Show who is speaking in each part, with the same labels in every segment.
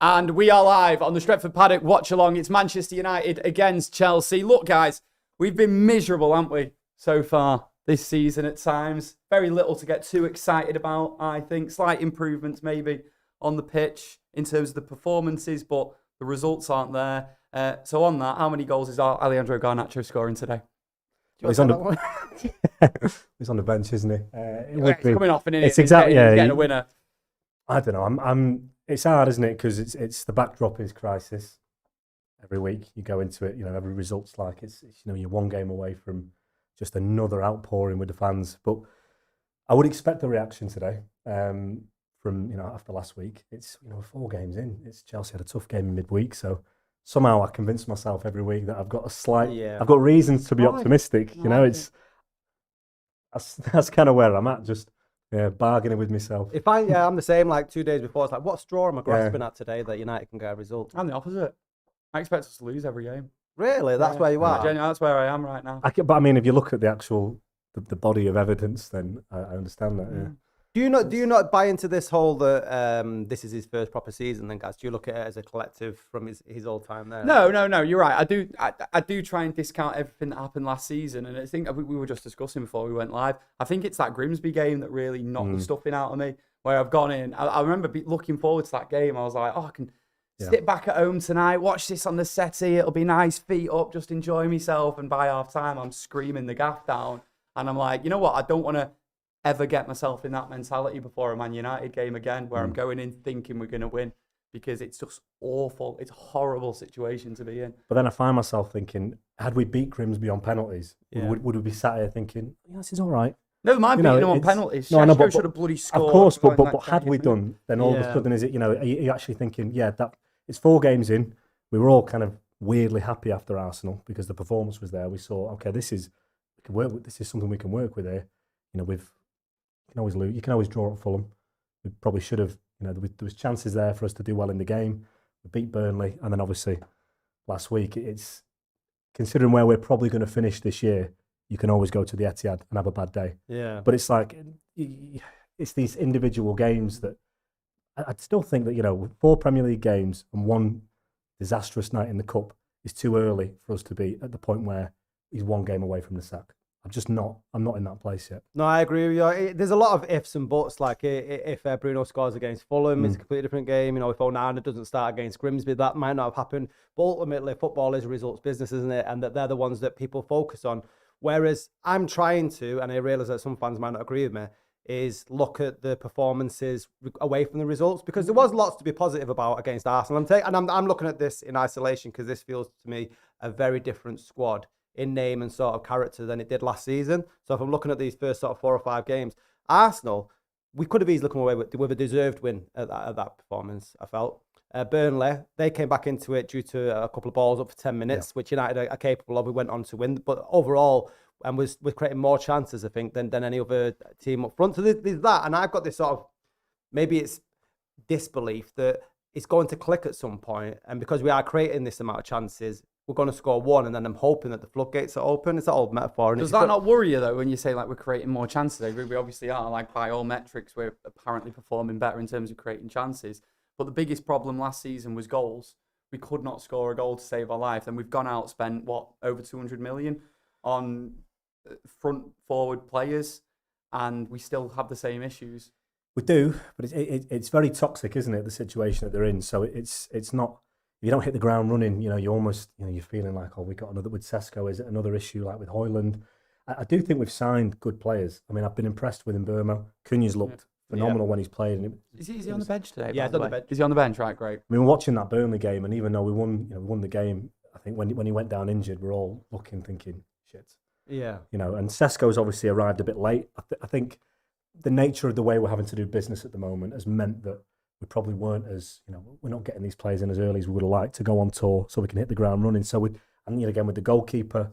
Speaker 1: And we are live on the Stretford Paddock watch-along. It's Manchester United against Chelsea. Look, guys, we've been miserable, haven't we, so far this season at times. Very little to get too excited about, I think. Slight improvements maybe on the pitch in terms of the performances, but the results aren't there. So on that, how many goals is Alejandro Garnacho scoring today?
Speaker 2: He's on the bench, isn't he?
Speaker 1: It's coming off, and
Speaker 2: it's exactly
Speaker 1: he's getting a winner.
Speaker 2: I don't know. It's hard, isn't it? Because it's the backdrop is crisis. Every week you go into it, every result's like it's you're one game away from just another outpouring with the fans. But I would expect the reaction today from after last week. It's 4 games in. Chelsea had a tough game in midweek, so somehow I convince myself every week that I've got I've got reasons to be optimistic. That's kind of where I'm at. Just bargaining with myself.
Speaker 3: I'm the same. Like 2 days before, it's like, what straw am I grasping at today that United can get a result?
Speaker 1: I'm the opposite. I expect us to lose every game.
Speaker 3: Really? That's where you are?
Speaker 1: That's where I am right now.
Speaker 2: But I mean, if you look at the actual the body of evidence, then I understand that. Yeah.
Speaker 3: Do you not buy into this whole that this is his first proper season? Then, guys, do you look at it as a collective from his old time there?
Speaker 1: No. You're right. I do try and discount everything that happened last season, and I think we were just discussing before we went live. I think it's that Grimsby game that really knocked the stuffing out of me. Where I've gone in, I remember looking forward to that game. I was like, I can sit back at home tonight, watch this on the settee. It'll be nice, feet up, just enjoy myself. And by half time, I'm screaming the gaff down, and I'm like, you know what? I don't want to ever get myself in that mentality before a Man United game again, where I'm going in thinking we're going to win, because it's just awful. It's a horrible situation to be in.
Speaker 2: But then I find myself thinking, had we beat Grimsby on penalties, would we be sat here thinking, this is all right?
Speaker 1: Never mind beating them on penalties.
Speaker 2: No, I know, but
Speaker 1: should have bloody scored.
Speaker 2: Of course, but had we done, then all of a sudden, is it? Are you actually thinking, that it's 4 games in. We were all kind of weirdly happy after Arsenal because the performance was there. We saw, okay, this is something we can work with here. You can always lose. You can always draw at Fulham. We probably should have. There was chances there for us to do well in the game. We beat Burnley, and then obviously last week, it's considering where we're probably going to finish this year. You can always go to the Etihad and have a bad day.
Speaker 3: Yeah.
Speaker 2: But it's like it's these individual games that I still think that 4 Premier League games and 1 disastrous night in the cup is too early for us to be at the point where he's 1 game away from the sack. I'm not in that place yet.
Speaker 3: No, I agree with you. There's a lot of ifs and buts. Like if Bruno scores against Fulham, it's a completely different game. If Onana doesn't start against Grimsby, that might not have happened. But ultimately, football is a results business, isn't it? And that they're the ones that people focus on. Whereas I'm trying to, and I realise that some fans might not agree with me, is look at the performances away from the results, because there was lots to be positive about against Arsenal. I'm looking at this in isolation because this feels to me a very different squad in name and sort of character than it did last season. So if I'm looking at these first sort of 4 or 5 games, Arsenal, we could have easily come away with a deserved win at that performance, I felt. Burnley, they came back into it due to a couple of balls up for 10 minutes, which United are capable of. We went on to win, but overall, and was creating more chances, I think, than any other team up front. So there's that, and I've got this sort of, maybe it's disbelief that it's going to click at some point, and because we are creating this amount of chances, we're going to score 1, and then I'm hoping that the floodgates are open. It's that old metaphor.
Speaker 1: Does that not worry you, though, when you say, we're creating more chances? I agree, we obviously are. By all metrics, we're apparently performing better in terms of creating chances. But the biggest problem last season was goals. We could not score a goal to save our life. And we've gone out, spent, over 200 million on front forward players, and we still have the same issues.
Speaker 2: We do, but it's very toxic, isn't it, the situation that they're in? So it's not... If you don't hit the ground running, you almost, you're feeling like, we got another with Sesko. Is it another issue like with Højlund? I do think we've signed good players. I mean, I've been impressed with Mbeumo. Cunha's looked phenomenal when he's played. And
Speaker 1: is he on the bench today?
Speaker 3: Yeah, he's on the bench.
Speaker 1: Is he on the bench? Right, great.
Speaker 2: I mean, we're watching that Burnley game, and even though we won the game, I think when he went down injured, we're all thinking, shit.
Speaker 3: Yeah.
Speaker 2: And Sesko's obviously arrived a bit late. I think the nature of the way we're having to do business at the moment has meant that we probably weren't as, we're not getting these players in as early as we would have liked to go on tour so we can hit the ground running. So again, with the goalkeeper,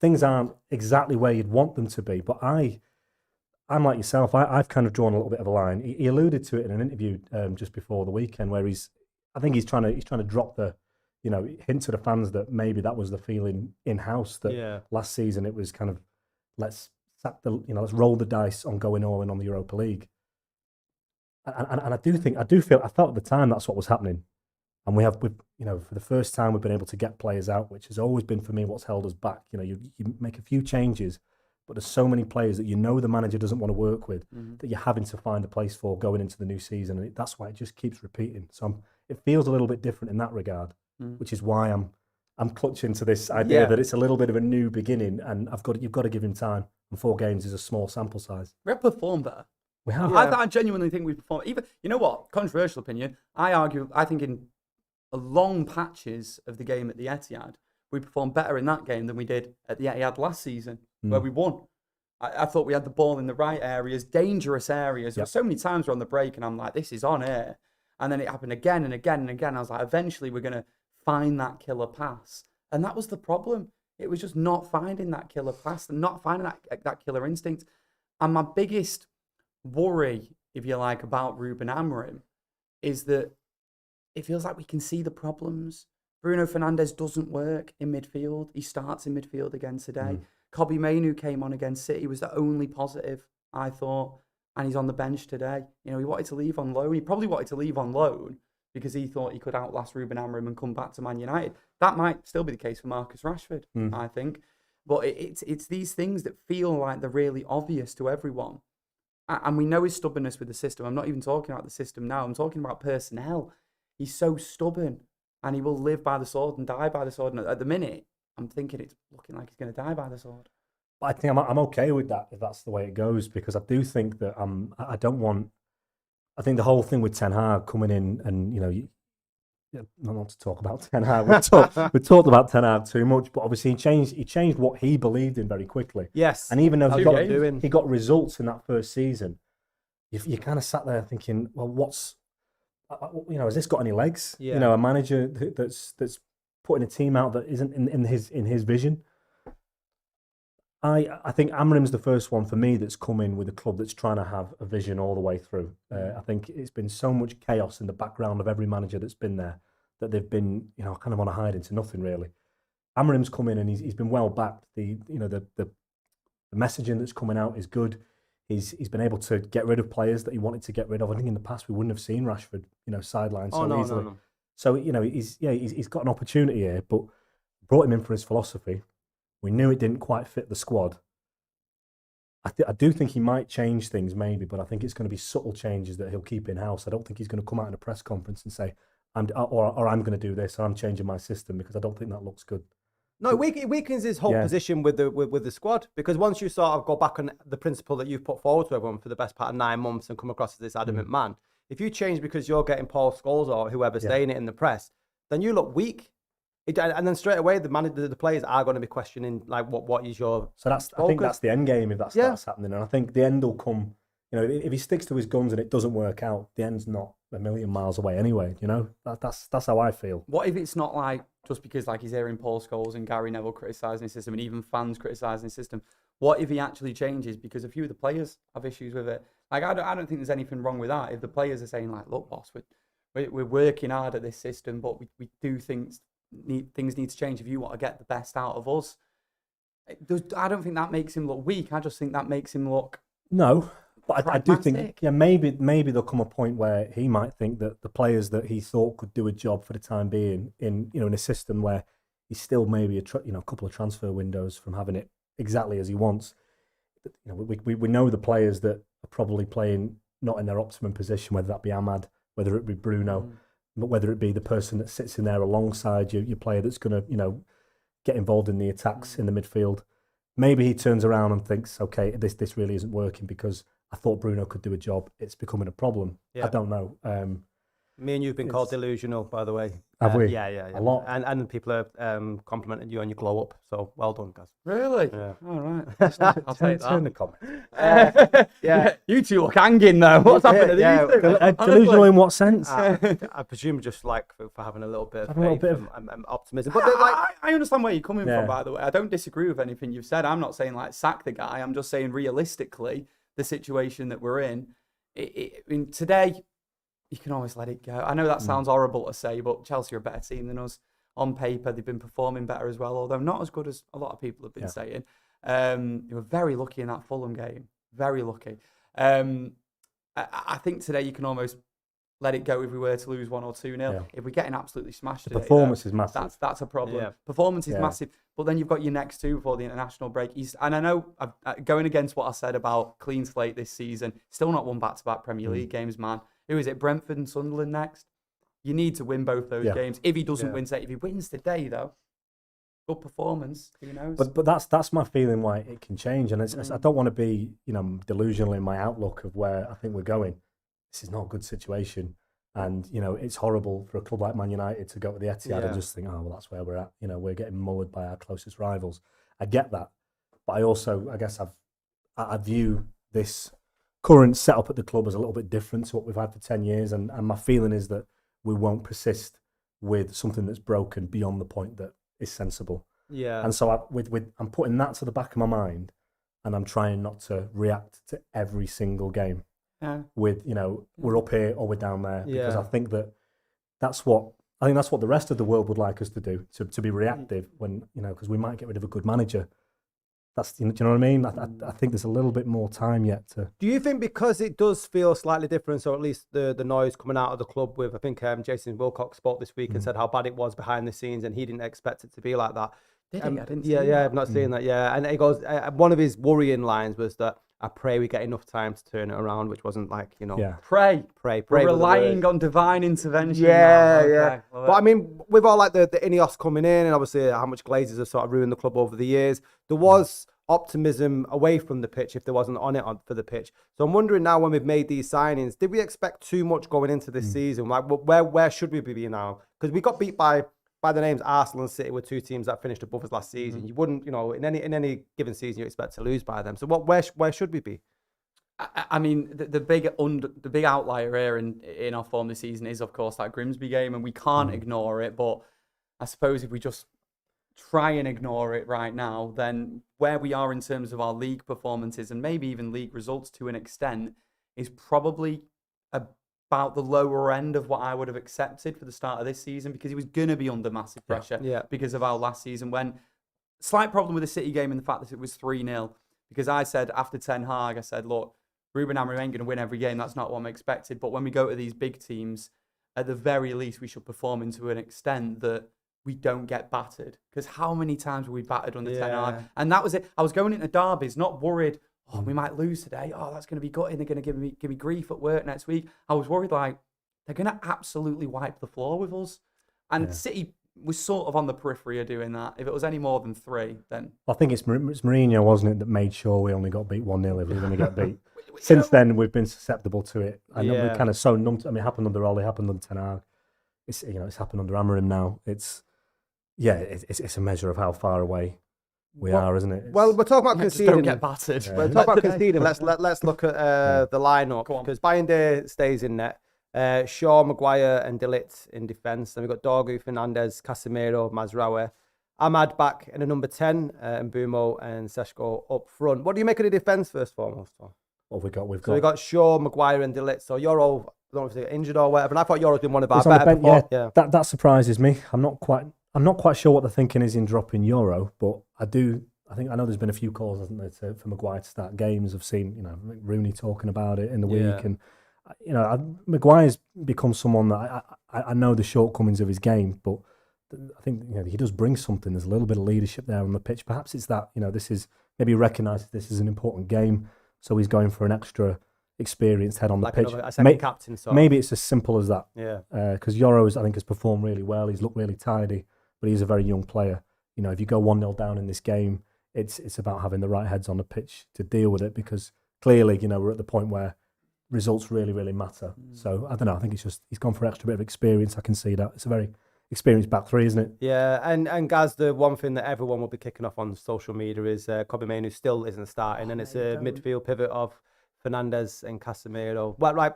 Speaker 2: things aren't exactly where you'd want them to be. But I'm like yourself. I've kind of drawn a little bit of a line. He alluded to it in an interview just before the weekend, where I think he's trying to drop the, hint to the fans that maybe that was the feeling in house that last season it was kind of let's roll the dice on going all in on the Europa League. And I felt at the time that's what was happening. And we've for the first time we've been able to get players out, which has always been for me what's held us back. You make a few changes, but there's so many players that the manager doesn't want to work with that you're having to find a place for going into the new season, and that's why it just keeps repeating. So it feels a little bit different in that regard, which is why I'm clutching to this idea that it's a little bit of a new beginning, and you've got to give him time. And 4 games is a small sample size.
Speaker 1: We have performed better.
Speaker 2: We have.
Speaker 1: I genuinely think we performed. Even, you know what? Controversial opinion. I think in long patches of the game at the Etihad, we performed better in that game than we did at the Etihad last season, where we won. I thought we had the ball in the right areas, dangerous areas. There were so many times we're on the break, and I'm like, this is on air. And then it happened again and again and again. I was like, eventually we're going to find that killer pass. And that was the problem. It was just not finding that killer pass and not finding that killer instinct. And my biggest worry, if you like, about Ruben Amorim is that it feels like we can see the problems. Bruno Fernandes doesn't work in midfield. He starts in midfield again today. Kobbie Mainoo came on against City, was the only positive, I thought, and he's on the bench today. He wanted to leave on loan. He probably wanted to leave on loan because he thought he could outlast Ruben Amorim and come back to Man United. That might still be the case for Marcus Rashford, I think. But it's these things that feel like they're really obvious to everyone. And we know his stubbornness with the system. I'm not even talking about the system now. I'm talking about personnel. He's so stubborn, and he will live by the sword and die by the sword. And at the minute, I'm thinking it's looking like he's going to die by the sword.
Speaker 2: But I think I'm okay with that if that's the way it goes, because I do think that I don't want. I think the whole thing with Ten Hag coming in and not to talk about Ten Hag. We talked about Ten Hag too much, but obviously he changed what he believed in very quickly.
Speaker 3: Yes,
Speaker 2: and even though he got results in that first season, you kind of sat there thinking, well, what's has this got any legs?
Speaker 3: Yeah.
Speaker 2: A manager that's putting a team out that isn't in his vision. I think Amorim's the first one for me that's come in with a club that's trying to have a vision all the way through. I think it's been so much chaos in the background of every manager that's been there that they've been, kind of on a hide into nothing really. Amorim's come in and he's been well backed. The messaging that's coming out is good. He's been able to get rid of players that he wanted to get rid of. I think in the past we wouldn't have seen Rashford, sidelined so easily. No. So he's got an opportunity here, but brought him in for his philosophy. We knew it didn't quite fit the squad. I do think he might change things maybe, but I think it's going to be subtle changes that he'll keep in house. I don't think he's going to come out in a press conference and say, I'm going to do this, or I'm changing my system, because I don't think that looks good.
Speaker 3: No, it weakens his whole position with the squad, because once you sort of go back on the principle that you've put forward to everyone for the best part of 9 months and come across as this adamant man, if you change because you're getting Paul Scholes or whoever's saying it in the press, then you look weak. And then straight away, the players are going to be questioning, like, what is your focus?
Speaker 2: I think that's the end game if that starts happening. And I think the end will come, if he sticks to his guns and it doesn't work out, the end's not a million miles away anyway, That's how I feel.
Speaker 1: What if it's not like, just because like he's hearing Paul Scholes and Gary Neville criticising his system and even fans criticising his system, what if he actually changes because a few of the players have issues with it? Like, I don't think there's anything wrong with that. If the players are saying, like, look, boss, we're working hard at this system, but we do things need to change if you want to get the best out of us. I don't think that makes him look weak. I just think that makes him look
Speaker 2: but I do think maybe there'll come a point where he might think that the players that he thought could do a job for the time being in a system where he's still maybe a couple of transfer windows from having it exactly as he wants. We know the players that are probably playing not in their optimum position, whether that be Ahmad, whether it be Bruno, but whether it be the person that sits in there alongside your player that's going to, get involved in the attacks in the midfield. Maybe he turns around and thinks, okay, this really isn't working because I thought Bruno could do a job. It's becoming a problem. Yeah. I don't know.
Speaker 3: Me and you've been called delusional, by the way.
Speaker 2: Have we?
Speaker 3: Yeah.
Speaker 2: A lot.
Speaker 3: And people are complimenting you on your glow up. So well done, guys.
Speaker 1: Really?
Speaker 3: Yeah.
Speaker 1: All right.
Speaker 2: I'll take that. Turn the comment.
Speaker 1: Yeah. You two look hanging though. What's happening to you two?
Speaker 2: Delusional in what sense?
Speaker 3: I presume just like for having a little bit of faith and optimism. But
Speaker 1: I understand where you're coming from, by the way. I don't disagree with anything you've said. I'm not saying like sack the guy. I'm just saying realistically, the situation that we're in. I mean, today, you can always let it go. I know that sounds horrible to say, but Chelsea are a better team than us. On paper, they've been performing better as well, although not as good as a lot of people have been saying. They were very lucky in that Fulham game. Very lucky. I think today you can almost let it go if we were to lose 1 or 2-0.
Speaker 2: Yeah.
Speaker 1: If we're getting absolutely smashed today,
Speaker 2: Performance is massive.
Speaker 1: That's a problem.
Speaker 3: Yeah.
Speaker 1: Performance is massive. But then you've got your next two before the international break. And I know, going against what I said about clean slate this season, still not won back-to-back Premier League games, man. Who is it? Brentford and Sunderland next? You need to win both those games. If he doesn't win today, if he wins today, though, good performance. Who knows?
Speaker 2: But that's my feeling why it can change. And I don't want to be, delusional in my outlook of where I think we're going. This is not a good situation. And, it's horrible for a club like Man United to go to the Etihad and just think, oh, well, that's where we're at. We're getting mullered by our closest rivals. I get that. But I also, I guess I view this current setup at the club as a little bit different to what we've had for 10 years. And my feeling is that we won't persist with something that's broken beyond the point that is sensible.
Speaker 3: Yeah.
Speaker 2: And so I'm putting that to the back of my mind, and I'm trying not to react to every single game. With we're up here or we're down there, because I think that's what the rest of the world would like us to do, to be reactive when because we might get rid of a good manager. That's do you know what I mean? I think there's a little bit more time yet to.
Speaker 3: Do you think because it does feel slightly different, so at least the noise coming out of the club with, I think Jason Wilcox spoke this week and said how bad it was behind the scenes, and he didn't expect it to be like that.
Speaker 1: I didn't
Speaker 3: see that. I've not seen that. Yeah, and he goes. One of his worrying lines was that I pray we get enough time to turn it around, which wasn't like
Speaker 1: pray.
Speaker 3: We're
Speaker 1: relying on divine intervention.
Speaker 3: Yeah. But I mean, with all like the Ineos coming in, and obviously how much Glazers have sort of ruined the club over the years, there was optimism away from the pitch if there wasn't on it for the pitch. So I'm wondering now, when we've made these signings, did we expect too much going into this season? Like, where should we be now? Because we got beat by the names Arsenal and City, were two teams that finished above us last season. You wouldn't, in any given season, you expect to lose by them. So where should we be?
Speaker 1: I mean, the big outlier here in our form this season is, of course, that Grimsby game, and we can't ignore it. But I suppose if we just try and ignore it right now, then where we are in terms of our league performances and maybe even league results to an extent is probably about the lower end of what I would have accepted for the start of this season, because he was going to be under massive pressure because of our last season. When slight problem with the City game and the fact that it was 3-0, because I said after Ten Hag, I said, look, Ruben Amorim ain't going to win every game. That's not what I'm expected. But when we go to these big teams, at the very least, we should perform into an extent that we don't get battered. Because how many times were we battered under Ten Hag? And that was it. I was going into derbies, not worried, we might lose today. Oh, that's going to be gutting. They're going to give me grief at work next week. I was worried, like, they're going to absolutely wipe the floor with us. And City was sort of on the periphery of doing that. If it was any more than 3, then...
Speaker 2: I think it's Mourinho, wasn't it, that made sure we only got beat 1-0 if we were going to get beat. Since then, we've been susceptible to it. I know we're kind of so numb. I mean, it happened under Ole, it happened under Ten Hag. It's happened under Amorim now. It's a measure of how far away we are, isn't it?
Speaker 3: Well, we're talking about conceding.
Speaker 1: Don't get battered.
Speaker 3: We're talking about conceding. Let's look at the lineup, because Bayern stays in net. Shaw, Maguire, and De Ligt in defence. Then we've got Dorgu, Fernandes, Casemiro, Mazraoui. Ahmad back in a number 10, and Mbumo and Seshko up front. What do you make of the defence first and foremost?
Speaker 2: What have we got?
Speaker 3: We've got Shaw, Maguire, and De Ligt. So Euro, I don't know if they're injured or whatever. And I thought Euro's been one of our better before.
Speaker 2: That surprises me. I'm not quite sure what the thinking is in dropping Euro, but I know there's been a few calls, hasn't there, for Maguire to start games. I've seen Rooney talking about it in the week, and Maguire's become someone that I know the shortcomings of his game, but I think he does bring something. There's a little bit of leadership there on the pitch. Perhaps it's that this is maybe he recognises this is an important game, so he's going for an extra experienced head on the pitch.
Speaker 3: A second captain.
Speaker 2: Maybe it's as simple as that.
Speaker 3: Yeah.
Speaker 2: Because Euro I think has performed really well. He's looked really tidy, but he's a very young player. If you go 1-0 down in this game, it's about having the right heads on the pitch to deal with it, because clearly we're at the point where results really, really matter. So I don't know. I think it's just he's gone for an extra bit of experience. I can see that. It's a very experienced back three, isn't it?
Speaker 3: Yeah, and Gaz, the one thing that everyone will be kicking off on social media is Kobbie Mainoo still isn't starting, and it's a midfield pivot of Fernandes and Casemiro. Well, right.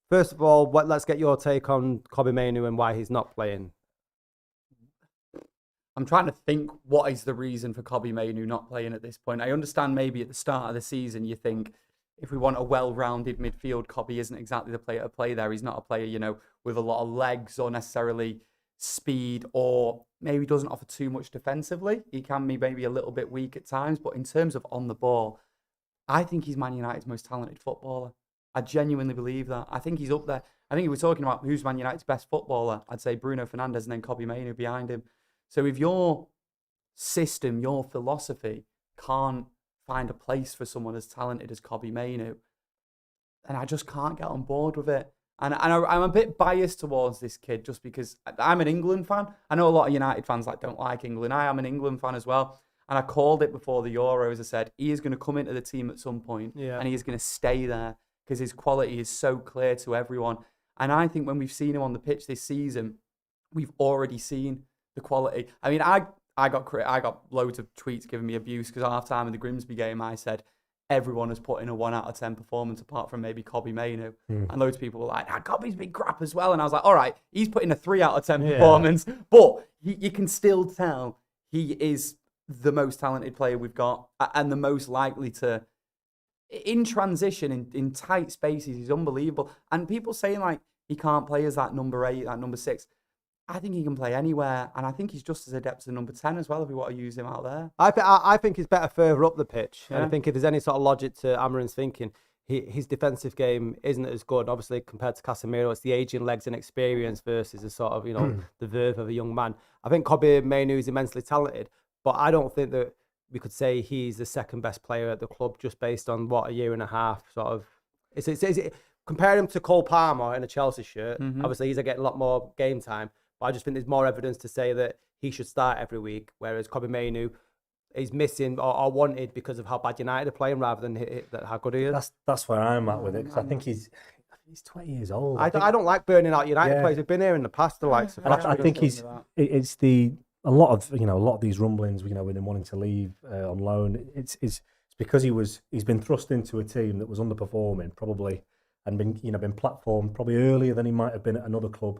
Speaker 3: First of all, let's get your take on Kobbie Mainoo and why he's not playing.
Speaker 1: I'm trying to think what is the reason for Kobbie Mainoo not playing at this point. I understand maybe at the start of the season you think if we want a well-rounded midfield, Kobbie isn't exactly the player to play there. He's not a player, with a lot of legs or necessarily speed, or maybe doesn't offer too much defensively. He can be maybe a little bit weak at times, but in terms of on the ball, I think he's Man United's most talented footballer. I genuinely believe that. I think he's up there. I think if we're talking about who's Man United's best footballer, I'd say Bruno Fernandes and then Kobbie Mainoo behind him. So if your system, your philosophy can't find a place for someone as talented as Kobbie Mainoo, and I just can't get on board with it. And I'm a bit biased towards this kid just because I'm an England fan. I know a lot of United fans don't like England. I am an England fan as well. And I called it before the Euros. I said, he is going to come into the team at some point and he is going to stay there because his quality is so clear to everyone. And I think when we've seen him on the pitch this season, we've already seen the quality. I mean, I got loads of tweets giving me abuse because at half-time in the Grimsby game, I said, everyone has put in a 1 out of 10 performance apart from maybe Kobbie Mainoo. And loads of people were like, Kobbie's been crap as well. And I was like, all right, he's put in a 3 out of 10 performance, but you can still tell he is the most talented player we've got and the most likely to, in transition, in tight spaces, he's unbelievable. And people saying he can't play as that number 8, that number 6. I think he can play anywhere, and I think he's just as adept as number 10 as well if we want to use him out there.
Speaker 3: I think he's better further up the pitch. Yeah. And I think if there's any sort of logic to Amorim's thinking, his defensive game isn't as good. Obviously, compared to Casemiro, it's the aging legs and experience versus the sort of, the verve of a young man. I think Kobbie Mainoo is immensely talented, but I don't think that we could say he's the second best player at the club just based on, a year and a half sort of. Compare him to Cole Palmer in a Chelsea shirt. Obviously, he's getting a lot more game time. I just think there's more evidence to say that he should start every week, whereas Kobbie Mainoo is missing or wanted because of how bad United are playing rather than how good he is.
Speaker 2: That's where I'm at with it, because I think he's 20 years old.
Speaker 3: I don't like burning out United players who've been here in the past. The likes of
Speaker 2: I think it's a lot of these rumblings, with him wanting to leave on loan. It's because he's been thrust into a team that was underperforming probably, and been platformed probably earlier than he might have been at another club.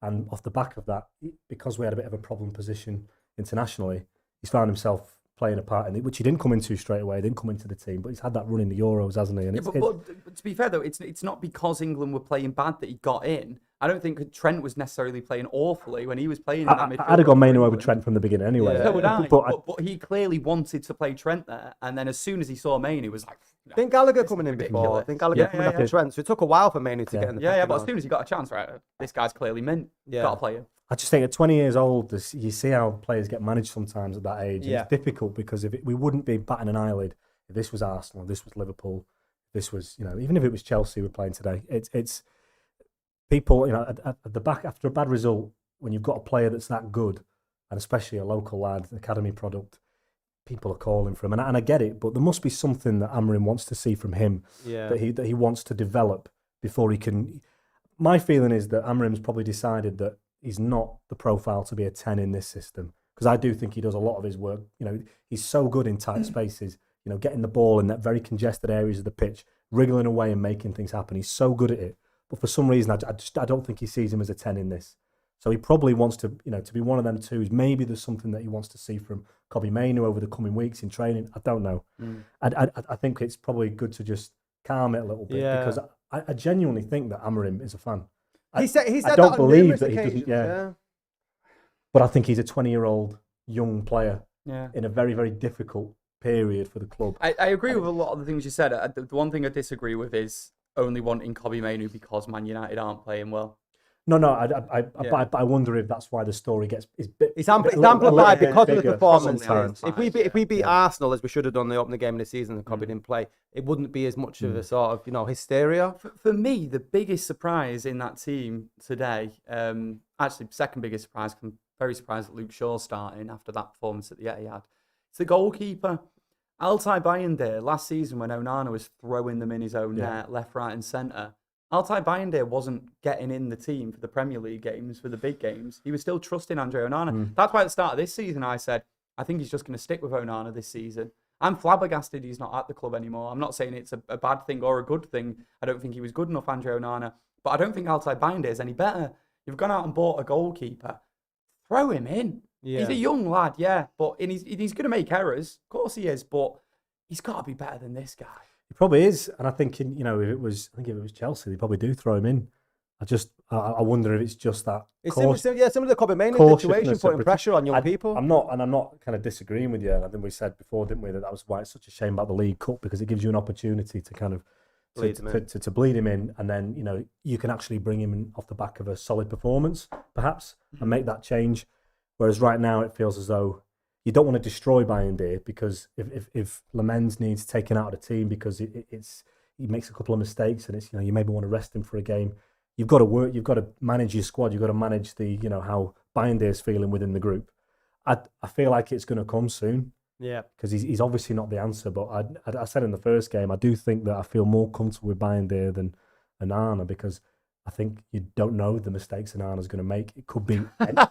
Speaker 2: And off the back of that, because we had a bit of a problem position internationally, he's found himself playing a part in it, which he didn't come into straight away. He didn't come into the team, but he's had that run in the Euros, hasn't he? And
Speaker 1: but to be fair though, it's not because England were playing bad that he got in. I don't think Trent was necessarily playing awfully when he was playing in that midfield.
Speaker 2: I'd have gone Mainoo over Trent from the beginning anyway.
Speaker 1: Yeah. So would I. But he clearly wanted to play Trent there, and then as soon as he saw Mainoo, he was like,
Speaker 3: I think Gallagher coming in before. I think Gallagher coming after Trent. So it took a while for Mainoo to get in the
Speaker 1: Yeah, but as soon as he got a chance, right, this guy's clearly mint. Got to play him.
Speaker 2: I just think at 20 years old, you see how players get managed sometimes at that age. Yeah. It's difficult because we wouldn't be batting an eyelid if this was Arsenal, this was Liverpool, this was, even if it was Chelsea we're playing today. It's people, at the back after a bad result, when you've got a player that's that good, and especially a local lad, an academy product, people are calling for him, and I get it, but there must be something that Amorim wants to see from him that he wants to develop before he can. My feeling is that Amorim's probably decided that he's not the profile to be a 10 in this system, because I do think he does a lot of his work. He's so good in tight spaces, getting the ball in that very congested areas of the pitch, wriggling away and making things happen. He's so good at it, but for some reason I don't think he sees him as a 10 in this. So he probably wants to, to be one of them twos. Maybe there's something that he wants to see from Kobbie Mainoo over the coming weeks in training. I don't know. I think it's probably good to just calm it a little bit, because I genuinely think that Amorim is a fan.
Speaker 3: He said
Speaker 2: I don't believe that he doesn't. Yeah. But I think he's a 20-year-old young player in a very, very difficult period for the club.
Speaker 1: I agree with a lot of the things you said. The one thing I disagree with is only wanting Kobbie Mainoo because Man United aren't playing well.
Speaker 2: No, I wonder if that's why the story it's
Speaker 3: amplified because of the performance. If we beat Arsenal as we should have done the opening game of the season and Kobbie didn't play, it wouldn't be as much of a sort of hysteria.
Speaker 1: For me, the biggest surprise in that team today, actually second biggest surprise, I'm very surprised that Luke Shaw's starting after that performance at the Etihad. It's the goalkeeper. Altay Bayındır, last season when Onana was throwing them in his own net, left, right and centre, Altay Bayındır wasn't getting in the team for the Premier League games, for the big games. He was still trusting Andre Onana. That's why at the start of this season I said, I think he's just going to stick with Onana this season. I'm flabbergasted he's not at the club anymore. I'm not saying it's a bad thing or a good thing. I don't think he was good enough, Andre Onana. But I don't think Altay Bayındır is any better. You've gone out and bought a goalkeeper. Throw him in. Yeah. He's a young lad, but he's going to make errors. Of course he is, but he's got to be better than this guy.
Speaker 2: He probably is, and I think if it was Chelsea, they probably do throw him in. I wonder if it's just that.
Speaker 3: It's similar to the Kobbie Mainoo situation, putting pressure on young people.
Speaker 2: I'm not kind of disagreeing with you. And I think we said before, didn't we, that was why it's such a shame about the League Cup, because it gives you an opportunity to kind of to bleed him in, and then you can actually bring him in off the back of a solid performance, perhaps, and make that change. Whereas right now it feels as though you don't want to destroy Bayindir, because if Lamens needs taken out of the team because he makes a couple of mistakes, and it's you maybe want to rest him for a game. You've got to manage your squad. You've got to manage the how Bayindir's feeling within the group. I feel like it's going to come soon.
Speaker 3: Yeah,
Speaker 2: because he's obviously not the answer. But I said in the first game, I do think that I feel more comfortable with Bayindir than Anana, because I think you don't know the mistakes Anana's going to make. It could be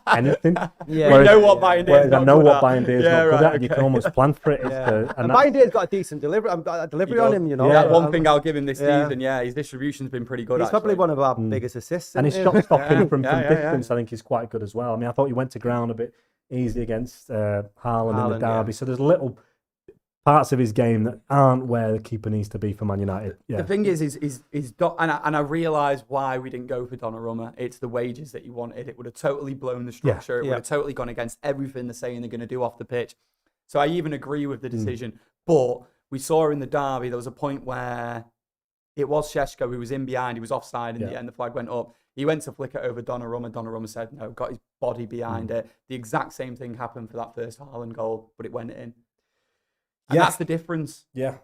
Speaker 2: anything.
Speaker 1: Yeah, we know what Bayindir's
Speaker 2: not good at. And you can almost plan for it.
Speaker 3: And Bayindir's got a decent delivery on him,
Speaker 1: Yeah, one thing I'll give him this season, his distribution's been pretty good.
Speaker 3: He's probably one of our biggest assists.
Speaker 2: And his shot stopping from distance, I think, is quite good as well. I mean, I thought he went to ground a bit easy against Haaland in the derby. So there's little parts of his game that aren't where the keeper needs to be for Man United. Yeah.
Speaker 1: The thing is and I realise why we didn't go for Donnarumma. It's the wages that he wanted. It would have totally blown the structure. It would have totally gone against everything they're saying they're going to do off the pitch. So I even agree with the decision. But we saw in the derby, there was a point where it was Šeško who was in behind. He was offside in the end. The flag went up. He went to flick it over Donnarumma. Donnarumma said no, got his body behind it. The exact same thing happened for that first Haaland goal, but it went in. And that's the difference.
Speaker 2: Yeah.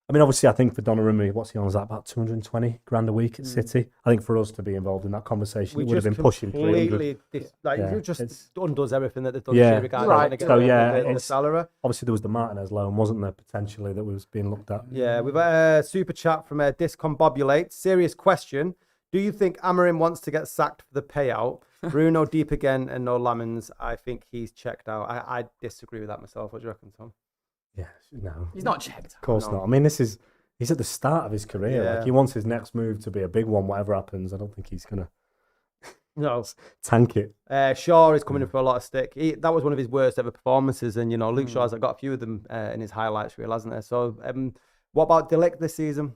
Speaker 2: I mean, obviously, I think for Donnarumma, what's he on? Is that about 220 grand a week at City? I think for us to be involved in that conversation, it would have been pushing 300.
Speaker 3: It just undoes everything that they've done regarding
Speaker 2: the
Speaker 3: salary.
Speaker 2: Obviously, there was the Martinez loan, wasn't there, potentially, that was being looked at?
Speaker 3: Yeah, we've got a super chat from Discombobulate. Serious question. Do you think Amorim wants to get sacked for the payout? Bruno deep again and no Lamens. I think he's checked out. I disagree with that myself. What do you reckon, Tom?
Speaker 2: Yeah, no.
Speaker 1: He's not checked.
Speaker 2: Of course not. I mean, he's at the start of his career.
Speaker 3: Yeah.
Speaker 2: Like, he wants his next move to be a big one, whatever happens. I don't think he's going
Speaker 3: to
Speaker 2: tank it.
Speaker 3: Shaw is coming in for a lot of stick. That was one of his worst ever performances. And, Luke Shaw's got a few of them in his highlights reel, hasn't there? So, what about De Ligt this season?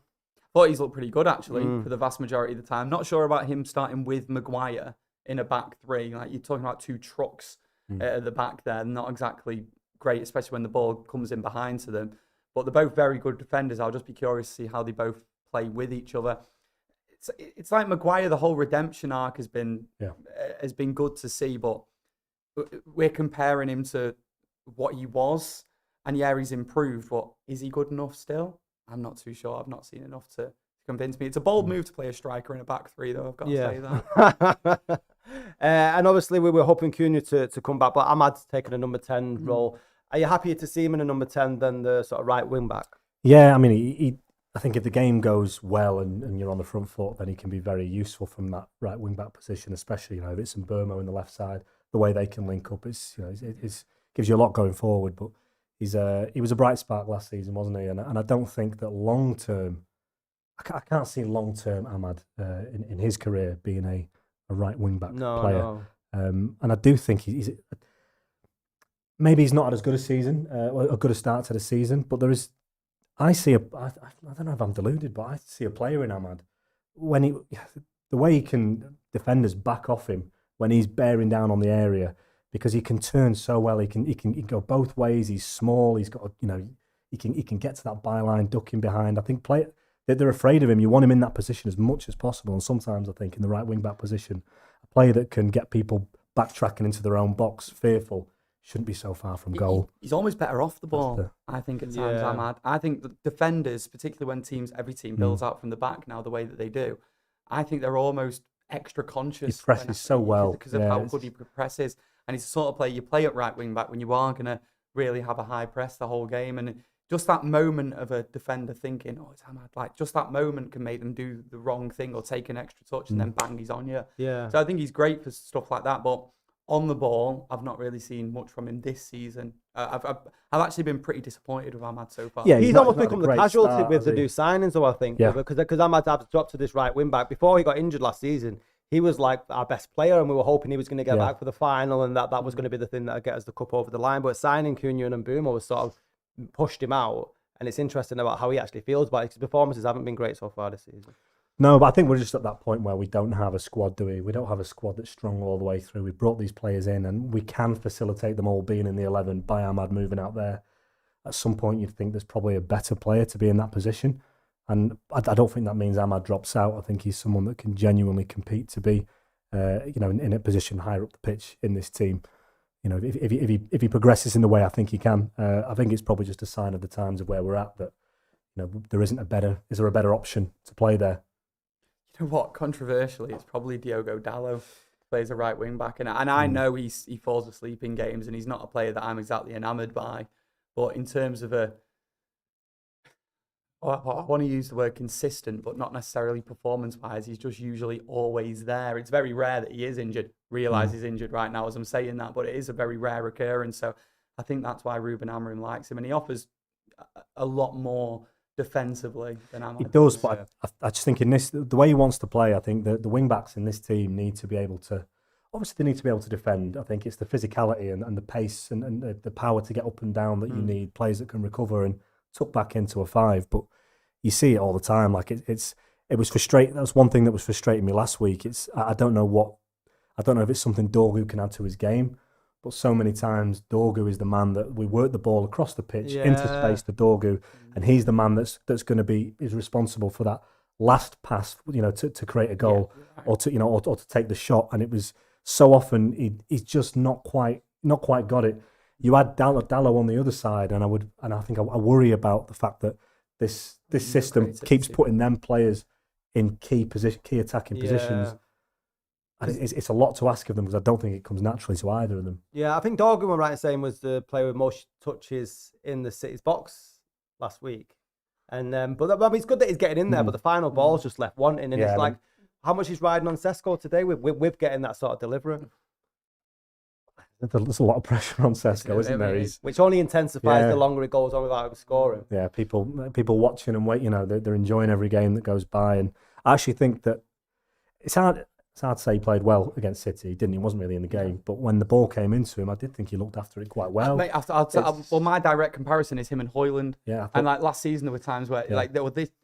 Speaker 1: Thought he's looked pretty good, actually, for the vast majority of the time. Not sure about him starting with Maguire in a back three. Like, you're talking about two trucks at the back there. Not exactly great, especially when the ball comes in behind to them. But they're both very good defenders. I'll just be curious to see how they both play with each other. It's like Maguire, the whole redemption arc has been good to see, but we're comparing him to what he was. And he's improved, but is he good enough still? I'm not too sure. I've not seen enough to convince me. It's a bold move to play a striker in a back three, though. I've got to say that.
Speaker 3: And obviously, we were hoping Cunha to come back, but Ahmad's taken a number 10 role. Are you happier to see him in a number 10 than the sort of right wing back?
Speaker 2: Yeah, I mean, I think if the game goes well and you're on the front foot, then he can be very useful from that right wing back position, especially if it's in Burmo in the left side. The way they can link up is it gives you a lot going forward. But he was a bright spark last season, wasn't he? And I don't think that long term, I can't see long term Ahmad in his career being a right wing back player.
Speaker 3: No.
Speaker 2: And I do think maybe he's not had as good a season, a good a start to the season. But I don't know if I'm deluded, but I see a player in Ahmad the way he can defenders back off him when he's bearing down on the area. Because he can turn so well, he can go both ways. He's small. He's got he can get to that byline, ducking behind. I think they're afraid of him. You want him in that position as much as possible. And sometimes I think in the right wing back position, a player that can get people backtracking into their own box, fearful, shouldn't be so far from goal.
Speaker 1: He's almost better off the ball. I think at times Ahmad. I think the defenders, particularly when every team builds out from the back now the way that they do, I think they're almost extra conscious.
Speaker 2: He presses so well
Speaker 1: because of how good he presses. And he's the sort of player you play at right wing back when you are going to really have a high press the whole game. And just that moment of a defender thinking, oh, it's Ahmad, like just that moment can make them do the wrong thing or take an extra touch and then bang, he's on you.
Speaker 3: Yeah.
Speaker 1: So I think he's great for stuff like that. But on the ball, I've not really seen much from him this season. I've actually been pretty disappointed with Ahmad so far.
Speaker 3: Yeah, he's almost become the casualty with the new signings, though, I think.
Speaker 2: Yeah.
Speaker 3: Because Ahmad had dropped to this right wing back. Before he got injured last season, he was like our best player, and we were hoping he was going to get back for the final, and that was going to be the thing that would get us the cup over the line. But signing Cunha and Mbeumo was sort of pushed him out, and it's interesting about how he actually feels about it, because his performances haven't been great so far this season.
Speaker 2: No, but I think we're just at that point where we don't have a squad, do we? We don't have a squad that's strong all the way through. We brought these players in, and we can facilitate them all being in the 11 by Ahmad moving out there. At some point, you'd think there's probably a better player to be in that position. And I don't think that means Ahmad drops out. I think he's someone that can genuinely compete to be, in a position higher up the pitch in this team. If he progresses in the way I think he can, I think it's probably just a sign of the times of where we're at that, is there a better option to play there?
Speaker 1: You know what? Controversially, it's probably Diogo Dalot plays a right wing back, and I know he falls asleep in games, and he's not a player that I'm exactly enamoured by. But in terms of I want to use the word consistent, but not necessarily performance-wise. He's just usually always there. It's very rare that he is injured. Realise he's injured right now as I'm saying that, but it is a very rare occurrence. So I think that's why Ruben Amorim likes him, and he offers a lot more defensively than Ahmad.
Speaker 2: He does, but I just think in the way he wants to play, I think the wing backs in this team need to be able to. Obviously, they need to be able to defend. I think it's the physicality and the pace and the power to get up and down that you need. Players that can recover and tuck back into a 5. But you see it all the time. Like it was frustrating. That was one thing that was frustrating me last week. I don't know if it's something Dorgu can add to his game. But so many times, Dorgu is the man that we work the ball across the pitch into space to Dorgu, and he's the man that's going to is responsible for that last pass, to create a goal or to take the shot. And it was so often he's just not quite got it. You add Dalot on the other side, and I think I worry about the fact that this system keeps putting them players in key attacking positions. And it's a lot to ask of them because I don't think it comes naturally to either of them.
Speaker 3: Yeah, I think Dorgu, I'm right in saying, was the player with most touches in the City's box last week. And but I mean, it's good that he's getting in there, but the final ball's just left wanting. And it's like, how much he's riding on Sesko today with getting that sort of delivery.
Speaker 2: There's a lot of pressure on Sesko, isn't there?
Speaker 3: Which only intensifies the longer it goes on without him scoring.
Speaker 2: Yeah, people watching and wait, they're enjoying every game that goes by. And I actually think that it's hard to say he played well against City. He didn't. He wasn't really in the game. But when the ball came into him, I did think he looked after it quite well.
Speaker 1: Mate, my direct comparison is him and Højlund.
Speaker 2: Yeah.
Speaker 1: And like last season, there were times where,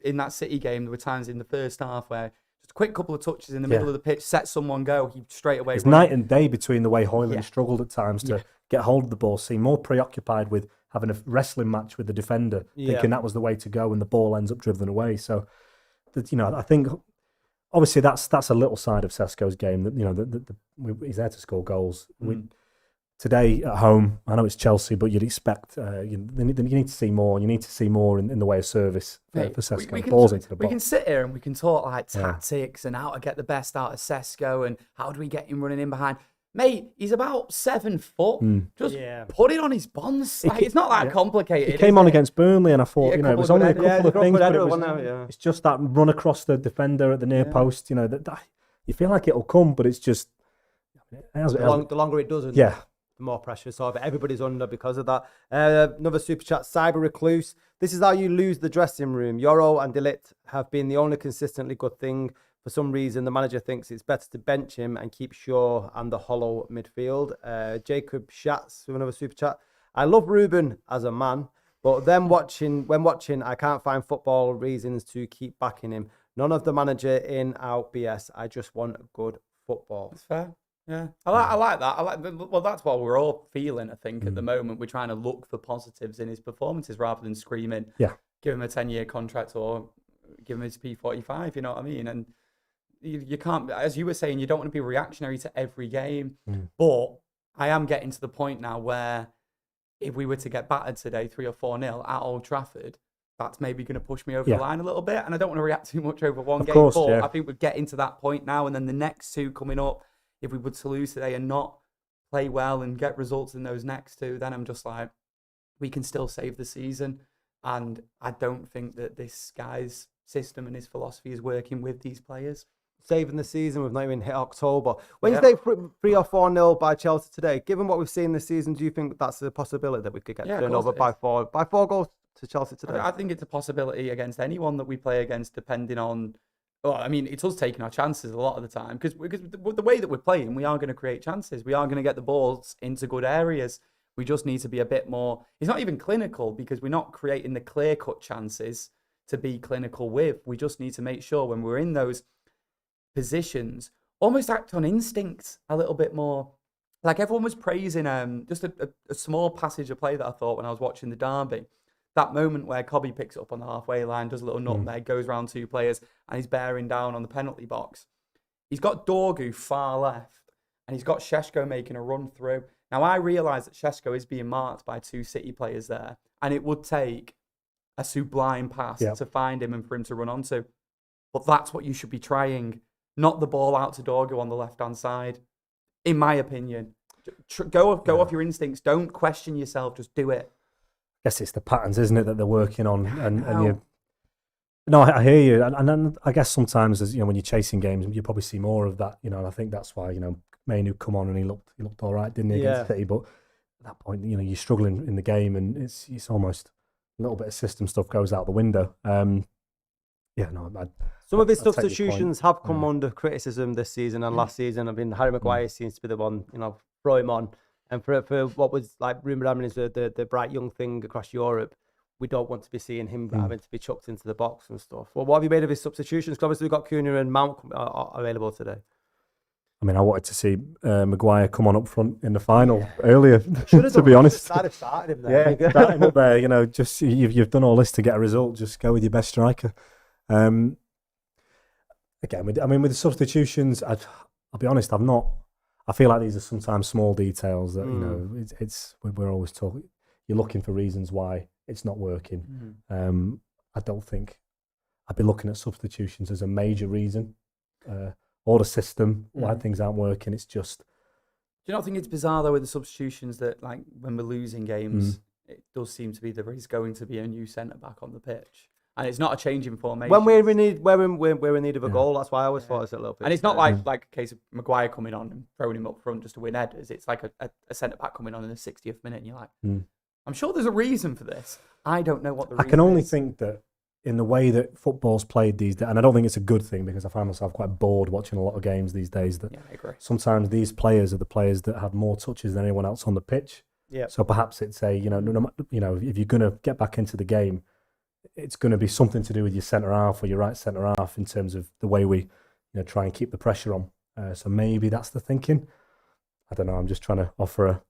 Speaker 1: in that City game, there were times in the first half where just a quick couple of touches in the middle of the pitch, set someone go, he straight away.
Speaker 2: It's night and day between the way Højlund struggled at times to get hold of the ball, seemed more preoccupied with having a wrestling match with the defender, thinking that was the way to go, and the ball ends up driven away. So, I think. Obviously, that's a little side of Sesko's game. That he's there to score goals. Today at home, I know it's Chelsea, but you'd expect you need to see more. You need to see more in the way of service for Sesko. Balls into the box.
Speaker 1: We can sit here and we can talk like tactics and how to get the best out of Sesko and how do we get him running in behind. Mate, he's about 7 foot. Just put it on his bonds. It's not that complicated.
Speaker 2: He came on against Burnley, and I thought, it was only a couple of things. But it's just that run across the defender at the near post. That you feel like it'll come, but it's just
Speaker 3: the longer it doesn't.
Speaker 2: Yeah.
Speaker 3: The more pressure. So everybody's under because of that. Another super chat, Cyber Recluse. This is how you lose the dressing room. Yoro and De Ligt have been the only consistently good thing. For some reason, the manager thinks it's better to bench him and keep Shaw and the hollow midfield. Jacob Schatz with another super chat. I love Ruben as a man, but when watching, I can't find football reasons to keep backing him. None of the manager in out BS. I just want good football.
Speaker 1: That's fair. Yeah, I like that. Well, that's what we're all feeling, I think, at the moment. We're trying to look for positives in his performances rather than screaming, give him a 10-year contract or give him his P45, you know what I mean? And you can't, as you were saying, you don't want to be reactionary to every game. But I am getting to the point now where if we were to get battered today 3 or 4-0 at Old Trafford, that's maybe going to push me over the line a little bit. And I don't want to react too much over one game. But I think we're getting to that point now. And then the next 2 coming up, if we were to lose today and not play well and get results in those next 2, then I'm just like, we can still save the season. And I don't think that this guy's system and his philosophy is working with these players.
Speaker 3: Saving the season, we've not even hit October. Wednesday, 3 or 4-0 by Chelsea today. Given what we've seen this season, do you think that's a possibility that we could get turned over by 4 goals to Chelsea today?
Speaker 1: I think it's a possibility against anyone that we play against, depending on. Well, I mean, it's us taking our chances a lot of the time because the way that we're playing, we are going to create chances. We are going to get the balls into good areas. We just need to be a bit more. It's not even clinical because we're not creating the clear-cut chances to be clinical with. We just need to make sure when we're in those positions, almost act on instinct a little bit more. Like everyone was praising just a small passage of play that I thought when I was watching the derby, that moment where Cobby picks it up on the halfway line, does a little nutmeg, goes round 2 players, and he's bearing down on the penalty box. He's got Dorgu far left, and he's got Šeško making a run through. Now, I realise that Šeško is being marked by 2 City players there, and it would take a sublime pass to find him and for him to run onto. But that's what you should be trying, not the ball out to Dorgu on the left-hand side, in my opinion. Go off your instincts. Don't question yourself. Just do it.
Speaker 2: I guess it's the patterns, isn't it, that they're working on, and you. No, I hear you, and then I guess sometimes, as when you're chasing games, you probably see more of that. And I think that's why Mainoo come on and he looked all right, didn't he, against City? But at that point, you're struggling in the game, and it's almost a little bit of system stuff goes out the window.
Speaker 3: Some of his substitutions have come under criticism this season and last season. I mean, Harry Maguire seems to be the one, throw him on. And for what was like rumoured having is the bright young thing across Europe, we don't want to be seeing him having to be chucked into the box and stuff. Well, what have you made of his substitutions? Because obviously we've got Cooney and Mount available today.
Speaker 2: I mean, I wanted to see Maguire come on up front in the final earlier, to be honest.
Speaker 3: I'd have started him there.
Speaker 2: Yeah, start him up there. Just you've done all this to get a result. Just go with your best striker. Again, with the substitutions, I'll be honest, I feel like these are sometimes small details that, we're always talking. You're looking for reasons why it's not working. I don't think I'd be looking at substitutions as a major reason. Or the system, why things aren't working. It's just... Do
Speaker 1: you not think it's bizarre, though, with the substitutions that, like, when we're losing games, it does seem to be there is going to be a new centre-back on the pitch. And it's not a change in formation.
Speaker 3: When we're in need of a goal, that's why I always thought it's a little bit...
Speaker 1: And it's not like a case of Maguire coming on and throwing him up front just to win headers. It's like a centre-back coming on in the 60th minute, and you're like, I'm sure there's a reason for this. I don't know what the reason is.
Speaker 2: I can only think that in the way that football's played these days, and I don't think it's a good thing because I find myself quite bored watching a lot of games these days, that
Speaker 1: I agree.
Speaker 2: Sometimes these players are the players that have more touches than anyone else on the pitch.
Speaker 3: Yeah.
Speaker 2: So perhaps it's if you're going to get back into the game, it's going to be something to do with your centre half or your right centre half in terms of the way we try and keep the pressure on. So maybe that's the thinking. I don't know. I'm just trying to offer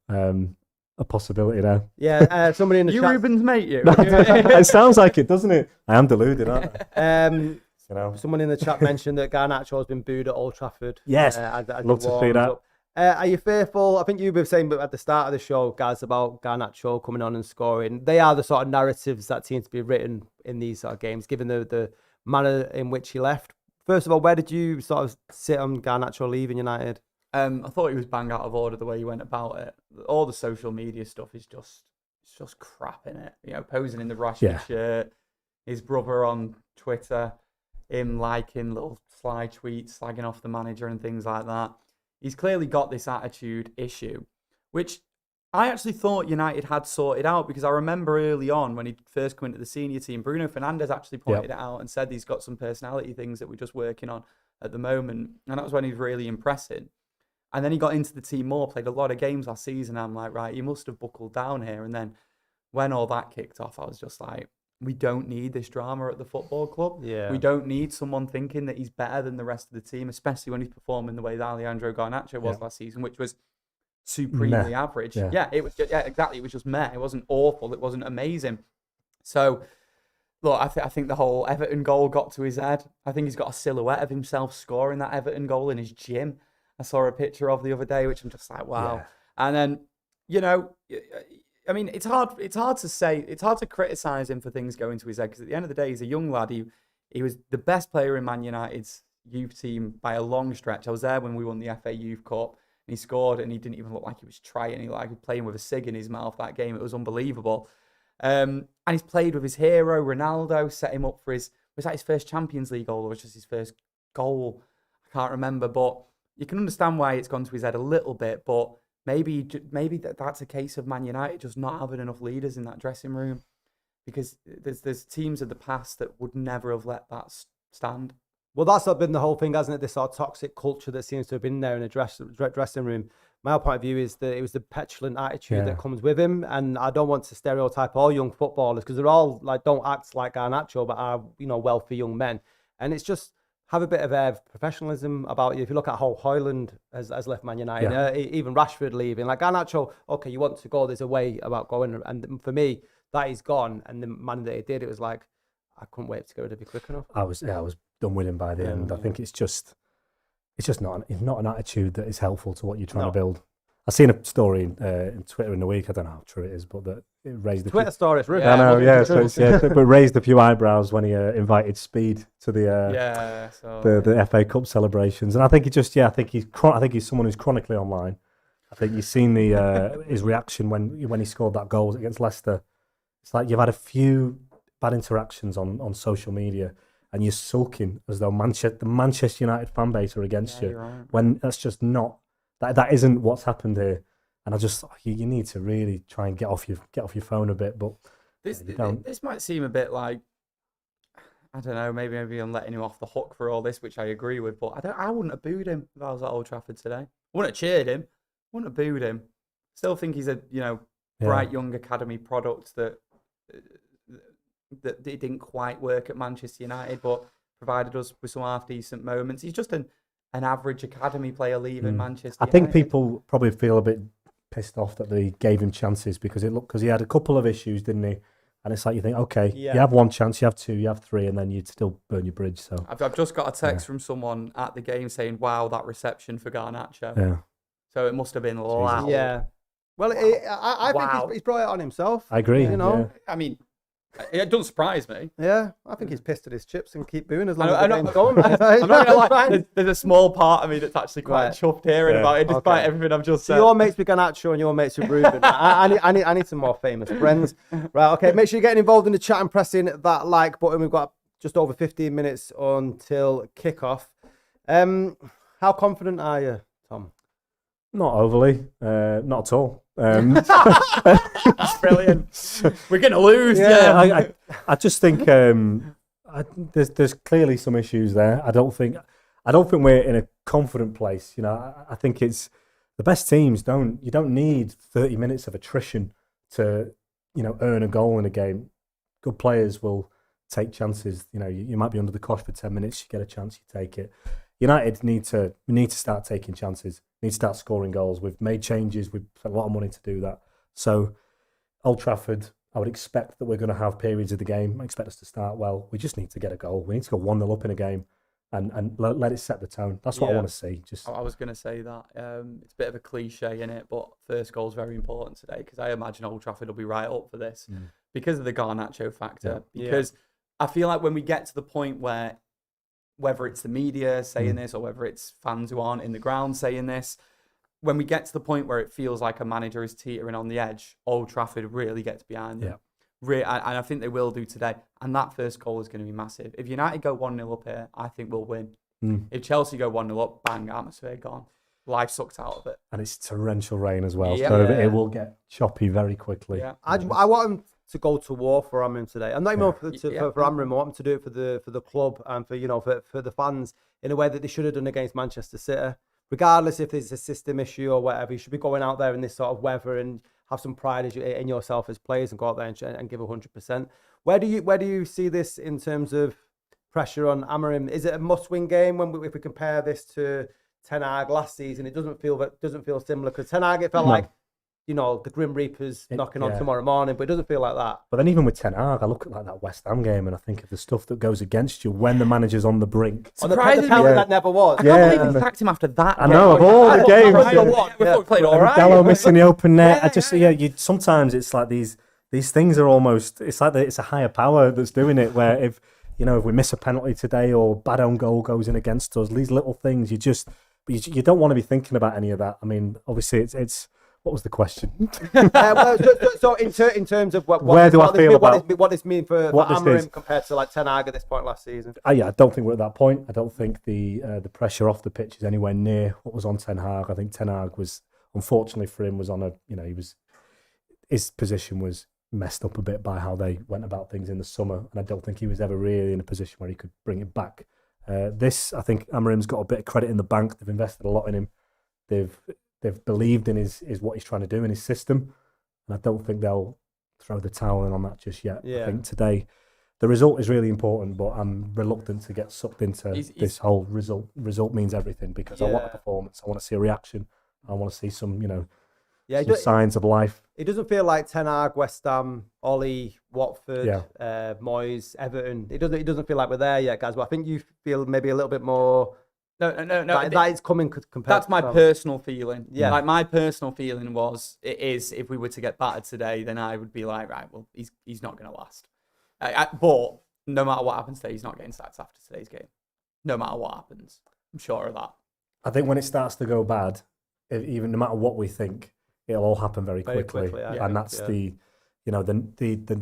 Speaker 2: a possibility there.
Speaker 3: Yeah, somebody in the chat...
Speaker 1: Rubens, mate, you.
Speaker 2: It sounds like it, doesn't it? I am deluded, aren't I?
Speaker 3: Someone in the chat mentioned that Garnacho has been booed at Old Trafford.
Speaker 2: Yes, love to see that.
Speaker 3: Are you fearful? I think you were saying at the start of the show, guys, about Garnacho coming on and scoring. They are the sort of narratives that seem to be written in these sort of games, given the manner in which he left. First of all, where did you sort of sit on Garnacho leaving United?
Speaker 1: I thought he was bang out of order the way he went about it. All the social media stuff is just crap in it. Posing in the Rashford shirt, his brother on Twitter, him liking little slide tweets, slagging off the manager and things like that. He's clearly got this attitude issue, which I actually thought United had sorted out, because I remember early on when he first came into the senior team, Bruno Fernandes actually pointed it out and said he's got some personality things that we're just working on at the moment. And that was when he was really impressing. And then he got into the team more, played a lot of games last season. I'm like, right, you must have buckled down here. And then when all that kicked off, I was just like, we don't need this drama at the football club.
Speaker 3: Yeah.
Speaker 1: We don't need someone thinking that he's better than the rest of the team, especially when he's performing the way that Alejandro Garnacho was last season, which was supremely average. Yeah, it was exactly. It was just meh. It wasn't awful. It wasn't amazing. So, look, I think the whole Everton goal got to his head. I think he's got a silhouette of himself scoring that Everton goal in his gym. I saw a picture of the other day, which I'm just like, wow. Yeah. And then, I mean, it's hard to say, it's hard to criticise him for things going to his head, because at the end of the day, he's a young lad. He was the best player in Man United's youth team by a long stretch. I was there when we won the FA Youth Cup, and he scored, and he didn't even look like he was trying. He was playing with a cig in his mouth that game. It was unbelievable. And he's played with his hero, Ronaldo, set him up for was that his first Champions League goal, or was just his first goal? I can't remember, but you can understand why it's gone to his head a little bit, but maybe that's a case of Man United just not having enough leaders in that dressing room, because there's teams of the past that would never have let that stand.
Speaker 3: Well, that's not been the whole thing, hasn't it? This sort of toxic culture that seems to have been there in the dressing room. My point of view is that it was the petulant attitude that comes with him, and I don't want to stereotype all young footballers, because they're all don't act like Garnacho, but are wealthy young men, and it's just have a bit of professionalism about you. If you look at how Højlund has left Man United,
Speaker 2: Yeah.
Speaker 3: Even Rashford leaving, like Garnacho, okay, you want to go, there's a way about going. And for me, that is gone. And the man that he did, it was like, I couldn't wait to get rid of you quick enough.
Speaker 2: I was done with him by the end. I think it's just not an attitude that is helpful to what you're trying to build. I seen a story in Twitter in the week. I don't know how true it is, but that it raised the
Speaker 3: Twitter story. It's really
Speaker 2: I know, yeah. But raised a few eyebrows when he invited Speed to the FA Cup celebrations, and I think I think he's someone who's chronically online. I think you've seen his reaction when he scored that goal against Leicester. It's like you've had a few bad interactions on social media, and you're sulking as though the Manchester United fan base are against you.
Speaker 1: Right.
Speaker 2: When that's just not that isn't what's happened here. And I just you need to really try and get off your phone a bit. But
Speaker 1: this might seem a bit like, I don't know, maybe I'm letting him off the hook for all this, which I agree with. But I wouldn't have booed him if I was at Old Trafford today. I wouldn't have cheered him. Wouldn't have booed him. Still think he's a bright young academy product that it didn't quite work at Manchester United, but provided us with some half decent moments. He's just an average academy player leaving Manchester United.
Speaker 2: I think people probably feel a bit pissed off that they gave him chances because he had a couple of issues, didn't he? And it's like you think, okay, you have one chance, you have two, you have three, and then you'd still burn your bridge. So
Speaker 1: I've just got a text from someone at the game saying, "Wow, that reception for Garnacho."
Speaker 2: Yeah.
Speaker 1: So it must have been loud.
Speaker 3: Yeah. Well, I think he's brought it on himself.
Speaker 2: I agree.
Speaker 3: You know,
Speaker 1: I mean, it doesn't surprise me.
Speaker 3: Yeah, I think he's pissed at his chips and keep booing as long
Speaker 1: I'm
Speaker 3: as the game's going.
Speaker 1: I'm not gonna lie. There's a small part of me that's actually quite chuffed hearing about it, despite everything I've just said.
Speaker 3: So your mates with Garnacho and your mates with Ruben. I need some more famous friends. Right, okay. Make sure you're getting involved in the chat and pressing that like button. We've got just over 15 minutes until kickoff. How confident are you, Tom?
Speaker 2: Not overly, not at all.
Speaker 1: That's brilliant. We're gonna lose. Yeah.
Speaker 2: I just think there's clearly some issues there. I don't think we're in a confident place. You know, I think it's the best teams you don't need 30 minutes of attrition to earn a goal in a game. Good players will take chances. You know, you might be under the cosh for 10 minutes. You get a chance, you take it. United need to start taking chances. Need to start scoring goals. We've made changes. We've spent a lot of money to do that. So, Old Trafford, I would expect that we're going to have periods of the game. I expect us to start well. We just need to get a goal. We need to go 1-0 up in a game and let it set the tone. That's what I want to see.
Speaker 1: I was going to say that. It's a bit of a cliche in it, but first goal is very important today because I imagine Old Trafford will be right up for this because of the Garnacho factor. Because I feel like when we get to the point where, whether it's the media saying this or whether it's fans who aren't in the ground saying this, when we get to the point where it feels like a manager is teetering on the edge, Old Trafford really gets behind them. And I think they will do today. And that first goal is going to be massive. If United go 1-0 up here, I think we'll win. If Chelsea go 1-0 up, bang, atmosphere gone. Life sucked out of it.
Speaker 2: And it's torrential rain as well, so it will get choppy very quickly.
Speaker 3: Yeah. I want him to go to war for Amram today. I'm not even for Amram. I want him to do it for the club and for the fans in a way that they should have done against Manchester City. Regardless if there's a system issue or whatever, you should be going out there in this sort of weather and have some pride in yourself as players and go out there and give 100%. Where do you see this in terms of pressure on Amram? Is it a must-win game if we compare this to Ten Hag last season? It doesn't feel similar because Ten Hag, it felt like the Grim Reapers knocking on tomorrow morning, but it doesn't feel like that.
Speaker 2: But then even with Ten Hag, I look at that West Ham game and I think of the stuff that goes against you when the manager's on the brink.
Speaker 3: Surprising the penalty that never was.
Speaker 1: I can't believe he sacked him after that.
Speaker 2: I know, of all the games.
Speaker 1: We played all right.
Speaker 2: Gallo missing the open net. Sometimes it's like these things are almost, it's like it's a higher power that's doing it, where if we miss a penalty today or bad own goal goes in against us, these little things, you don't want to be thinking about any of that. I mean, obviously it's what was the question?
Speaker 3: So in terms of what this mean for Amram compared to like Ten Hag at this point last season?
Speaker 2: I don't think we're at that point. I don't think the pressure off the pitch is anywhere near what was on Ten Hag. I think Ten Hag was, unfortunately for him, was on his position was messed up a bit by how they went about things in the summer, and I don't think he was ever really in a position where he could bring it back. I think Amram's got a bit of credit in the bank. They've invested a lot in him. They've believed in his what he's trying to do in his system, and I don't think they'll throw the towel in on that just yet. I think today the result is really important, but I'm reluctant to get sucked into this whole result. Result means everything because I want a performance. I want to see a reaction. I want to see some, some signs of life.
Speaker 3: It doesn't feel like Ten Hag, West Ham, Ollie, Watford, Moyes, Everton. It doesn't feel like we're there yet, guys. But I think you feel maybe a little bit more.
Speaker 1: No.
Speaker 3: That is coming compared.
Speaker 1: That's my personal feeling. Yeah. Like my personal feeling is if we were to get battered today, then I would be like, right, well, he's not going to last. But no matter what happens today, he's not getting sacked after today's game. No matter what happens, I'm sure of that.
Speaker 2: I think when it starts to go bad, even no matter what we think, it'll all happen very quickly. And that's the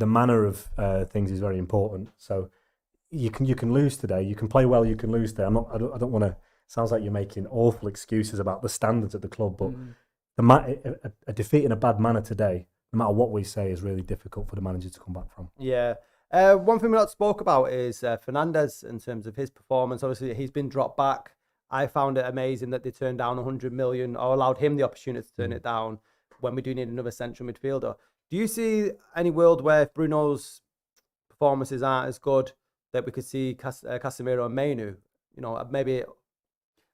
Speaker 2: manner of things is very important. So you can lose today. You can play well. You can lose today. I don't want to. Sounds like you're making awful excuses about the standards at the club, but a defeat in a bad manner today, no matter what we say, is really difficult for the manager to come back from.
Speaker 3: Yeah. One thing we not spoke about is Fernandes in terms of his performance. Obviously, he's been dropped back. I found it amazing that they turned down 100 million or allowed him the opportunity to turn it down when we do need another central midfielder. Do you see any world where if Bruno's performances aren't as good that we could see Casemiro and Mainoo? Maybe.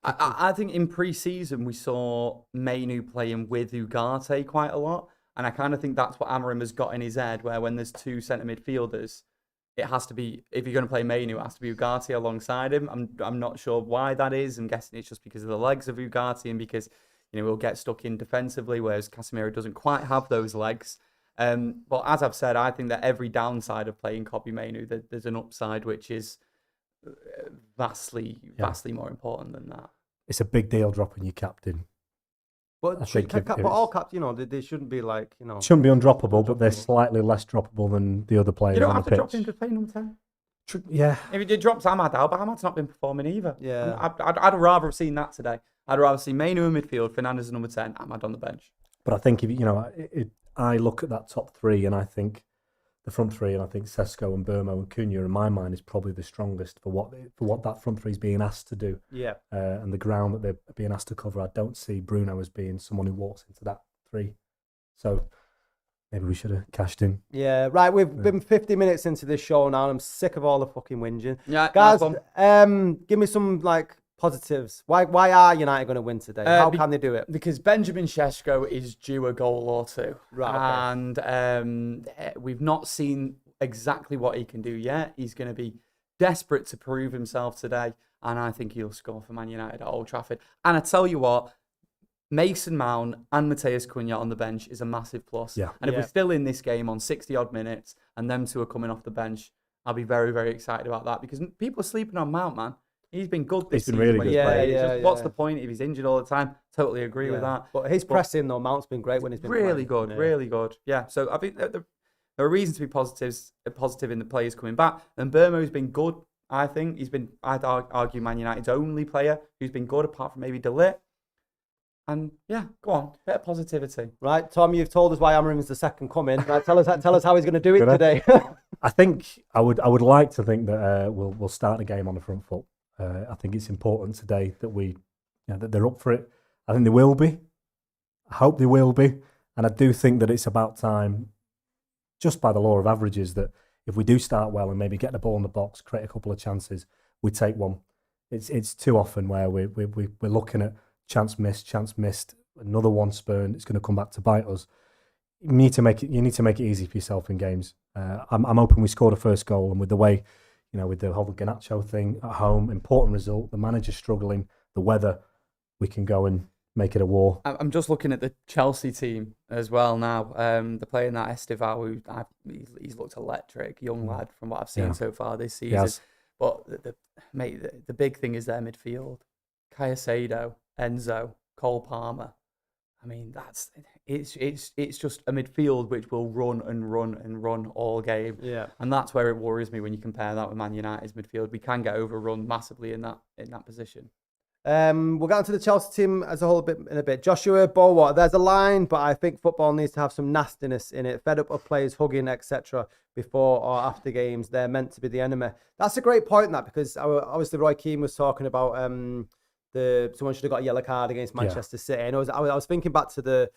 Speaker 1: I think in pre-season we saw Mainoo playing with Ugarte quite a lot. And I kind of think that's what Amorim has got in his head, where when there's two centre midfielders, it has to be, if you're going to play Mainoo, it has to be Ugarte alongside him. I'm not sure why that is. I'm guessing it's just because of the legs of Ugarte and because, we'll get stuck in defensively, whereas Casemiro doesn't quite have those legs. But as I've said, I think that every downside of playing Kobbie Mainoo, there's an upside which is vastly more important than that.
Speaker 2: It's a big deal dropping your captain.
Speaker 3: But all caps, they shouldn't be like,
Speaker 2: Shouldn't be undroppable, but they're slightly less droppable than the other players.
Speaker 1: You don't
Speaker 2: on
Speaker 1: have
Speaker 2: the
Speaker 1: to
Speaker 2: pitch.
Speaker 1: drop him to play number 10.
Speaker 2: Yeah.
Speaker 1: If you dropped Ahmad out, but Ahmad's not been performing either.
Speaker 3: Yeah.
Speaker 1: I'd rather have seen that today. I'd rather see Mainoo in midfield, Fernandes as number 10, Ahmad on the bench.
Speaker 2: But I think if I look at that top three, and I think the front three, and I think Sesko and Burmo and Cunha, in my mind, is probably the strongest for what that front three is being asked to do.
Speaker 3: Yeah.
Speaker 2: And the ground that they're being asked to cover. I don't see Bruno as being someone who walks into that three. So maybe we should have cashed in.
Speaker 3: Yeah, right. We've been 50 minutes into this show now, and I'm sick of all the fucking whinging.
Speaker 1: Yeah,
Speaker 3: guys, give me some positives. Why are United going to win today? How can they do it?
Speaker 1: Because Benjamin Sesko is due a goal or two.
Speaker 3: Right.
Speaker 1: Okay. And we've not seen exactly what he can do yet. He's going to be desperate to prove himself today. And I think he'll score for Man United at Old Trafford. And I tell you what, Mason Mount and Mateus Cunha on the bench is a massive plus.
Speaker 2: Yeah.
Speaker 1: And if we're still in this game on 60-odd minutes and them two are coming off the bench, I'll be very, very excited about that. Because people are sleeping on Mount, man. He's been good this season.
Speaker 2: Really
Speaker 1: when
Speaker 2: good.
Speaker 1: he's played. What's the point if he's injured all the time? Totally agree with that.
Speaker 3: But his pressing, though, Mount's been great when he's been
Speaker 1: really
Speaker 3: playing.
Speaker 1: good, really good. Yeah, so I think there are reasons to be positive in the players coming back. And Burmo's been good, I think. I'd argue, Man United's only player who's been good, apart from maybe De Ligt. And yeah, go on, bit of positivity.
Speaker 3: Right, Tom, you've told us why Amorim is the second coming. Right, tell us how he's going to do it today.
Speaker 2: I think I would like to think that we'll start the game on the front foot. I think it's important today that that they're up for it. I think they will be. I hope they will be. And I do think that it's about time, just by the law of averages, that if we do start well and maybe get the ball in the box, create a couple of chances, we take one. It's too often where we're looking at chance missed, another one spurned. It's going to come back to bite us. You need to make it easy for yourself in games. I'm hoping we score the first goal, and with the way, with the whole Garnacho thing at home, important result, the manager struggling, the weather, we can go and make it a war.
Speaker 1: I'm just looking at the Chelsea team as well now. They're playing that Estival, he's looked electric, young lad from what I've seen so far this season.
Speaker 2: Yes.
Speaker 1: But the big thing is their midfield. Caicedo, Enzo, Cole Palmer. I mean, it's just a midfield which will run and run and run all game. Yeah. And that's where it worries me when you compare that with Man United's midfield. We can get overrun massively in that position.
Speaker 3: We'll get onto the Chelsea team as a whole in a bit. Joshua Bowater, there's a line, but I think football needs to have some nastiness in it. Fed up of players hugging, etc. before or after games. They're meant to be the enemy. That's a great point, that, because obviously Roy Keane was talking about someone should have got a yellow card against Manchester City. And I was thinking back to the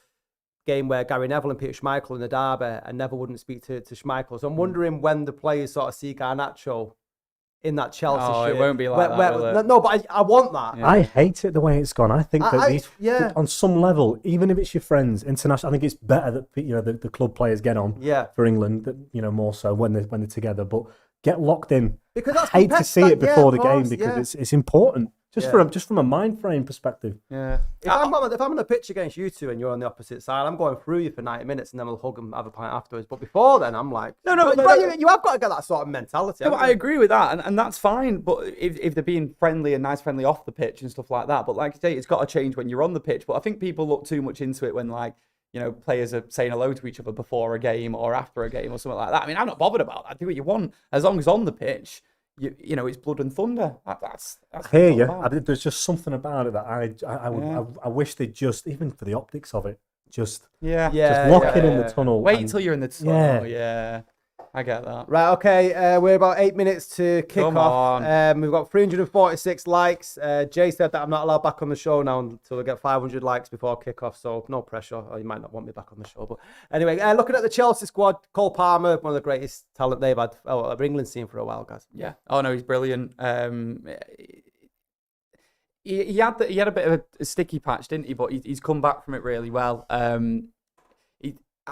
Speaker 3: game where Gary Neville and Peter Schmeichel in the derby, and Neville wouldn't speak to Schmeichel. So I'm wondering when the players sort of see Garnacho in that Chelsea shirt.
Speaker 1: It won't be like that, will it?
Speaker 3: No, but I want that.
Speaker 2: I hate it the way it's gone. I think that on some level, even if it's your friends, international, I think it's better that the club players get on for England, more so when they're together. But get locked in. Because I hate to see it before the game because it's important. Just from a mind frame perspective.
Speaker 3: Yeah. If I'm on the pitch against you two and you're on the opposite side, I'm going through you for 90 minutes and then we'll hug and have a pint afterwards. But before then, I'm like, you have got to get that sort of mentality.
Speaker 1: No, I agree with that, and that's fine. But if they're being friendly and nice, friendly off the pitch and stuff like that, but like you say, it's got to change when you're on the pitch. But I think people look too much into it when players are saying hello to each other before a game or after a game or something like that. I mean, I'm not bothered about that. Do what you want as long as on the pitch. It's blood and thunder. That's
Speaker 2: I hear you. There's just something about it that I wish they'd just, even for the optics of it, just lock it in the tunnel.
Speaker 1: Wait till you're in the tunnel. Yeah. I get that.
Speaker 3: Right, okay. We're about 8 minutes to kick off. We've got 346 likes. Jay said that I'm not allowed back on the show now until we get 500 likes before kick-off, so no pressure. Or you might not want me back on the show. But anyway, looking at the Chelsea squad, Cole Palmer, one of the greatest talent they've had, England's seen for a while, guys.
Speaker 1: Yeah. Oh, no, he's brilliant. He had a bit of a sticky patch, didn't he? But he's come back from it really well.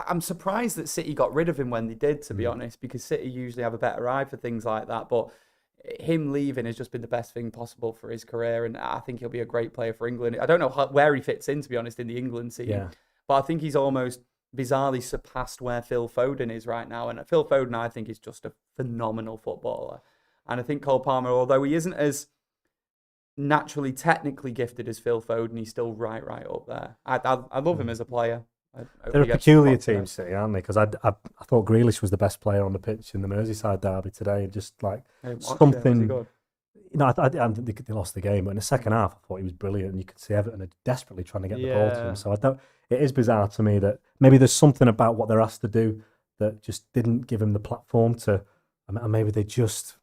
Speaker 1: I'm surprised that City got rid of him when they did, to be honest, because City usually have a better eye for things like that. But him leaving has just been the best thing possible for his career, and I think he'll be a great player for England. I don't know where he fits in, to be honest, in the England team, but I think he's almost bizarrely surpassed where Phil Foden is right now. And Phil Foden, I think, is just a phenomenal footballer. And I think Cole Palmer, although he isn't as naturally technically gifted as Phil Foden, he's still right up there. I love him as a player.
Speaker 2: They're a peculiar team, City, aren't they? Because I thought Grealish was the best player on the pitch in the Merseyside derby today. Just like something, I think they lost the game, but in the second half, I thought he was brilliant, and you could see Everton are desperately trying to get the ball to him. So it is bizarre to me that maybe there's something about what they're asked to do that just didn't give him the platform to, and maybe they just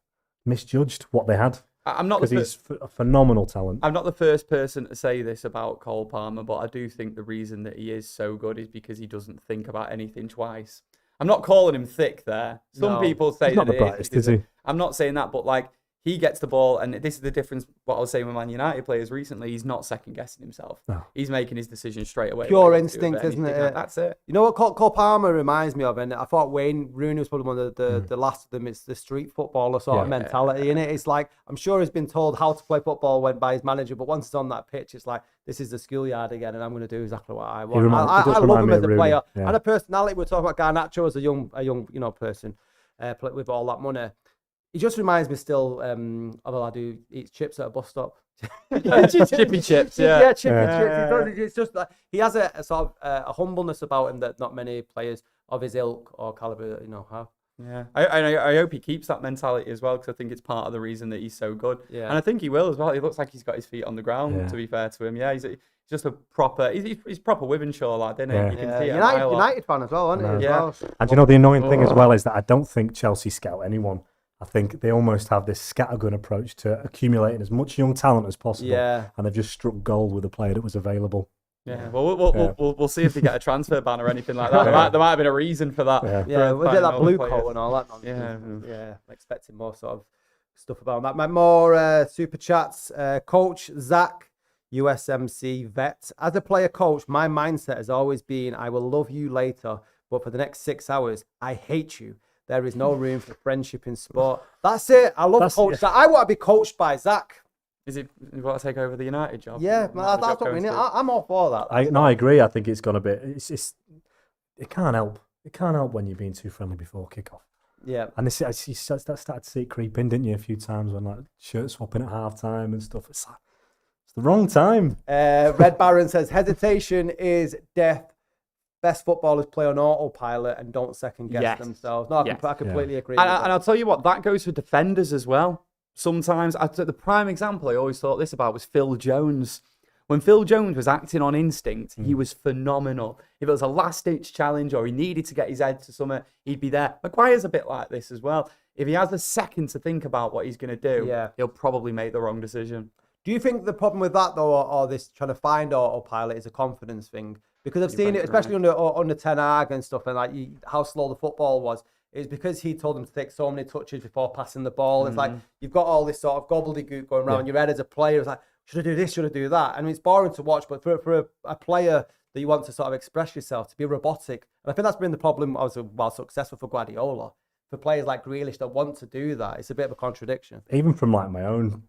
Speaker 2: misjudged what they had.
Speaker 1: I'm not
Speaker 2: because he's a phenomenal talent.
Speaker 1: I'm not the first person to say this about Cole Palmer, but I do think the reason that he is so good is because he doesn't think about anything twice. I'm not calling him thick there. Some people say
Speaker 2: he's not the brightest, is he?
Speaker 1: I'm not saying that, but like he gets the ball, and this is the difference. What I was saying with Man United players recently, he's not second guessing himself. No. He's making his decision straight away.
Speaker 3: Pure instinct, isn't it?
Speaker 1: That's it.
Speaker 3: You know what Cole Palmer reminds me of, and I thought Wayne Rooney was probably one of the last of them. It's the street footballer sort of mentality in it. It's like, I'm sure he's been told how to play football by his manager, but once he's on that pitch, it's like, this is the schoolyard again, and I'm going to do exactly what I want. I love him as a player and a personality. We're talking about Garnacho as a young person with all that money. He just reminds me still of a lad who eats chips at a bus stop.
Speaker 1: Chippy chips,
Speaker 3: yeah, chippy chips. It's just like he has a sort of a humbleness about him that not many players of his ilk or caliber, have.
Speaker 1: Yeah, I hope he keeps that mentality as well, because I think it's part of the reason that he's so good. Yeah, and I think he will as well. He looks like he's got his feet on the ground. Yeah. To be fair to him, he's just a proper. He's proper Wivenshaw lad, isn't he?
Speaker 3: Yeah.
Speaker 1: You can see it.
Speaker 3: United fan as well, isn't he?
Speaker 2: Yeah. And the annoying thing as well is that I don't think Chelsea scout anyone. I think they almost have this scattergun approach to accumulating as much young talent as possible. Yeah. And they've just struck gold with a player that was available.
Speaker 1: Yeah, well, we'll see if they get a transfer ban or anything like that. There might have been a reason for that.
Speaker 3: Yeah, we'll get that blue coat and all that nonsense. Yeah, I'm expecting more sort of stuff about that. More super chats. Coach Zach, USMC vet. As a player coach, my mindset has always been, I will love you later, but for the next 6 hours, I hate you. There is no room for friendship in sport. That's it. I love Coach Zach. I want to be coached by Zach.
Speaker 1: Is it you want to take over the United job?
Speaker 3: Yeah, that's what I mean. I'm all for that.
Speaker 2: I agree. I think it's gone a bit. It can't help. It can't help when you're being too friendly before kickoff.
Speaker 3: Yeah.
Speaker 2: And you started to see it creep in, didn't you? A few times when like shirt swapping at half time and stuff. It's the wrong time.
Speaker 3: Red Baron says hesitation is death. Best footballers play on autopilot and don't second guess themselves. No, I completely agree.
Speaker 1: And I'll tell you what, that goes for defenders as well. Sometimes, the prime example I always thought this about was Phil Jones. When Phil Jones was acting on instinct, he was phenomenal. If it was a last-ditch challenge or he needed to get his head to something, he'd be there. Maguire's a bit like this as well. If he has a second to think about what he's going to do, he'll probably make the wrong decision.
Speaker 3: Do you think the problem with that though, or this trying to find autopilot, is a confidence thing? Because I've seen it, especially under Ten Hag and stuff, and like how slow the football was. It's because he told them to take so many touches before passing the ball. It's like you've got all this sort of gobbledygook going around your head as a player. It's like, should I do this? Should I do that? I mean, it's boring to watch, but for a player that you want to sort of express yourself, to be robotic, and I think that's been the problem. I was successful for Guardiola. For players like Grealish that want to do that, it's a bit of a contradiction.
Speaker 2: Even from like my own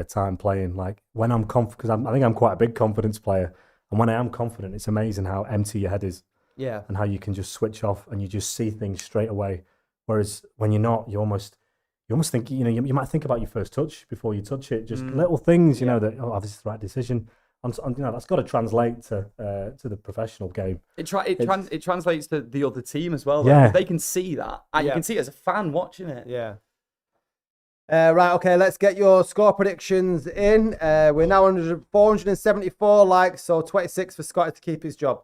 Speaker 2: time playing, like when I'm confident, because I think I'm quite a big confidence player, and when I am confident, it's amazing how empty your head is.
Speaker 3: Yeah.
Speaker 2: And how you can just switch off and you just see things straight away. Whereas when you're not, you almost think, you might think about your first touch before you touch it. Just little things, you know, that, this is the right decision. And that's got to translate to the professional game. It
Speaker 1: translates to the other team as well.
Speaker 2: Yeah.
Speaker 1: They can see that. And you can see it as a fan watching it.
Speaker 3: Yeah. Right, okay, let's get your score predictions in. We're now under 474 likes, so 26 for Scotty to keep his job.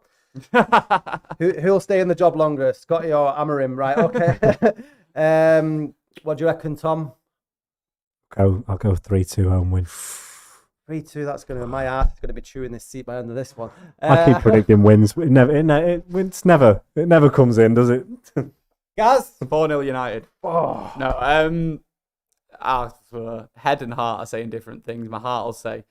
Speaker 3: Who'll stay in the job longer, Scotty or Amarim? Right, okay. What do you reckon, Tom?
Speaker 2: I'll go 3-2 home win.
Speaker 3: 3-2. That's going to be my ass. It's going to be chewing this seat by the end of this one.
Speaker 2: I keep predicting wins. It never comes in, does it?
Speaker 3: Gaz?
Speaker 1: 4-0 United.
Speaker 3: Oh.
Speaker 1: No. Head and heart are saying different things. My heart will say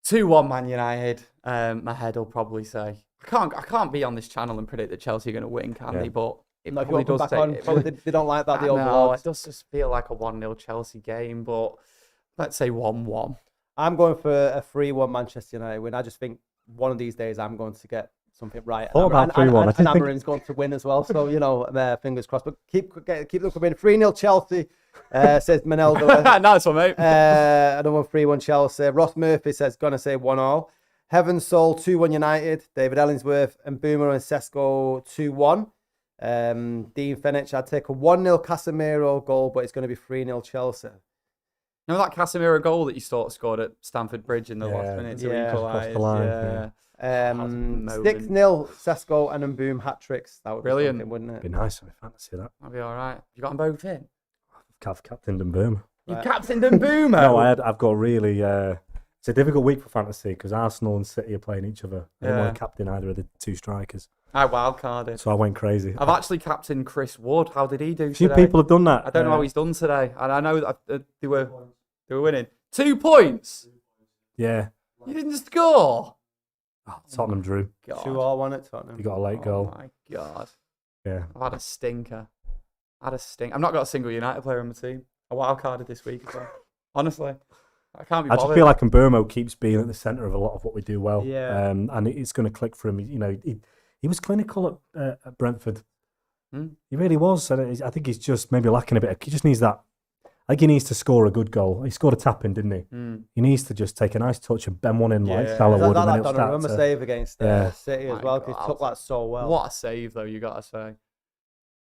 Speaker 1: 2-1 Man United. My head will probably say I can't be on this channel and predict that Chelsea are going to win, can they? But it probably does
Speaker 3: they don't like that.
Speaker 1: It does just feel like a 1-0 Chelsea game, but let's say 1-1.
Speaker 3: I'm going for a 3-1 Manchester United win. I just think one of these days I'm going to get something right.
Speaker 2: What about 3-1?
Speaker 3: And Amarim's going to win as well. So, fingers crossed. But keep looking in. 3-0 Chelsea, says Manel.
Speaker 1: Nice one, mate.
Speaker 3: Another one, 3-1 Chelsea. Ross Murphy says, going to say 1-0. Heaven Soul, 2-1 United. David Ellingsworth and Boomer and Sesko, 2-1. Dean Fenech, I'd take a 1-0 Casemiro goal, but it's going to be 3-0 Chelsea.
Speaker 1: You know that Casemiro goal that you scored at Stamford Bridge in the last minute to equalise?
Speaker 2: Yeah.
Speaker 3: 6-0 Sesko and Mboum hat-tricks. That would be brilliant, wouldn't it?
Speaker 2: It'd be nice if I fancy that.
Speaker 1: That'd be all right. You got them both in?
Speaker 2: I've captained Mboum.
Speaker 1: You captained Mboum?
Speaker 2: No, I've got really... it's a difficult week for fantasy because Arsenal and City are playing each other. I didn't want to captain either of the two strikers.
Speaker 1: I wildcarded.
Speaker 2: So I went crazy.
Speaker 1: I've actually captained Chris Wood. How did he do today?
Speaker 2: Few people have done that.
Speaker 1: I don't know how he's done today. And I know that they were winning. 2 points?
Speaker 2: Yeah.
Speaker 1: You didn't score?
Speaker 2: Oh, Tottenham drew.
Speaker 3: 2-1 at Tottenham.
Speaker 2: You got a late goal.
Speaker 1: Oh, my God.
Speaker 2: Yeah.
Speaker 1: I've had a stinker. I've not got a single United player on my team. I wildcarded this week as well. Honestly. I can't be bothered.
Speaker 2: I just feel like Mbourmo keeps being at the centre of a lot of what we do well.
Speaker 3: Yeah.
Speaker 2: And it's going to click for him. He was clinical at Brentford. He really was. And I think he's just maybe lacking a bit. He just needs that. I think he needs to score a good goal. He scored a tap in, didn't he? He needs to just take a nice touch and bend one in like Salah would.
Speaker 3: That Donnarumma save against City as well, because he took that so well.
Speaker 1: What a save, though, you got to say.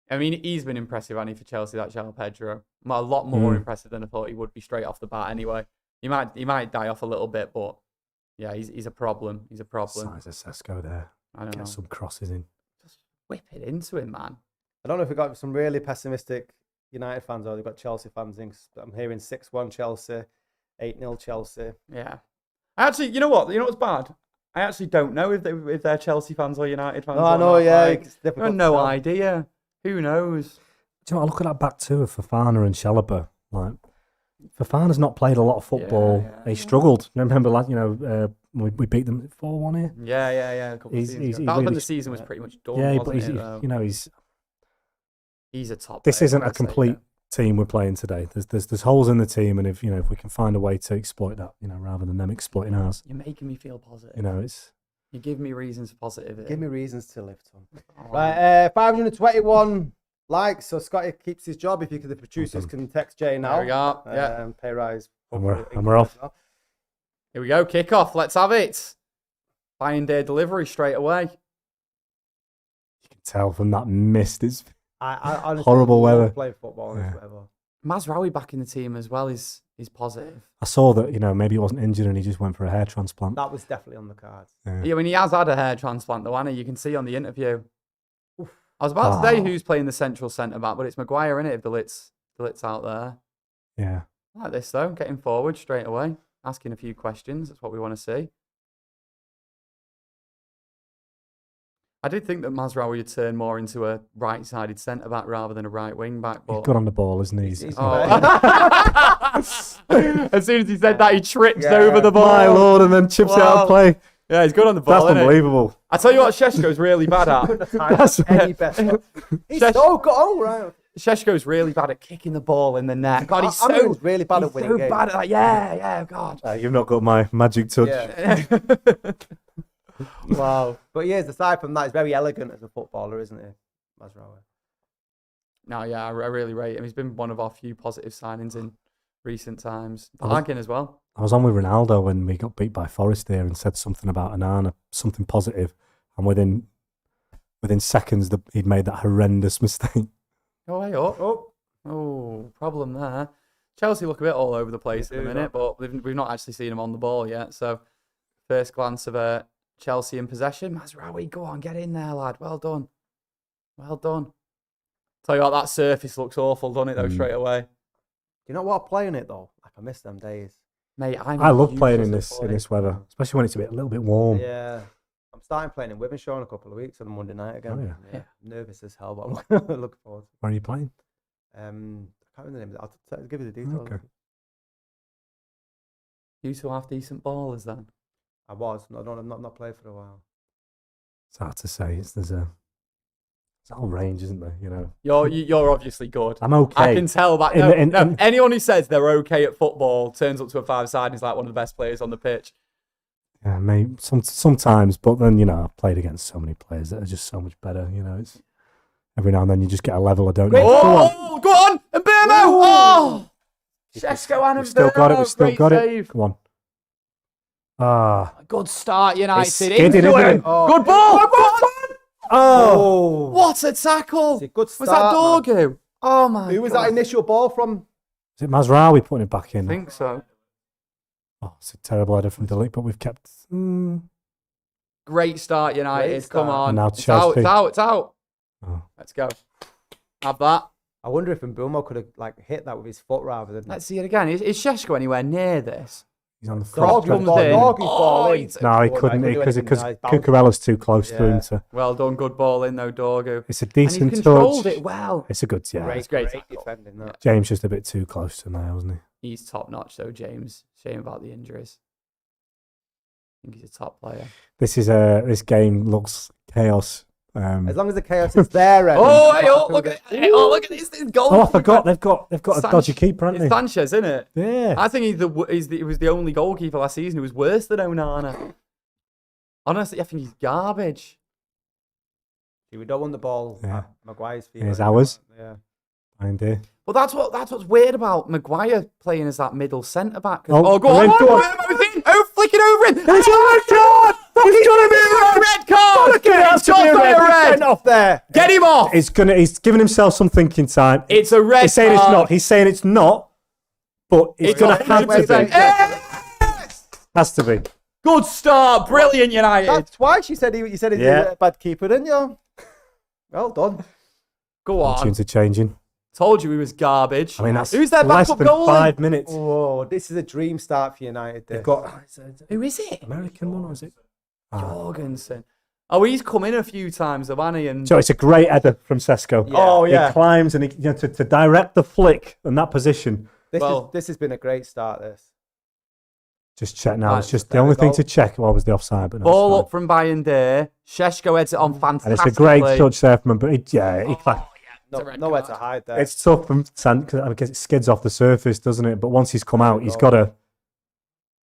Speaker 1: I mean, he's been impressive, hasn't he, for Chelsea, that João Pedro. A lot more impressive than I thought he would be straight off the bat anyway. He might die off a little bit, but yeah, he's a problem. He's a problem.
Speaker 2: Size of Sesko there.
Speaker 1: I don't know.
Speaker 2: Get some crosses in.
Speaker 1: Just whip it into him, man.
Speaker 3: I don't know if we've got some really pessimistic United fans or they've got Chelsea fans in. I'm hearing 6-1 Chelsea, 8-0 Chelsea.
Speaker 1: Yeah. Actually, you know what? You know what's bad? I actually don't know if they're Chelsea fans or United fans.
Speaker 3: No, I know, yeah.
Speaker 1: It's difficult. I have no idea. Who knows?
Speaker 2: Do you know what? I look at that back two of Fofana and Chalobah. Like, Fofana's not played a lot of football. Yeah. He struggled. Remember, we beat them 4-1 here.
Speaker 1: Yeah. A couple of seasons ago. That was when the season was pretty much done.
Speaker 2: Yeah, but
Speaker 1: he's a top.
Speaker 2: This isn't a complete team we're playing today. There's holes in the team, and if we can find a way to exploit that, rather than them exploiting ours.
Speaker 1: You're making me feel positive.
Speaker 2: You
Speaker 1: give me reasons for positivity.
Speaker 3: Give me reasons to live, Tom. Right, 521 likes. So Scotty keeps his job. If the producers can text Jay now.
Speaker 1: There we go. Yeah.
Speaker 3: Pay rise.
Speaker 2: And we're off.
Speaker 1: Here we go. Kick off. Let's have it. Buying day delivery straight away.
Speaker 2: You can tell from that mist. It's
Speaker 3: I honestly
Speaker 2: horrible weather.
Speaker 3: Playing football and whatever.
Speaker 1: Mazraoui back in the team as well is positive.
Speaker 2: I saw that, maybe he wasn't injured and he just went for a hair transplant.
Speaker 3: That was definitely on the cards.
Speaker 1: Yeah, he has had a hair transplant though, Anna. You can see on the interview. Oof. I was about to say who's playing the central centre back, but it's Maguire, innit, if the lit's out there.
Speaker 2: Yeah.
Speaker 1: I like this though, getting forward straight away. asking a few questions. That's what we want to see. I did think that Mazraoui would turn more into a right-sided centre-back rather than a right wing-back. But...
Speaker 2: He's good on the ball, isn't he?
Speaker 1: As soon as he said that, he trips over the ball.
Speaker 2: My lord, and then chips it out of play.
Speaker 1: Yeah, he's good on the ball.
Speaker 2: That's unbelievable.
Speaker 1: I tell you what, Sheshko's really bad at.
Speaker 3: Any better. He's so good. Oh, right.
Speaker 1: Sheshko's really bad at kicking the ball in the net. God, he's
Speaker 3: really bad at winning games.
Speaker 1: Bad at that. Yeah, God.
Speaker 2: You've not got my magic touch.
Speaker 3: Yeah.
Speaker 1: Wow.
Speaker 3: But yes, aside from that, he's very elegant as a footballer, isn't he, Mazraoui?
Speaker 1: No, yeah, I really rate him. He's been one of our few positive signings in recent times. Bargain as well.
Speaker 2: I was on with Ronaldo when we got beat by Forest there and said something about Onana, something positive, and within seconds he'd made that horrendous mistake.
Speaker 1: Oh, hey, oh, problem there. Chelsea look a bit all over the place at the minute, but we've not actually seen him on the ball yet. So, first glance of Chelsea in possession. Mazraoui, go on, get in there, lad. Well done. Well done. Tell you what, that surface looks awful, doesn't it, though, straight away?
Speaker 3: You know what? Playing it, though. Like, I miss them days.
Speaker 1: Mate,
Speaker 2: I love playing in this weather, especially when it's a little bit warm.
Speaker 3: Yeah. I'm starting playing in Withenshaw in a couple of weeks on a Monday night again.
Speaker 2: Oh, yeah.
Speaker 3: I'm nervous as hell, but I'm looking forward to it.
Speaker 2: Where are you playing?
Speaker 3: I can't remember the name of it. I'll give you the details.
Speaker 2: Okay.
Speaker 1: You two have decent ballers then?
Speaker 3: I was. I've not played for a while.
Speaker 2: It's hard to say. There's a whole range, isn't there? You know.
Speaker 1: You're obviously good.
Speaker 2: I'm okay.
Speaker 1: I can tell that. Anyone who says they're okay at football turns up to a 5-a-side and is like one of the best players on the pitch.
Speaker 2: Yeah, maybe sometimes, but then I've played against so many players that are just so much better. It's every now and then you just get a level I don't know.
Speaker 1: Oh, go on, and Burmo! Oh, Sheshko and
Speaker 2: we still got it. We still got it. Come on.
Speaker 1: Good start, United.
Speaker 2: Skidding, isn't it?
Speaker 1: Good ball.
Speaker 2: Oh,
Speaker 1: what a tackle!
Speaker 3: Good start,
Speaker 1: was that Dorgu? Oh my!
Speaker 3: Who was that initial ball from?
Speaker 2: Is it Mazraoui putting it back in?
Speaker 1: I think so.
Speaker 2: Oh, it's a terrible header from Delic, but we've kept.
Speaker 1: Great start, United.
Speaker 3: Great start.
Speaker 1: Come on.
Speaker 2: And now
Speaker 1: It's out. Oh. Let's go. Have that.
Speaker 3: I wonder if Mbeumo could have hit that with his foot rather than.
Speaker 1: Let's see it again. Is Sheshko anywhere near this?
Speaker 2: He's on the
Speaker 1: Dog
Speaker 2: front.
Speaker 1: comes in.
Speaker 2: No, he couldn't because Cucurella's too close for him to.
Speaker 1: Well done, good ball in though, Dorgu.
Speaker 2: It's a decent
Speaker 1: and he controlled
Speaker 2: touch.
Speaker 1: It well.
Speaker 2: It's a good,
Speaker 1: It's great
Speaker 3: defending that.
Speaker 2: James just a bit too close to now, wasn't he?
Speaker 1: He's top notch though, James. Shame about the injuries. I think he's a top player.
Speaker 2: This game looks chaos.
Speaker 3: As long as the chaos is there.
Speaker 1: Look at this goal.
Speaker 2: Oh, I forgot they've got a dodgy keeper, haven't they?
Speaker 1: It's Sanchez, isn't it?
Speaker 2: Yeah.
Speaker 1: I think he was the only goalkeeper last season who was worse than Onana. Honestly, I think he's garbage.
Speaker 3: We don't want the ball.
Speaker 2: Yeah.
Speaker 3: Maguire's feet.
Speaker 2: Here's ours.
Speaker 3: Yeah.
Speaker 2: Behind here.
Speaker 1: Well, that's what's weird about Maguire playing as that middle centre back.
Speaker 2: Oh,
Speaker 1: go on! Flick it over him!
Speaker 2: It's a red card!
Speaker 1: It's gonna be a red card!
Speaker 3: Look at it! It's
Speaker 1: got a red
Speaker 3: off there.
Speaker 1: Get him off!
Speaker 2: He's giving himself some thinking time.
Speaker 1: It's a red
Speaker 2: He's saying
Speaker 1: card.
Speaker 2: it's not. He's saying it's not. But it's going to have to be. Has to be.
Speaker 1: Good start, brilliant United.
Speaker 3: That's why you said he's a bad keeper, didn't you? Well done.
Speaker 1: Go on.
Speaker 2: Tunes are changing.
Speaker 1: Told you he was garbage.
Speaker 2: I mean, that's
Speaker 1: who's their
Speaker 2: less
Speaker 1: backup
Speaker 2: than
Speaker 1: goalie?
Speaker 2: 5 minutes.
Speaker 3: Oh, this is a dream start for United.
Speaker 2: They've got.
Speaker 1: Who is it?
Speaker 2: American one, or is it?
Speaker 1: Jorgensen. Oh, he's come in a few times, hasn't he? And
Speaker 2: So it's a great header from Sesko.
Speaker 3: Yeah. Oh,
Speaker 2: He climbs and to direct the flick in that position.
Speaker 3: This has been a great start. This.
Speaker 2: Just check now. It's just the only thing to check was the offside. But no,
Speaker 1: ball up from Bayern there. Sheshko heads it on fantastically.
Speaker 2: And it's a great touch there from him. But he
Speaker 3: Nowhere to hide there.
Speaker 2: It's tough from Sand because I guess it skids off the surface, doesn't it? But once he's come out, he's got to.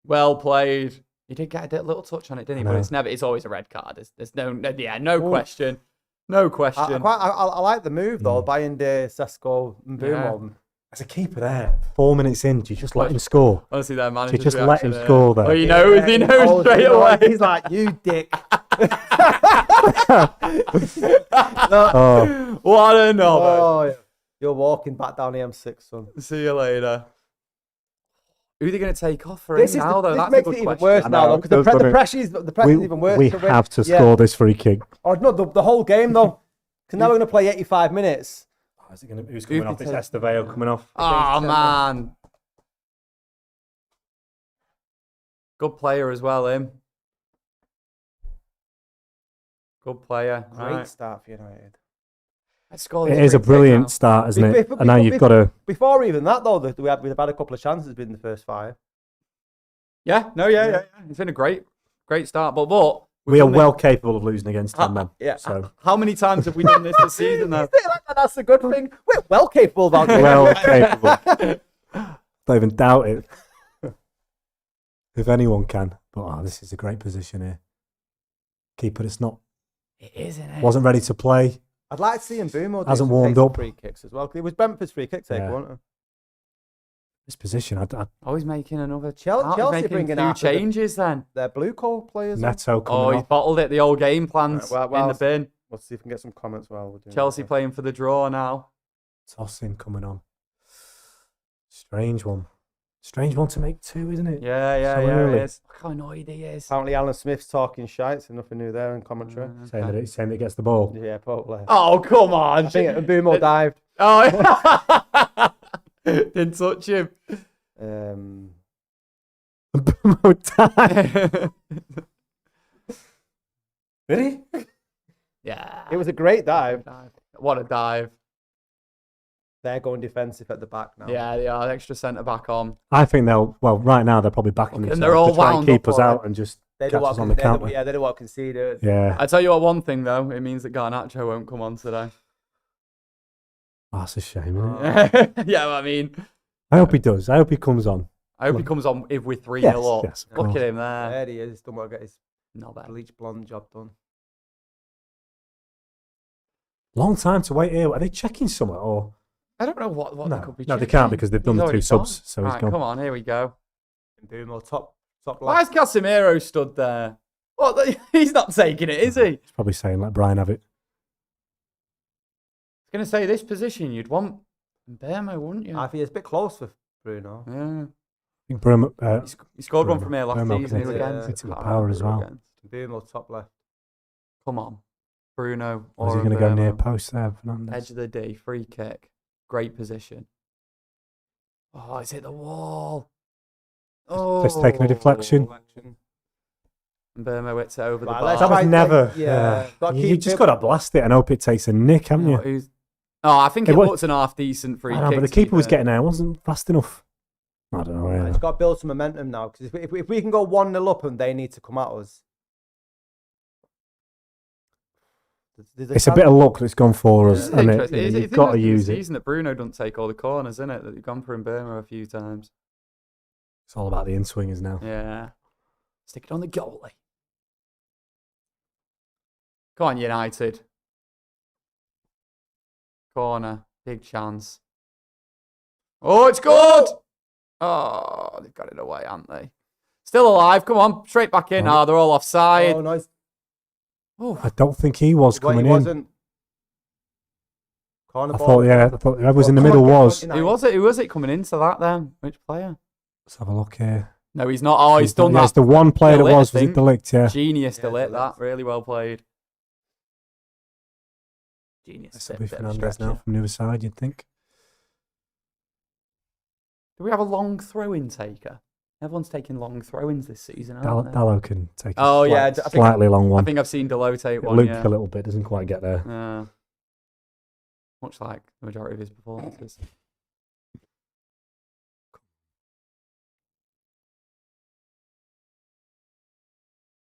Speaker 1: Well played. He did get a little touch on it, didn't he? But it's always a red card. There's no question. No question.
Speaker 3: I like the move though. Bayern de Sesko Mbeumo.
Speaker 2: As a keeper there, 4 minutes in, do you just let him score?
Speaker 1: Honestly, their manager.
Speaker 2: Do you just let him score there?
Speaker 1: Oh, he knows straight away.
Speaker 3: He's like, you dick.
Speaker 1: What a knob.
Speaker 3: Oh, yeah. You're walking back down the M6, son.
Speaker 1: See you later. Who are they going to take off for him now, though?
Speaker 3: This
Speaker 1: That's
Speaker 3: makes
Speaker 1: a
Speaker 3: it
Speaker 1: good
Speaker 3: even
Speaker 1: question.
Speaker 3: worse now, though, because the pressure is even worse.
Speaker 2: We have to score this free kick.
Speaker 3: Oh, no, the whole game, though. Because now we're going to play 85 minutes.
Speaker 2: Who's coming off? It's Estevao coming off.
Speaker 1: Oh, man. Good player as well, him. Good player.
Speaker 3: Great
Speaker 1: Right.
Speaker 3: start for United.
Speaker 2: It is a brilliant start, isn't it? And now you've got to...
Speaker 3: Before even that, though, we've had a couple of chances within the first 5.
Speaker 1: Yeah. It's been a great start. But
Speaker 2: we are well capable of losing against 10 men.
Speaker 3: Yeah.
Speaker 2: So.
Speaker 1: How many times have we done this season, though?
Speaker 3: That's a good thing. We're well capable of that.
Speaker 2: Well capable. Don't even doubt it. If anyone can. But this is a great position here. Keeper, it's not.
Speaker 1: It is, isn't it?
Speaker 2: Wasn't ready to play.
Speaker 3: I'd like to see Mbeumo
Speaker 2: Hasn't warmed up.
Speaker 3: free kicks as well. It was Brentford's free kick taker, wasn't it?
Speaker 2: This position,
Speaker 1: He's making another.
Speaker 3: Chelsea
Speaker 1: making
Speaker 3: bringing
Speaker 1: a
Speaker 3: out
Speaker 1: few changes then.
Speaker 3: Their blue coal players.
Speaker 2: Neto coming
Speaker 1: He's
Speaker 2: off.
Speaker 1: bottled it. The old game plans
Speaker 3: Right, well,
Speaker 1: in the bin.
Speaker 3: Let's see if we can get some comments while we're doing
Speaker 1: Chelsea
Speaker 3: that.
Speaker 1: playing for the draw now.
Speaker 2: Tossing coming on. Strange one. Strange one to make 2, isn't it?
Speaker 1: Yeah,
Speaker 2: So early.
Speaker 1: it is. Look how annoyed he is.
Speaker 3: Apparently, Alan Smith's talking shite, so nothing new there in commentary.
Speaker 2: Saying that he gets the ball.
Speaker 3: Yeah, probably.
Speaker 1: Oh, come on.
Speaker 3: I think Mbeumo dived.
Speaker 1: Oh, didn't touch him.
Speaker 2: Really?
Speaker 1: Yeah.
Speaker 3: It was a great dive.
Speaker 1: What a dive.
Speaker 3: They're going defensive at the back now.
Speaker 1: Yeah, they are. Extra centre back on.
Speaker 2: I think right now they're probably backing
Speaker 1: And
Speaker 2: themselves
Speaker 1: they're all
Speaker 2: to try and
Speaker 1: wound
Speaker 2: keep
Speaker 1: up
Speaker 2: us
Speaker 1: for
Speaker 2: out
Speaker 1: it.
Speaker 2: and just
Speaker 3: They
Speaker 2: catch
Speaker 3: don't
Speaker 2: us on the counter.
Speaker 3: they don't want to concede it.
Speaker 2: Yeah.
Speaker 1: I tell you one thing, though. It means that Garnacho won't come on today.
Speaker 2: That's a shame, isn't it?
Speaker 1: Yeah, I mean.
Speaker 2: I hope he does. I hope he comes on.
Speaker 1: I hope he comes on if we're 3-0
Speaker 2: Yes,
Speaker 1: up.
Speaker 2: yes, of
Speaker 1: Look
Speaker 2: course.
Speaker 1: at him there.
Speaker 3: There he is. Don't want to get his
Speaker 1: Not bad.
Speaker 3: bleach blonde job done.
Speaker 2: Long time to wait here. Are they checking somewhere or?
Speaker 1: I don't know what
Speaker 2: No,
Speaker 1: they could be
Speaker 2: no, they
Speaker 1: checking.
Speaker 2: can't because they've done
Speaker 1: He's
Speaker 2: the
Speaker 1: already
Speaker 2: 2 subs.
Speaker 1: gone.
Speaker 2: So he's
Speaker 1: Right,
Speaker 2: gone.
Speaker 1: come on, here we go.
Speaker 3: Mbeumo top
Speaker 1: Why is
Speaker 3: left.
Speaker 1: Casemiro stood there? What? He's not taking it, is he?
Speaker 2: He's probably saying let Brian have it.
Speaker 1: I was going to say this position, you'd want Mbeumo, wouldn't you?
Speaker 3: I think it's a bit close for Bruno.
Speaker 1: Yeah.
Speaker 2: I think Bruno,
Speaker 1: He scored one
Speaker 2: Bruno-
Speaker 1: from here last
Speaker 2: Bruno
Speaker 1: season.
Speaker 2: hit
Speaker 1: Who
Speaker 2: it.
Speaker 1: against?
Speaker 2: Hit it with
Speaker 1: Can't
Speaker 2: power
Speaker 1: remember
Speaker 2: as
Speaker 1: who
Speaker 2: well.
Speaker 1: against.
Speaker 3: Mbeumo top left.
Speaker 1: Come on. Bruno.
Speaker 2: was he
Speaker 1: or
Speaker 2: going to go near
Speaker 1: Mbeumo.
Speaker 2: post there, Fernandez?
Speaker 1: Edge of the D, free kick. Great position. Oh, it's hit the wall. Oh.
Speaker 2: Just taking a deflection.
Speaker 1: Mbeumo hits it over
Speaker 3: Right,
Speaker 1: the
Speaker 3: let's
Speaker 1: bar.
Speaker 2: That was
Speaker 3: Right,
Speaker 2: never.
Speaker 3: yeah. Gotta
Speaker 2: You
Speaker 3: keep
Speaker 2: just
Speaker 3: it-
Speaker 2: got to blast it and hope it takes a nick, haven't you?
Speaker 1: I think
Speaker 2: It
Speaker 1: it
Speaker 2: was-
Speaker 1: looks an half decent free
Speaker 2: I know,
Speaker 1: kick.
Speaker 2: but the
Speaker 1: to be
Speaker 2: keeper was
Speaker 1: fair.
Speaker 2: getting there. It wasn't fast enough. I don't know.
Speaker 3: It's got to build some momentum now because if we can go 1-0 up and they need to come at us.
Speaker 2: It's a bit of luck that's gone for us,
Speaker 1: It's
Speaker 2: and
Speaker 1: interesting.
Speaker 2: you've got to use it.
Speaker 1: Season that Bruno doesn't take all the corners, isn't it? That you've gone for Mbeumo a few times.
Speaker 2: It's all about the in-swingers now.
Speaker 1: Yeah. Stick it on the goalie. Go on, United. Corner. Big chance. Oh, it's good! Oh, they've got it away, haven't they? Still alive. Come on. Straight back in.
Speaker 2: Oh.
Speaker 1: Oh, they're all offside.
Speaker 3: Oh, nice.
Speaker 1: Oh.
Speaker 2: I don't think he was
Speaker 3: Well,
Speaker 2: coming
Speaker 3: he
Speaker 2: in.
Speaker 3: wasn't. Corner
Speaker 2: I
Speaker 3: ball.
Speaker 2: thought whoever's in the
Speaker 3: Come
Speaker 2: middle
Speaker 3: on,
Speaker 2: was.
Speaker 3: get on,
Speaker 1: Who was it? Who was it coming into that then? Which player?
Speaker 2: Let's have a look here.
Speaker 1: No, he's not. Oh, he's done
Speaker 2: Yeah,
Speaker 1: that.
Speaker 2: it's the one player that
Speaker 1: Delict,
Speaker 2: was
Speaker 1: I
Speaker 2: it
Speaker 1: think.
Speaker 2: Delict, yeah.
Speaker 1: Genius
Speaker 3: Yeah,
Speaker 1: to lit
Speaker 3: Delict.
Speaker 1: that. Really well played. Genius.
Speaker 2: This will
Speaker 1: Bit-
Speaker 2: be
Speaker 1: bit of
Speaker 2: Fernandez now
Speaker 1: stretcher.
Speaker 2: from the other side, you'd think.
Speaker 1: Do we have a long throw-in taker? Everyone's taking long throw-ins this season, aren't they?
Speaker 2: Dallo can take a
Speaker 1: Oh, yeah, I think-
Speaker 2: slightly long one.
Speaker 1: I think I've seen Delo take
Speaker 2: It
Speaker 1: one.
Speaker 2: looped
Speaker 1: Yeah.
Speaker 2: a little bit, doesn't quite get there.
Speaker 1: Much like the majority of his performances.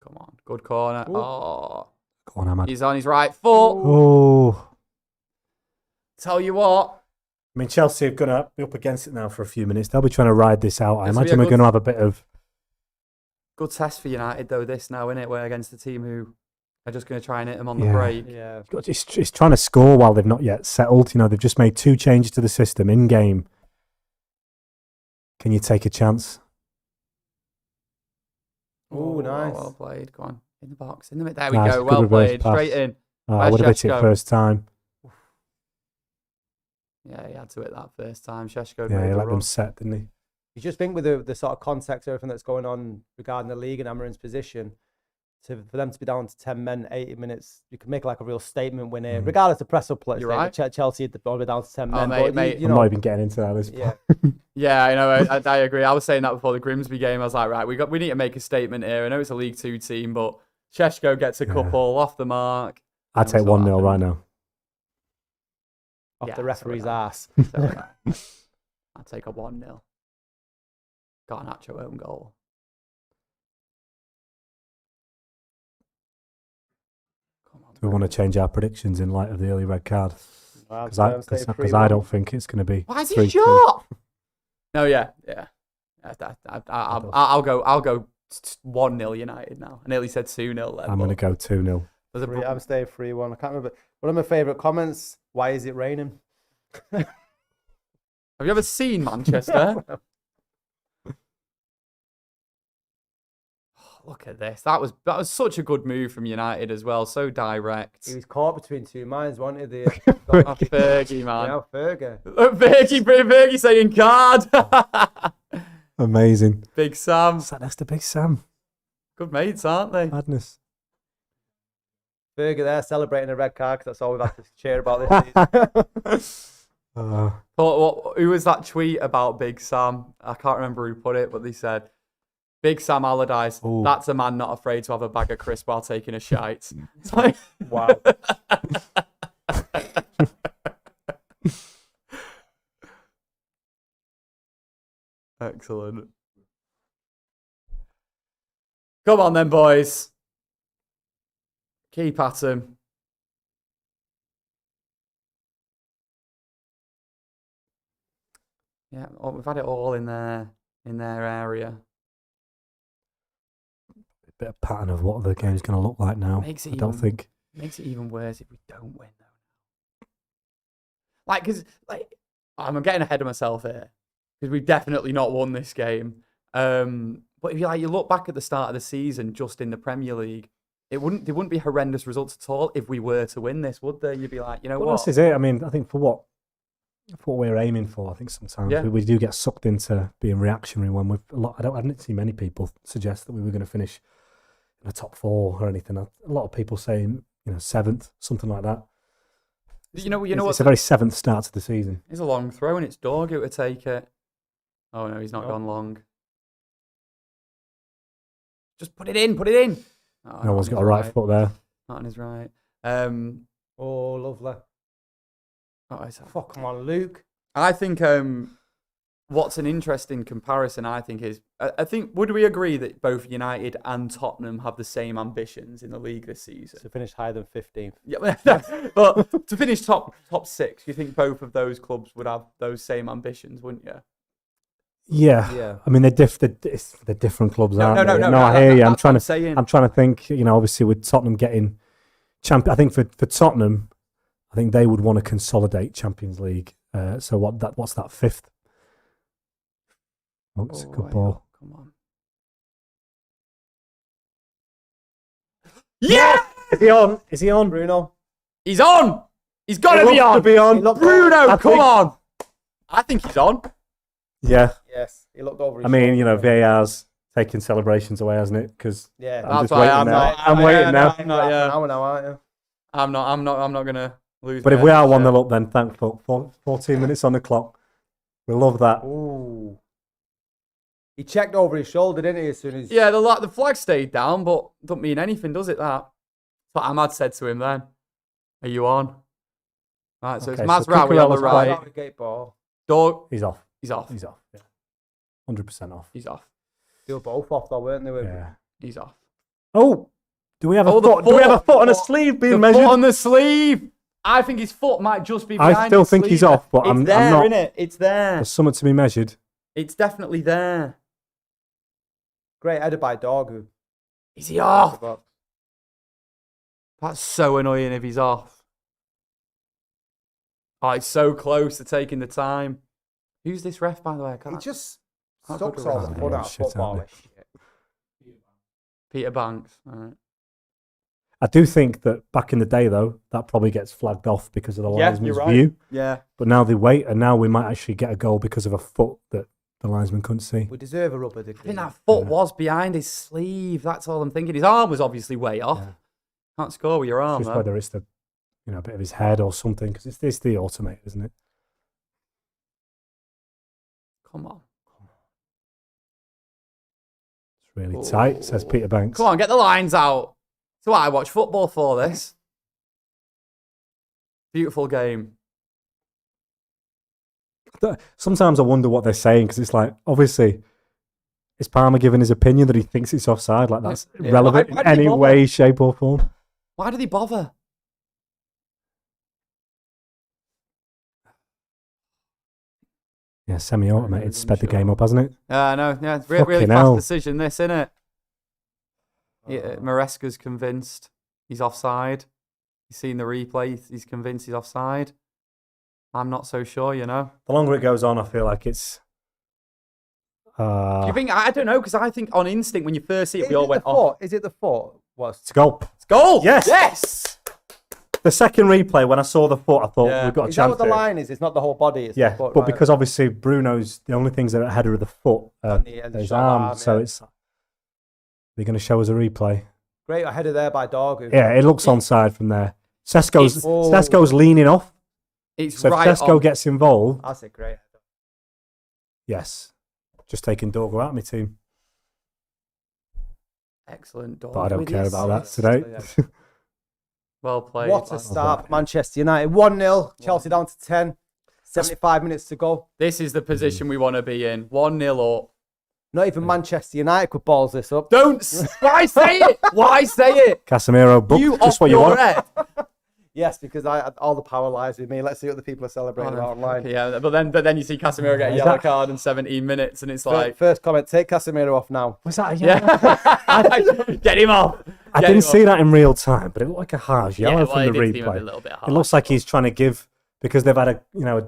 Speaker 1: Come on, good corner.
Speaker 3: Ooh.
Speaker 1: Oh,
Speaker 2: Go on, Ahmad.
Speaker 1: he's on his right foot.
Speaker 2: Oh.
Speaker 1: Tell you what,
Speaker 2: I mean, Chelsea are going to be up against it now for a few minutes. They'll be trying to ride this out. I
Speaker 1: This will be
Speaker 2: imagine
Speaker 1: a
Speaker 2: we're
Speaker 1: good-
Speaker 2: going to have a bit of...
Speaker 1: good test for United though. This now, isn't it? We're against a team who are just going to try and hit them on the
Speaker 2: Yeah.
Speaker 1: break.
Speaker 3: Yeah.
Speaker 2: It's trying to score while they've not yet settled. You know, they've just made 2 changes to the system in-game. Can you take a chance?
Speaker 3: Oh, nice.
Speaker 1: Well played. Go on. In the box. In the mid. There we
Speaker 2: Nice,
Speaker 1: go.
Speaker 2: good
Speaker 1: Well
Speaker 2: reverse
Speaker 1: played.
Speaker 2: pass.
Speaker 1: Straight in.
Speaker 2: I
Speaker 1: Where's
Speaker 2: would have hit it
Speaker 1: Šeško?
Speaker 2: first time.
Speaker 1: Yeah, he had to hit that first time. Šeško
Speaker 2: Yeah,
Speaker 1: made
Speaker 2: he
Speaker 1: the
Speaker 2: let them
Speaker 1: run.
Speaker 2: set, didn't he?
Speaker 3: You just think with the sort of context, everything that's going on regarding the league and Amarin's position, for them to be down to 10 men, 80 minutes, you can make like a real statement when, regardless of press up. You're right. Chelsea, they're probably down to 10 men.
Speaker 2: Mate, I'm not even getting into that. This
Speaker 1: yeah, I know. I agree. I was saying that before the Grimsby game. I was like, right, we need to make a statement here. I know it's a League Two team, but Sheshko gets a couple off the mark.
Speaker 2: I'd take 1-0 right now.
Speaker 3: Off the referee's ass.
Speaker 1: I'll take a 1-0. Garnacho own goal.
Speaker 2: Do we want to change our predictions in light of the early red card? Because I don't think it's going to be.
Speaker 1: Why is he shot? No, yeah. I'll go 1-0 United now. I nearly said 2-0 then.
Speaker 2: I'm going to go 2-0.
Speaker 3: I'm staying 3-1. I can't remember. One of my favourite comments, why is it raining?
Speaker 1: Have you ever seen Manchester? Look at this. That was such a good move from United as well. So direct.
Speaker 3: He was caught between two minds, wasn't he?
Speaker 1: Fergie, man.
Speaker 3: Yeah, Fergie.
Speaker 1: Fergie saying card.
Speaker 2: Amazing.
Speaker 1: Big Sam.
Speaker 2: That's the Big Sam.
Speaker 1: Good mates, aren't they?
Speaker 2: Madness.
Speaker 3: Fergie there celebrating a red card because that's all we've had to cheer about this season.
Speaker 1: Who was that tweet about Big Sam? I can't remember who put it, but they said, Big Sam Allardyce, that's a man not afraid to have a bag of crisps while taking a shite. It's like,
Speaker 3: wow.
Speaker 1: Excellent. Come on then, boys. Keep at him. Yeah, we've had it all in their area.
Speaker 2: Bit of pattern of what the game's going to look like now. Makes it
Speaker 1: even worse if we don't win though. I'm getting ahead of myself here because we've definitely not won this game. But if you look back at the start of the season, just in the Premier League, there wouldn't be horrendous results at all if we were to win this, would there? You'd be like, what?
Speaker 2: This is it. I mean, I think for what we're aiming for, I think sometimes we do get sucked into being reactionary when I didn't see many people suggest that we were going to finish in the top 4 or anything. A lot of people saying, 7th, something like that.
Speaker 1: It's a
Speaker 2: very 7th start to the season.
Speaker 1: It's a long throw and it's Dorgu to take it. Oh no, he's not gone long. Just put it in. Oh,
Speaker 2: no one's got a right foot there.
Speaker 1: Not on his right.
Speaker 3: Oh, lovely.
Speaker 1: Fuck,
Speaker 3: come on, Luke.
Speaker 1: I think what's an interesting comparison, I think, is would we agree that both United and Tottenham have the same ambitions in the league this season?
Speaker 3: To finish higher than 15th.
Speaker 1: Yeah, but to finish top 6, you think both of those clubs would have those same ambitions, wouldn't you?
Speaker 2: Yeah. I mean, they're different clubs, aren't they?
Speaker 1: No,
Speaker 2: I hear you. I'm trying to think. Obviously with Tottenham getting champion, I think for Tottenham, I think they would want to consolidate Champions League. So what's that 5th? Oh, it's a good ball.
Speaker 1: Come on. Yeah!
Speaker 2: Is he on?
Speaker 3: Bruno?
Speaker 1: He's on! He's got to be on! Bruno, come on! I think he's on.
Speaker 2: Yeah.
Speaker 3: Yes. He looked over his
Speaker 2: shoulder. VAR's taking celebrations away, hasn't it? Because
Speaker 1: that's why
Speaker 2: I'm waiting now.
Speaker 1: I'm not gonna lose.
Speaker 2: But if we are 1-0 up, then thank fuck. 14 minutes on the clock. We love that.
Speaker 3: Ooh. He checked over his shoulder, didn't he? As soon as
Speaker 1: the flag stayed down, but don't mean anything, does it? That. But Ahmad said to him then, "Are you on?" Right, so it's Mazraoui on the right. Dog.
Speaker 2: He's off. Yeah. 100% off.
Speaker 1: He's off.
Speaker 3: They were both off, though, weren't they?
Speaker 2: Yeah.
Speaker 1: He's off.
Speaker 2: Oh, do we have a foot? Do we have a foot on a sleeve being measured?
Speaker 1: Foot on the sleeve. I think his foot might just be behind.
Speaker 2: I still think he's off, but I'm not.
Speaker 1: It's there.
Speaker 2: There's something to be measured.
Speaker 1: It's definitely there.
Speaker 3: Great headed by Dorgu.
Speaker 1: Is he off? That's so annoying if he's off. Oh, it's so close to taking the time. Who's this ref, by the way?
Speaker 3: He just sucks all the fun out of football.
Speaker 1: Peter Banks. All right.
Speaker 2: I do think that back in the day, though, that probably gets flagged off because of the linesman's view.
Speaker 1: Yeah.
Speaker 2: But now they wait, and now we might actually get a goal because of a foot that The linesman couldn't see.
Speaker 3: We deserve a rubber, did
Speaker 1: I
Speaker 3: we?
Speaker 1: think that foot was behind his sleeve. That's all I'm thinking. His arm was obviously way off.
Speaker 2: Yeah.
Speaker 1: Can't score with your arm.
Speaker 2: Just whether it's the, a bit of his head or something, because it's the automated, isn't it?
Speaker 1: Come on.
Speaker 2: It's really tight, says Peter Banks.
Speaker 1: Come on, get the lines out. So I watch football for this. Beautiful game.
Speaker 2: Sometimes I wonder what they're saying, because it's like, obviously, is Palmer giving his opinion that he thinks it's offside? Like, that's irrelevant in any way, shape, or form.
Speaker 1: Why did he bother?
Speaker 2: Yeah, semi-automated sped the game up, hasn't it?
Speaker 1: I know. Yeah, it's really fast decision, this, isn't it? Yeah, Maresca's convinced he's offside. He's seen the replay. He's convinced he's offside. I'm not so sure,
Speaker 2: The longer it goes on, I feel like it's...
Speaker 1: Do you think? I don't know, because I think on instinct, when you first see it, we all went off.
Speaker 3: Is it the foot?
Speaker 2: It's goal.
Speaker 1: It's goal!
Speaker 2: Yes!
Speaker 1: Yes!
Speaker 2: The second replay, when I saw the foot, I thought we've got a chance.
Speaker 3: Is that what the line is? It's not the whole body. It's
Speaker 2: the
Speaker 3: foot,
Speaker 2: but because obviously Bruno's the only things that are ahead of the foot,
Speaker 3: and
Speaker 2: his arm. So it's they're going to show us a replay.
Speaker 3: Great header there by Dog.
Speaker 2: Yeah, it looks onside from there. Sesko's leaning off.
Speaker 1: It's
Speaker 2: so
Speaker 1: right
Speaker 2: if Sesko
Speaker 1: on.
Speaker 2: gets involved.
Speaker 3: That's a great header.
Speaker 2: Yes, just taking Dorgo out of my team.
Speaker 1: Excellent, Dog.
Speaker 2: But I don't care about that today.
Speaker 1: Well played.
Speaker 3: What a start, Manchester United. 1-0, Chelsea down to 10. 75 minutes to go.
Speaker 1: This is the position we want to be in. 1-0 up.
Speaker 3: Not even Manchester United could balls this up.
Speaker 1: Why say it? Why say it?
Speaker 2: Casemiro, book, just what you want.
Speaker 1: Head.
Speaker 3: Yes, because all the power lies with me. Let's see what the people are celebrating online.
Speaker 1: Okay, yeah, but then you see Casemiro get a yellow card in 17 minutes, and it's like
Speaker 3: first comment: take Casemiro off now.
Speaker 2: Was that a yellow?
Speaker 1: Yeah, get him off.
Speaker 2: I didn't see that in real time, but it looked like a harsh yellow from the replay.
Speaker 1: A little bit harsh.
Speaker 2: It looks like he's trying to give, because they've had a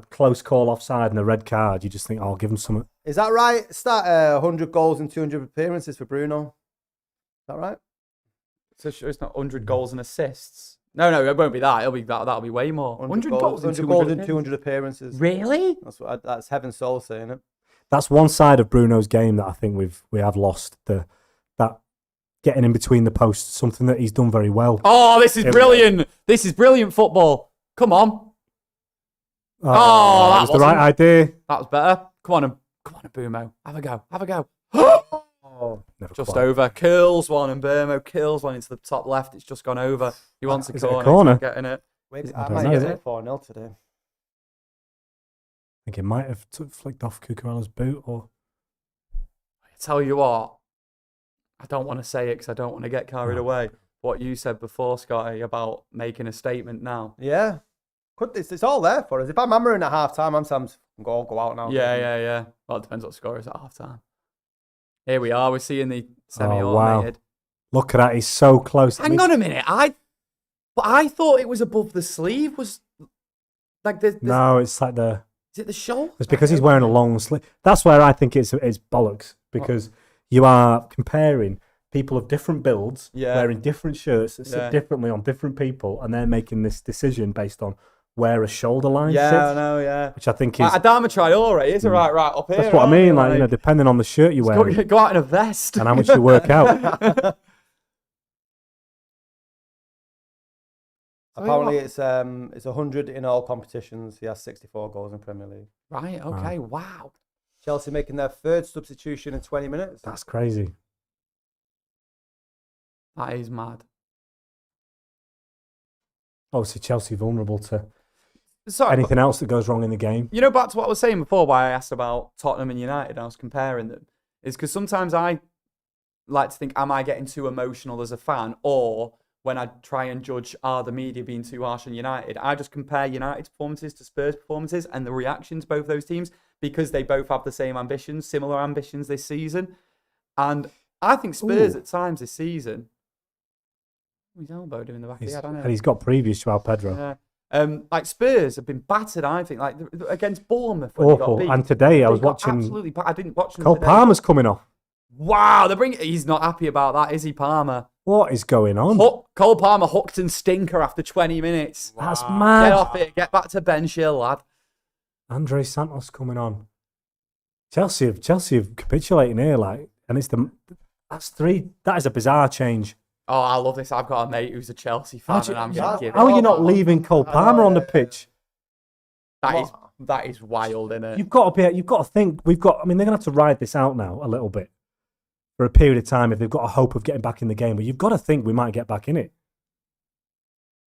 Speaker 2: close call offside and a red card. You just think, I'll give him something.
Speaker 3: Is that right? Start 100 goals and 200 appearances for Bruno. Is that right?
Speaker 1: So sure it's not 100 goals and assists. No, it won't be that. That'll be way more. 100 goals and
Speaker 3: 200 appearances.
Speaker 1: Really?
Speaker 3: That's Heaven Soul saying it.
Speaker 2: That's one side of Bruno's game that I think we have lost. That getting in between the posts, something that he's done very well.
Speaker 1: Oh, this is brilliant. This is brilliant football. Come on.
Speaker 2: That was the right idea.
Speaker 1: That was better. Come on, Bumo. Have a go. Just
Speaker 2: quite.
Speaker 1: over. Curls one, and Burmo kills one into the top left. It's just gone over. He wants a
Speaker 2: Is it
Speaker 1: corner.
Speaker 2: a corner?
Speaker 1: He's not getting it.
Speaker 3: I might get it 4-0 today.
Speaker 2: I think it might have flicked off Cucurella's boot. Or
Speaker 1: I tell you what, I don't want to say it because I don't want to get carried away. What you said before, Scotty, about making a statement now.
Speaker 3: Yeah. It's all there for us. If I'm hammering at half time, I'm saying go out now.
Speaker 1: Yeah. Well, it depends what score is at half time. Here we are. We're seeing the semi-automated.
Speaker 2: Wow. Look at that. He's so close.
Speaker 1: Hang on a minute. I thought it was above the sleeve. Was like this?
Speaker 2: No, it's like the.
Speaker 1: Is it the shoulder?
Speaker 2: It's because he's wearing a long sleeve. That's where I think it's bollocks, because you are comparing people of different builds, wearing different shirts that sit differently on different people, and they're making this decision based on where a shoulder line sits.
Speaker 1: Yeah, I know, yeah.
Speaker 2: Which I think is...
Speaker 1: Adama Traore is right up here.
Speaker 2: That's what I mean, like, depending on the shirt you wear.
Speaker 1: Go out in a vest.
Speaker 2: And how much you work out.
Speaker 3: Apparently it's 100 in all competitions. He has 64 goals in Premier League.
Speaker 1: Right, okay, wow.
Speaker 3: Chelsea making their third substitution in 20 minutes.
Speaker 2: That's crazy.
Speaker 1: That is mad.
Speaker 2: Obviously, Chelsea vulnerable to anything else that goes wrong in the game.
Speaker 1: You know, back to what I was saying before, why I asked about Tottenham and United, I was comparing them, is because sometimes I like to think, am I getting too emotional as a fan? Or when I try and judge, are the media being too harsh on United? I just compare United's performances to Spurs' performances and the reactions of both those teams, because they both have the same ambitions, similar ambitions this season. And I think Spurs at times this season... He's elbowed him in the back of the head, hasn't he?
Speaker 2: And he's got previous Joao Pedro.
Speaker 1: Yeah. Like Spurs have been battered, I think, like against Bournemouth. When
Speaker 2: Awful.
Speaker 1: They got beat.
Speaker 2: And today I was
Speaker 1: got
Speaker 2: watching...
Speaker 1: Absolutely, I didn't watch them
Speaker 2: Cole
Speaker 1: today.
Speaker 2: Palmer's coming off.
Speaker 1: Wow, he's not happy about that, is he, Palmer?
Speaker 2: What is going on?
Speaker 1: Cole Palmer hooked and stinker after 20 minutes.
Speaker 2: That's mad.
Speaker 1: Get off it. Get back to bench, you lad.
Speaker 2: Andre Santos coming on. Chelsea have capitulating here, like, and that's 3. That is a bizarre change.
Speaker 1: Oh, I love this. I've got a mate who's a Chelsea fan, and I'm going to give it.
Speaker 2: How are you not leaving Cole Palmer on the pitch?
Speaker 1: That is wild, isn't it?
Speaker 2: You've got to think. They're going to have to ride this out now a little bit for a period of time if they've got a hope of getting back in the game. But you've got to think we might get back in it.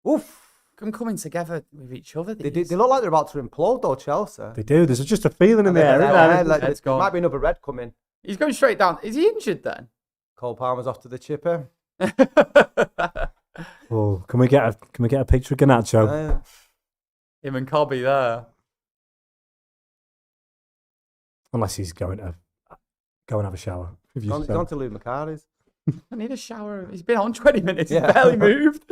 Speaker 3: Oof.
Speaker 1: Them coming together with each other.
Speaker 3: They look like they're about to implode, though, Chelsea.
Speaker 2: They do. There's just a feeling in the air.
Speaker 3: There might be another red coming.
Speaker 1: He's going straight down. Is he injured then?
Speaker 3: Cole Palmer's off to the chipper.
Speaker 2: Oh, can we get a picture of Garnacho?
Speaker 1: Him and Cobby there.
Speaker 2: Unless he's going to go and have a shower.
Speaker 3: He's on to Lou McCarty's.
Speaker 1: I need a shower. He's been on 20 minutes. He's barely moved.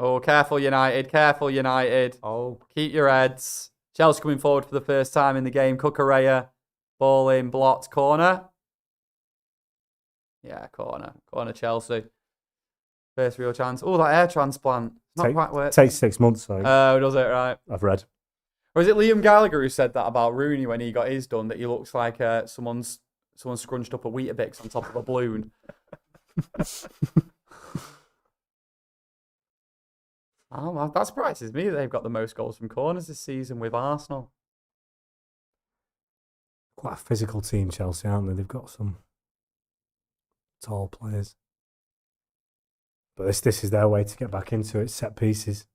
Speaker 1: Oh, careful, United. Careful, United.
Speaker 3: Oh.
Speaker 1: Keep your heads. Chelsea coming forward for the first time in the game. Cucurella. Ball in. Blocked. Corner. Yeah, corner. Corner, Chelsea. First real chance. Oh, that hair transplant. Not quite worked.
Speaker 2: Takes 6 months, so.
Speaker 1: Oh, does it? Right.
Speaker 2: I've read.
Speaker 1: Or is it Liam Gallagher who said that about Rooney when he got his done, that he looks like someone's scrunched up a Weetabix on top of a balloon? Oh, that surprises me that they've got the most goals from corners this season with Arsenal.
Speaker 2: Quite a physical team, Chelsea, aren't they? They've got some tall players. But this is their way to get back into it. Set pieces.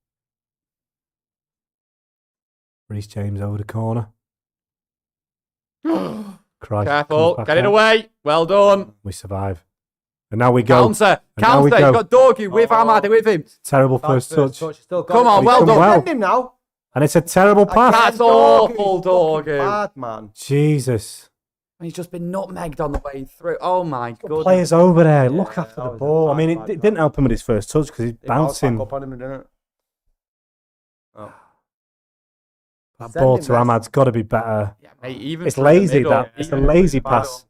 Speaker 2: Reece James over the corner. Christ,
Speaker 1: careful, get it away. Well done.
Speaker 2: We survive. And now we go.
Speaker 1: Counter. You've got Dorgu with Ahmad with him.
Speaker 2: Terrible first touch.
Speaker 1: Come on, well done.
Speaker 3: Him now.
Speaker 2: And it's a terrible pass.
Speaker 1: That's awful, Dorgu.
Speaker 3: Bad, man.
Speaker 2: Jesus.
Speaker 1: He's just been nutmegged on the way through. Oh, my God.
Speaker 2: Players over there. Look after the ball. I mean, it didn't help him with his first touch because he's bouncing.
Speaker 3: Up on him, didn't it? Oh.
Speaker 2: That ball to Ahmad's got to be better.
Speaker 1: Yeah, mate, even
Speaker 2: it's lazy, that. It's a lazy pass.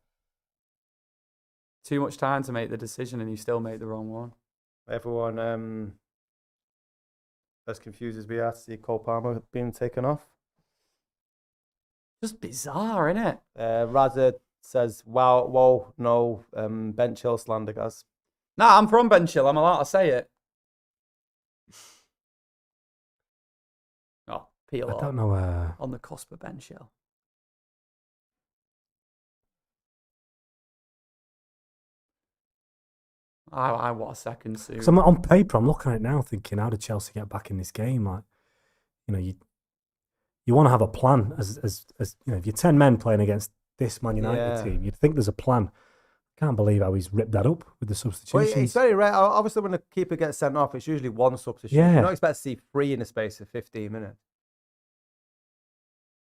Speaker 1: Too much time to make the decision and you still make the wrong one.
Speaker 3: Everyone as confused as we are to see Cole Palmer being taken off.
Speaker 1: Just bizarre, isn't it?
Speaker 3: Raza says, whoa, no, Ben Chill slander, guys.
Speaker 1: Nah, I'm from Ben Chill. I'm allowed to say it. Oh, peel off.
Speaker 2: I don't know.
Speaker 1: On the cusp of Ben Chill. I want a second soon.
Speaker 2: Because on paper, I'm looking at it now, thinking, how did Chelsea get back in this game? Like, you want to have a plan. As if you're 10 men playing against this Man United team, you'd think there's a plan. Can't believe how he's ripped that up with the substitutions.
Speaker 3: Well, it's very rare. Obviously, when a keeper gets sent off, it's usually one substitution.
Speaker 2: Yeah.
Speaker 3: You don't expect to see 3 in the space of 15 minutes.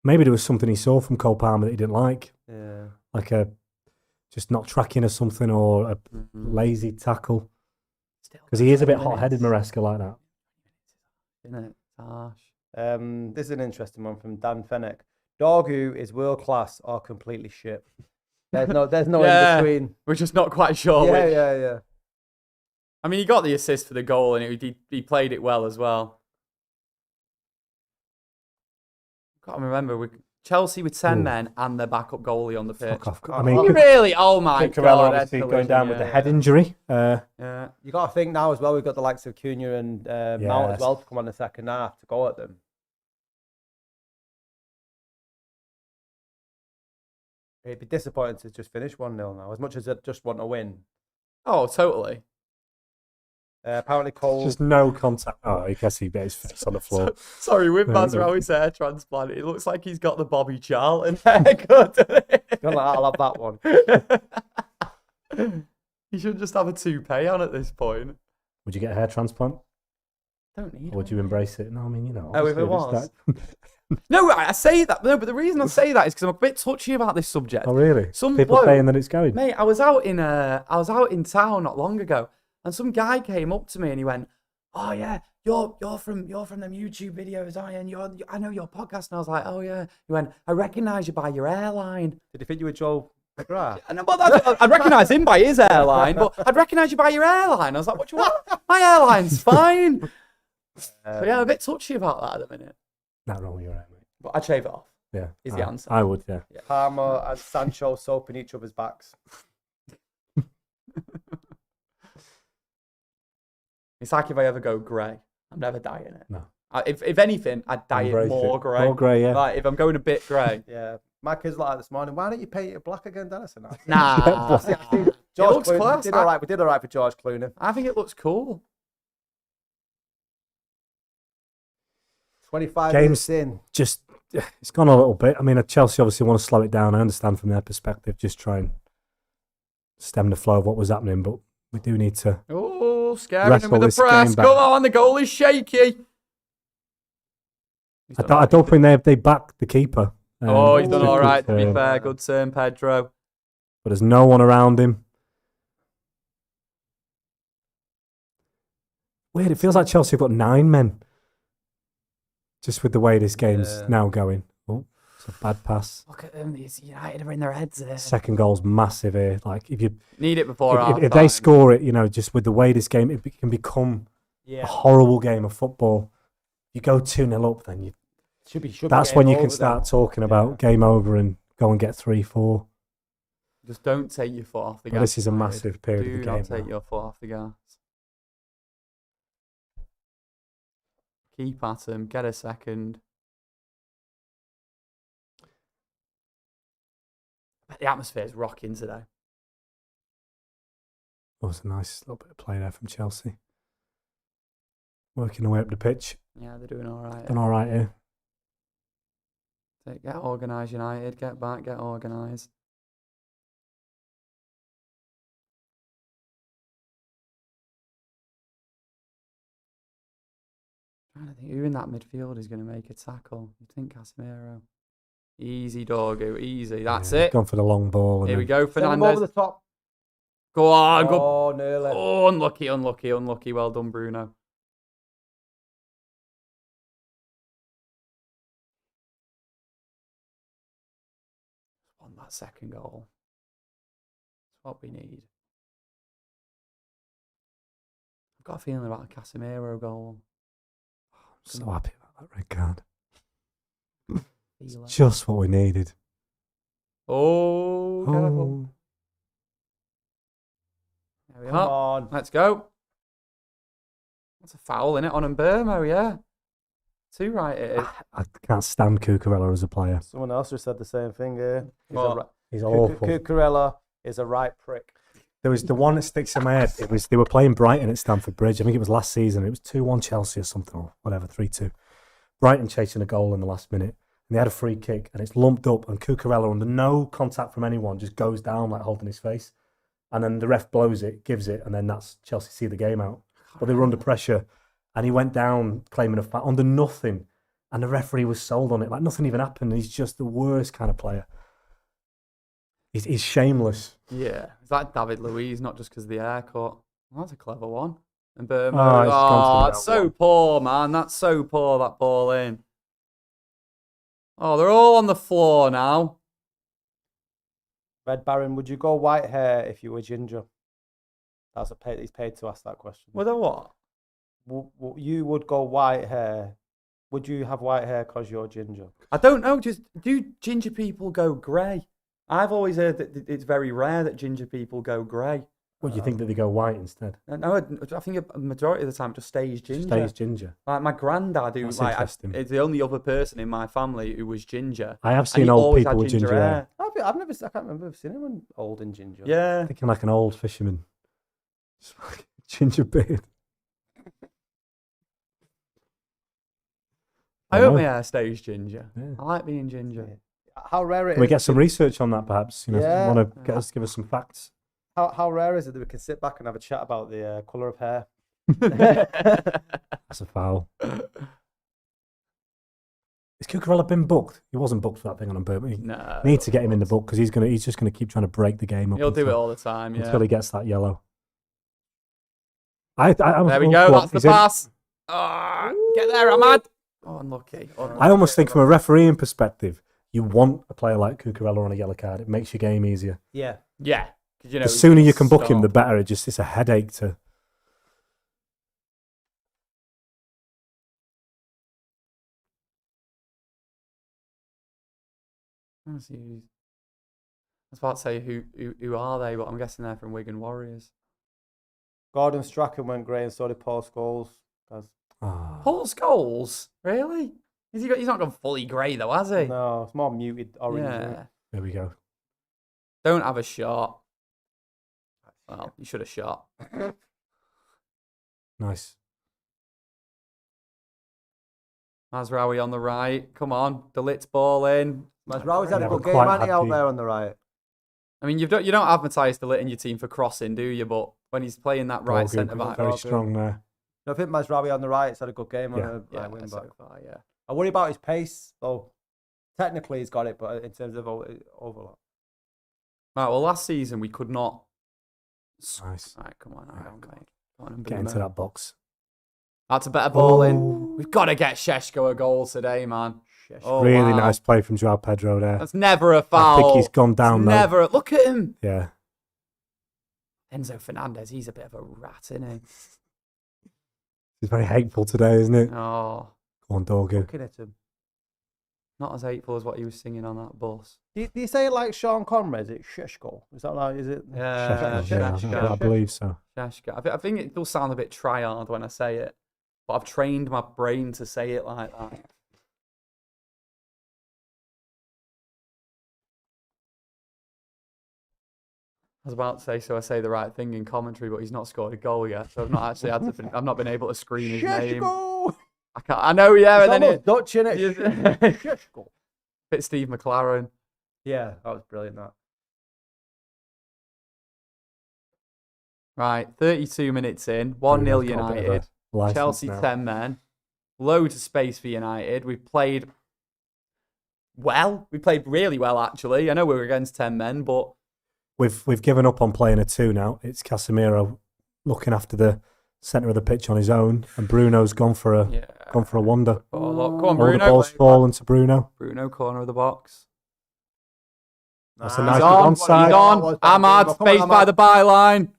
Speaker 2: Maybe there was something he saw from Cole Palmer that he didn't like.
Speaker 3: Yeah.
Speaker 2: Like just not tracking or something, or a lazy tackle. Because he is a bit hot-headed, Maresca, like that.
Speaker 1: Isn't it? Harsh.
Speaker 3: This is an interesting one from Dan Fennick. Dorgu is world-class or completely shit. There's no in between.
Speaker 1: We're just not quite sure.
Speaker 3: Yeah.
Speaker 1: I mean, he got the assist for the goal and he played it well as well. Can't remember. Chelsea with 10 men and their backup goalie on the pitch.
Speaker 2: I mean,
Speaker 1: really? Oh my God.
Speaker 2: Obviously going down with the head injury.
Speaker 3: Yeah. You got to think now as well, we've got the likes of Cunha and Mount as well to come on the second half to go at them. It'd be disappointing to just finish 1-0 now, as much as I just want to win.
Speaker 1: Oh, totally.
Speaker 3: Apparently Cole...
Speaker 2: Just no contact. Oh, I guess he bet his face on the floor.
Speaker 1: Sorry, with Mazraoui's hair transplant, it looks like he's got the Bobby Charlton haircut.
Speaker 3: I'll have that one.
Speaker 1: He should just have a toupee on at this point.
Speaker 2: Would you get a hair transplant?
Speaker 1: Don't need
Speaker 2: Or would you embrace it? No, I mean,
Speaker 1: Oh, if it was. No, I say that. No, but the reason I say that is because I'm a bit touchy about this subject.
Speaker 2: Oh, really? People saying that it's going.
Speaker 1: Mate, I was out in town not long ago, and some guy came up to me and he went, "Oh yeah, you're from them YouTube videos, aren't you? And I know your podcast." And I was like, "Oh yeah." He went, "I recognise you by your airline."
Speaker 3: Did he think you were Joe McGrath?
Speaker 1: I'd recognise him by his airline, but I'd recognise you by your airline. I was like, "What do you want? My airline's fine." So yeah, I'm a bit touchy about that at the minute.
Speaker 2: Not wrong with your air, mate.
Speaker 1: But I'd shave it off.
Speaker 2: Yeah,
Speaker 1: is the answer.
Speaker 2: I would, yeah.
Speaker 3: Palmer and Sancho soaping each other's backs.
Speaker 1: It's like if I ever go grey, I'm never dyeing it.
Speaker 2: No.
Speaker 1: If anything, I'd dye
Speaker 2: Embrace
Speaker 1: it more
Speaker 2: it.
Speaker 1: grey.
Speaker 2: More grey, yeah.
Speaker 1: Like, if I'm going a bit grey.
Speaker 3: Yeah. My kids like this morning, why don't you paint it black again, Dennis?
Speaker 1: Nah.
Speaker 3: George
Speaker 1: looks
Speaker 3: Clooney.
Speaker 1: class.
Speaker 3: We did all right for George Clooney.
Speaker 1: I think it looks cool.
Speaker 3: 25
Speaker 2: James,
Speaker 3: minutes in.
Speaker 2: just, it's gone a little bit. I mean, Chelsea obviously want to slow it down. I understand from their perspective, just try and stem the flow of what was happening, but we do need to.
Speaker 1: Oh, scaring
Speaker 2: wrestle
Speaker 1: him with
Speaker 2: this
Speaker 1: the press.
Speaker 2: game back.
Speaker 1: Come on, the goal is shaky.
Speaker 2: I don't think they backed the keeper.
Speaker 1: He's done all right, to be
Speaker 2: turn.
Speaker 1: fair. Good turn, Pedro.
Speaker 2: But there's no one around him. Weird, it feels like Chelsea have got 9 men. Just with the way this game's now going. Oh, it's a bad pass.
Speaker 1: Look at them. These United are in their heads there.
Speaker 2: Second goal's massive here. Like, if you
Speaker 1: need it before
Speaker 2: if they score it, just with the way this game, it can become a horrible game of football. You go 2-0 up, then that's when you can start talking about game over and go and get 3-4.
Speaker 1: Just don't take your foot off the gas.
Speaker 2: This is a massive period of the
Speaker 1: Do
Speaker 2: game.
Speaker 1: not take your foot off the gas. Keep at him. Get a second. The atmosphere is rocking today.
Speaker 2: That was a nice little bit of play there from Chelsea. Working their way up the pitch.
Speaker 1: Yeah, they're doing all right.
Speaker 2: Done all right here.
Speaker 1: Get organised, United. Get back. Get organised. Trying to think who in that midfield is going to make a tackle. You think Casemiro? Easy, doggo. Easy. That's it.
Speaker 2: Gone for the long ball.
Speaker 1: Here we go,
Speaker 3: Send him
Speaker 1: Fernandez.
Speaker 3: over the top.
Speaker 1: Go on. Go.
Speaker 3: Oh, nearly.
Speaker 1: Oh, unlucky. Well done, Bruno. Want that second goal. That's what we need. I've got a feeling about the Casemiro goal.
Speaker 2: I'm so happy about that red card.
Speaker 1: Feel it.
Speaker 2: Just what we needed.
Speaker 1: Oh, careful. There we
Speaker 3: Come
Speaker 1: are.
Speaker 3: on.
Speaker 1: Let's go. That's a foul, innit? On Mbermo, yeah. 2 right it is.
Speaker 2: I can't stand Cucurella as a player.
Speaker 3: Someone else just said the same thing here.
Speaker 2: He's awful.
Speaker 3: Cucurella is a right prick.
Speaker 2: There was the one that sticks in my head. They were playing Brighton at Stamford Bridge. I think it was last season. It was 2-1 Chelsea or something, or whatever, 3-2. Brighton chasing a goal in the last minute. And they had a free kick, and it's lumped up, and Cucurella, under no contact from anyone, just goes down, like holding his face. And then the ref blows it, gives it, and then that's Chelsea see the game out. But they were under pressure, and he went down claiming a foul under nothing. And the referee was sold on it, like nothing even happened. He's just the worst kind of player. He's shameless.
Speaker 1: Yeah. It's like David Luiz, not just because of the haircut. Well, that's a clever one. And Burma.
Speaker 2: Oh,
Speaker 1: it's so poor, man. That's so poor, that ball in. Oh, they're all on the floor now.
Speaker 3: Red Baron, would you go white hair if you were ginger? He's paid to ask that question.
Speaker 1: With a what?
Speaker 3: You would go white hair. Would you have white hair because you're ginger?
Speaker 1: I don't know. Just do ginger people go grey? I've always heard that it's very rare that ginger people go grey.
Speaker 2: What, do you think that they go white instead?
Speaker 1: No, I think a majority of the time it just stays ginger.
Speaker 2: Stays ginger.
Speaker 1: Like my granddad, who
Speaker 2: That's
Speaker 1: like
Speaker 2: interesting.
Speaker 1: it's the only other person in my family who was ginger.
Speaker 2: I have
Speaker 1: And
Speaker 2: seen
Speaker 1: he
Speaker 2: old
Speaker 1: always
Speaker 2: people
Speaker 1: had
Speaker 2: with ginger hair.
Speaker 3: I can't remember seeing anyone old and ginger.
Speaker 1: Yeah.
Speaker 2: Thinking like an old fisherman. Just like ginger beard.
Speaker 1: I hope my hair stays ginger.
Speaker 2: Yeah.
Speaker 1: I like being ginger.
Speaker 3: How rare it
Speaker 2: Can we
Speaker 3: is
Speaker 2: get some research on that, perhaps?
Speaker 3: Yeah.
Speaker 2: Want to give us some facts?
Speaker 3: How rare is it that we can sit back and have a chat about the colour of hair?
Speaker 2: That's a foul. Has Cucurella been booked? He wasn't booked for that thing on Burma.
Speaker 1: No.
Speaker 2: Need to get him in the book because he's just gonna keep trying to break the game up.
Speaker 1: He'll do it all the time. Yeah.
Speaker 2: Until he gets that yellow.
Speaker 1: There we go. That's the pass. Oh, get there, Ahmad. Oh, unlucky.
Speaker 2: I almost think from a refereeing perspective, you want a player like Cucurella on a yellow card. It makes your game easier.
Speaker 3: Yeah.
Speaker 1: Yeah. You know,
Speaker 2: The sooner you can book him, the better. It's a headache to.
Speaker 1: Let's see who's... I was about to say who are they, but I'm guessing they're from Wigan Warriors.
Speaker 3: Gordon Strachan went grey and so did Paul Scholes.
Speaker 1: Paul Scholes? Really? He's not gone fully grey though, has he?
Speaker 3: No, it's more muted orange.
Speaker 1: Yeah.
Speaker 2: There we go.
Speaker 1: Don't have a shot. Well, you should have shot.
Speaker 2: Nice.
Speaker 1: Mazraoui on the right. Come on. Delit's ball in.
Speaker 3: Mazraoui's had a
Speaker 2: Never
Speaker 3: good game,
Speaker 2: quite
Speaker 3: hasn't he,
Speaker 2: had
Speaker 3: out
Speaker 2: the-
Speaker 3: there on the right?
Speaker 1: I mean, you don't have Matthias Delit in your team for crossing, do you? But when he's playing that right
Speaker 2: Goalkeeper,
Speaker 1: centre back,
Speaker 2: very strong there.
Speaker 3: No, I think Mazraoui on the right's had a good game on
Speaker 2: Yeah.
Speaker 3: a right wing back.
Speaker 1: so far, yeah.
Speaker 3: I worry about his pace, though. Technically, he's got it, but in terms of overlap.
Speaker 1: Right, well, last season we could not.
Speaker 2: Nice.
Speaker 1: Right, come on, hang on, mate. Come on,
Speaker 2: Get into that box.
Speaker 1: That's a better ball in. We've got to get Sheshko a goal today, man. Oh,
Speaker 2: Really
Speaker 1: wow.
Speaker 2: nice play from Joao Pedro there.
Speaker 1: That's never a
Speaker 2: I
Speaker 1: foul.
Speaker 2: think he's gone down
Speaker 1: It's
Speaker 2: though.
Speaker 1: never. Look at him.
Speaker 2: Yeah.
Speaker 1: Enzo Fernandez, he's a bit of a rat, isn't he?
Speaker 2: He's very hateful today, isn't it?
Speaker 1: Oh,
Speaker 2: Go on, Dorgu.
Speaker 3: Looking at him.
Speaker 1: not as hateful as what he was singing on that bus.
Speaker 3: Do you say it like Sean Connery? Is it Sheshko? Is that like, is it?
Speaker 1: Yeah,
Speaker 2: Yeah, I believe so.
Speaker 1: Sheshko. I think it does sound a bit tryhard when I say it, but I've trained my brain to say it like that. I was about to say, so I say the right thing in commentary, but he's not scored a goal yet, so I've not actually had to. I've not been able to scream his name.
Speaker 3: Sheshko!
Speaker 1: I can't. I know, yeah, and then it
Speaker 3: Dutch, innit? Sheshko.
Speaker 1: bit Steve McLaren.
Speaker 3: Yeah, that was brilliant, that.
Speaker 1: Right, 32 minutes in, 1-0
Speaker 2: Bruno's got a bit of a
Speaker 1: United.
Speaker 2: licence
Speaker 1: Chelsea
Speaker 2: now.
Speaker 1: 10 men. Loads of space for United. We've played well. We played really well, actually. I know we were against 10 men, but
Speaker 2: We've given up on playing a 2 now. It's Casemiro looking after the centre of the pitch on his own, and Bruno's gone for a wonder.
Speaker 1: oh, look, come on,
Speaker 2: All the
Speaker 1: Bruno.
Speaker 2: ball's fallen to Bruno.
Speaker 1: Bruno, corner of the box.
Speaker 2: That's a
Speaker 3: Nah,
Speaker 2: nice
Speaker 1: He's
Speaker 2: big
Speaker 1: on.
Speaker 2: onside.
Speaker 1: He's on. Ahmad,
Speaker 3: Come on,
Speaker 1: faced by
Speaker 3: Ahmad.
Speaker 1: the byline.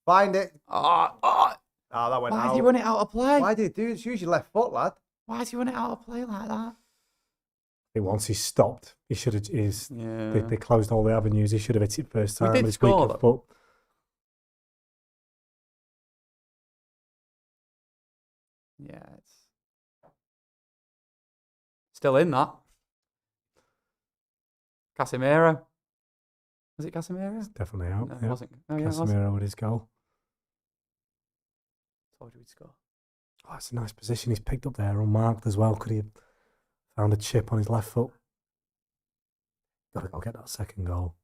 Speaker 3: Find it.
Speaker 1: Oh,
Speaker 3: Oh, that went
Speaker 1: why
Speaker 3: out.
Speaker 1: did he run it out of play?
Speaker 3: Why did he do it? It's usually left foot, lad.
Speaker 1: Why did he run it out of play like that?
Speaker 2: Once he stopped, he should have.
Speaker 1: Yeah.
Speaker 2: They closed all the avenues. He should have hit it first
Speaker 1: We
Speaker 2: time.
Speaker 1: did
Speaker 2: with his
Speaker 1: score,
Speaker 2: weaker
Speaker 1: though.
Speaker 2: foot.
Speaker 1: Yeah, it's still in that. Casemiro. Was it Casemiro?
Speaker 2: Definitely out.
Speaker 1: No, it
Speaker 2: yeah.
Speaker 1: wasn't. Oh, yeah, it was.
Speaker 2: Casemiro with his goal.
Speaker 1: Told you we'd score.
Speaker 2: Oh, it's a nice position he's picked up there, unmarked as well. Could he have found a chip on his left foot? Got to go get that second goal.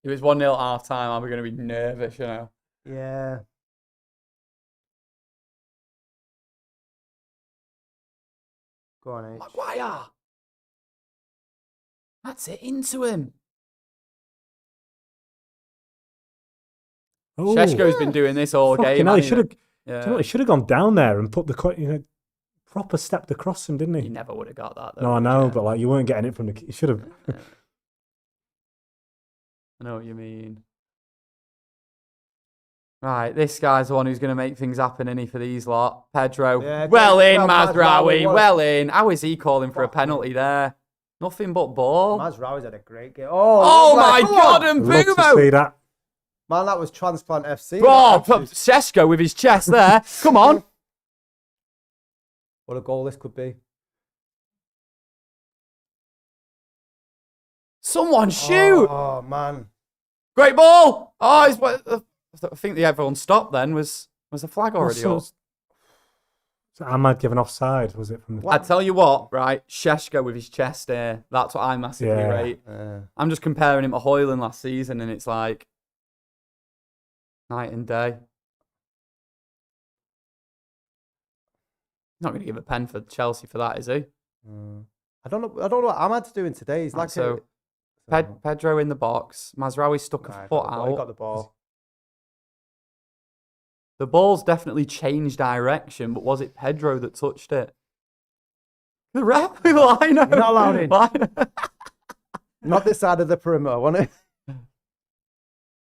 Speaker 1: It was 1-0 at half time. I'm going to be nervous, you know.
Speaker 3: Yeah. Go on, H.
Speaker 1: Maguire. That's it, into him.
Speaker 2: Oh,
Speaker 1: Sheshko's been doing this all
Speaker 2: fucking
Speaker 1: game.
Speaker 2: hell, he
Speaker 1: hasn't
Speaker 2: should have.
Speaker 1: Yeah.
Speaker 2: Do you know what, he should have gone down there and put proper stepped across him, didn't
Speaker 1: He
Speaker 2: he?
Speaker 1: never would have got that, though.
Speaker 2: No, I know,
Speaker 1: Yeah.
Speaker 2: but like you weren't getting it from the. You should have.
Speaker 1: Yeah. I know what you mean. Right, this guy's the one who's going to make things happen, isn't he, for these lot? Pedro.
Speaker 3: Yeah,
Speaker 1: well in,
Speaker 3: Mazraoui,
Speaker 1: Mazraoui.
Speaker 3: what-
Speaker 1: Well in. How is he calling for a
Speaker 3: Fucking-
Speaker 1: penalty there? Nothing but ball.
Speaker 3: Mazraoui's had a great game.
Speaker 1: Oh, my
Speaker 3: come
Speaker 1: God,
Speaker 3: on.
Speaker 1: and
Speaker 2: I'd love to
Speaker 1: Bumo.
Speaker 2: see that.
Speaker 3: Man, that was Transplant FC.
Speaker 1: Oh,
Speaker 3: That was-
Speaker 1: Sheshko with his chest there. Come on.
Speaker 3: What a goal this could be.
Speaker 1: Someone shoot.
Speaker 3: Oh, man.
Speaker 1: Great ball. Oh, I think everyone stopped then. Was the flag already up?
Speaker 2: So Ahmad given offside, was it from the
Speaker 1: I tell you what, right? Sheshko with his chest there. That's what I massively
Speaker 2: Yeah.
Speaker 1: rate. I'm just comparing him to Hoyland last season, and it's like night and day. He's not going to give a pen for Chelsea for that, is he?
Speaker 3: I don't know what Ahmad's doing today. He's like
Speaker 1: So, Pedro in the box. Mazraoui stuck a foot
Speaker 3: He
Speaker 1: out.
Speaker 3: got the ball.
Speaker 1: The ball's definitely changed direction, but was it Pedro that touched it? The ref with Lino.
Speaker 3: You're not allowed in.
Speaker 1: Lino.
Speaker 3: Not this side of the perimeter, wasn't it?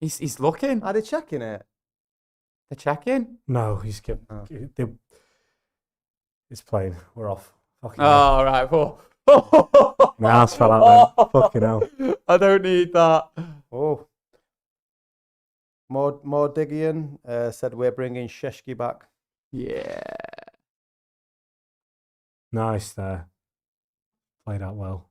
Speaker 1: He's looking.
Speaker 3: Are they checking it?
Speaker 1: They're checking.
Speaker 2: No, he's given.
Speaker 3: Oh.
Speaker 2: It's playing. We're off. Fucking hell.
Speaker 1: Oh, right.
Speaker 2: My ass fell out then. Fucking hell.
Speaker 1: I don't need that.
Speaker 3: Oh. More Diggian said we're bringing Sheshki back.
Speaker 1: Yeah.
Speaker 2: Nice there. Played out well.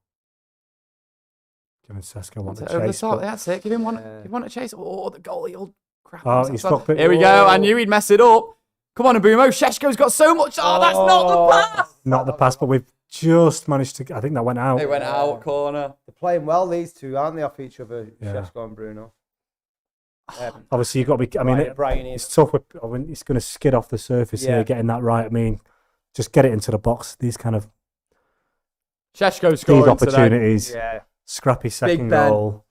Speaker 2: Giving Sesko one to
Speaker 1: Over the
Speaker 2: chase.
Speaker 1: top.
Speaker 2: but-
Speaker 1: That's it. Give him one. Give him one to chase. Oh, the goalie. Old crap.
Speaker 2: Oh,
Speaker 1: himself
Speaker 2: he's
Speaker 1: up.
Speaker 2: fucked it.
Speaker 1: Here we go. I knew he'd mess it up. Come on, Abumo. Sheshko's got so much. Oh, that's not the pass.
Speaker 2: Not the pass, but we've just managed to. I think that went out.
Speaker 1: It went out corner.
Speaker 3: They're playing well, these two, aren't they, off each other?
Speaker 2: Yeah.
Speaker 3: Sheshko and Bruno.
Speaker 2: Obviously, you've got to be. I mean,
Speaker 3: Brian
Speaker 2: it's tough. When it's going to skid off the surface here, getting that right. I mean, just get it into the box. These kind of
Speaker 1: Sheshko
Speaker 2: these
Speaker 1: scoring
Speaker 2: opportunities.
Speaker 1: today.
Speaker 3: Yeah.
Speaker 2: Scrappy second
Speaker 1: Ben.
Speaker 2: goal.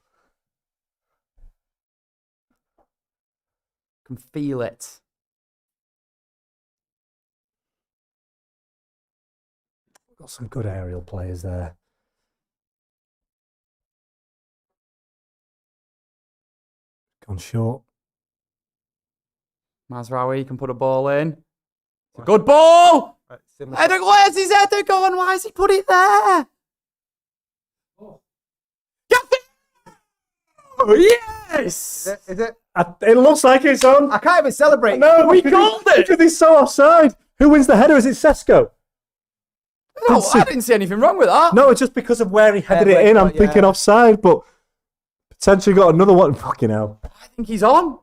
Speaker 1: Can feel it.
Speaker 2: Got some good aerial players there. Gone short.
Speaker 1: Mazraoui can put a ball in. It's a good ball.
Speaker 3: Similar-
Speaker 1: Where's his header gone? Why has he put it there? Yes!
Speaker 3: Is it?
Speaker 2: It looks like it's on.
Speaker 3: I can't even celebrate.
Speaker 2: No,
Speaker 1: we called it!
Speaker 2: Because he's so offside. Who wins the header? Is it Sesko?
Speaker 1: No, I didn't see anything wrong with that.
Speaker 2: No, it's just because of where he headed
Speaker 3: Yeah,
Speaker 2: it in. I'm
Speaker 3: yeah.
Speaker 2: thinking offside, but potentially got another one. Fucking hell.
Speaker 1: I think he's on.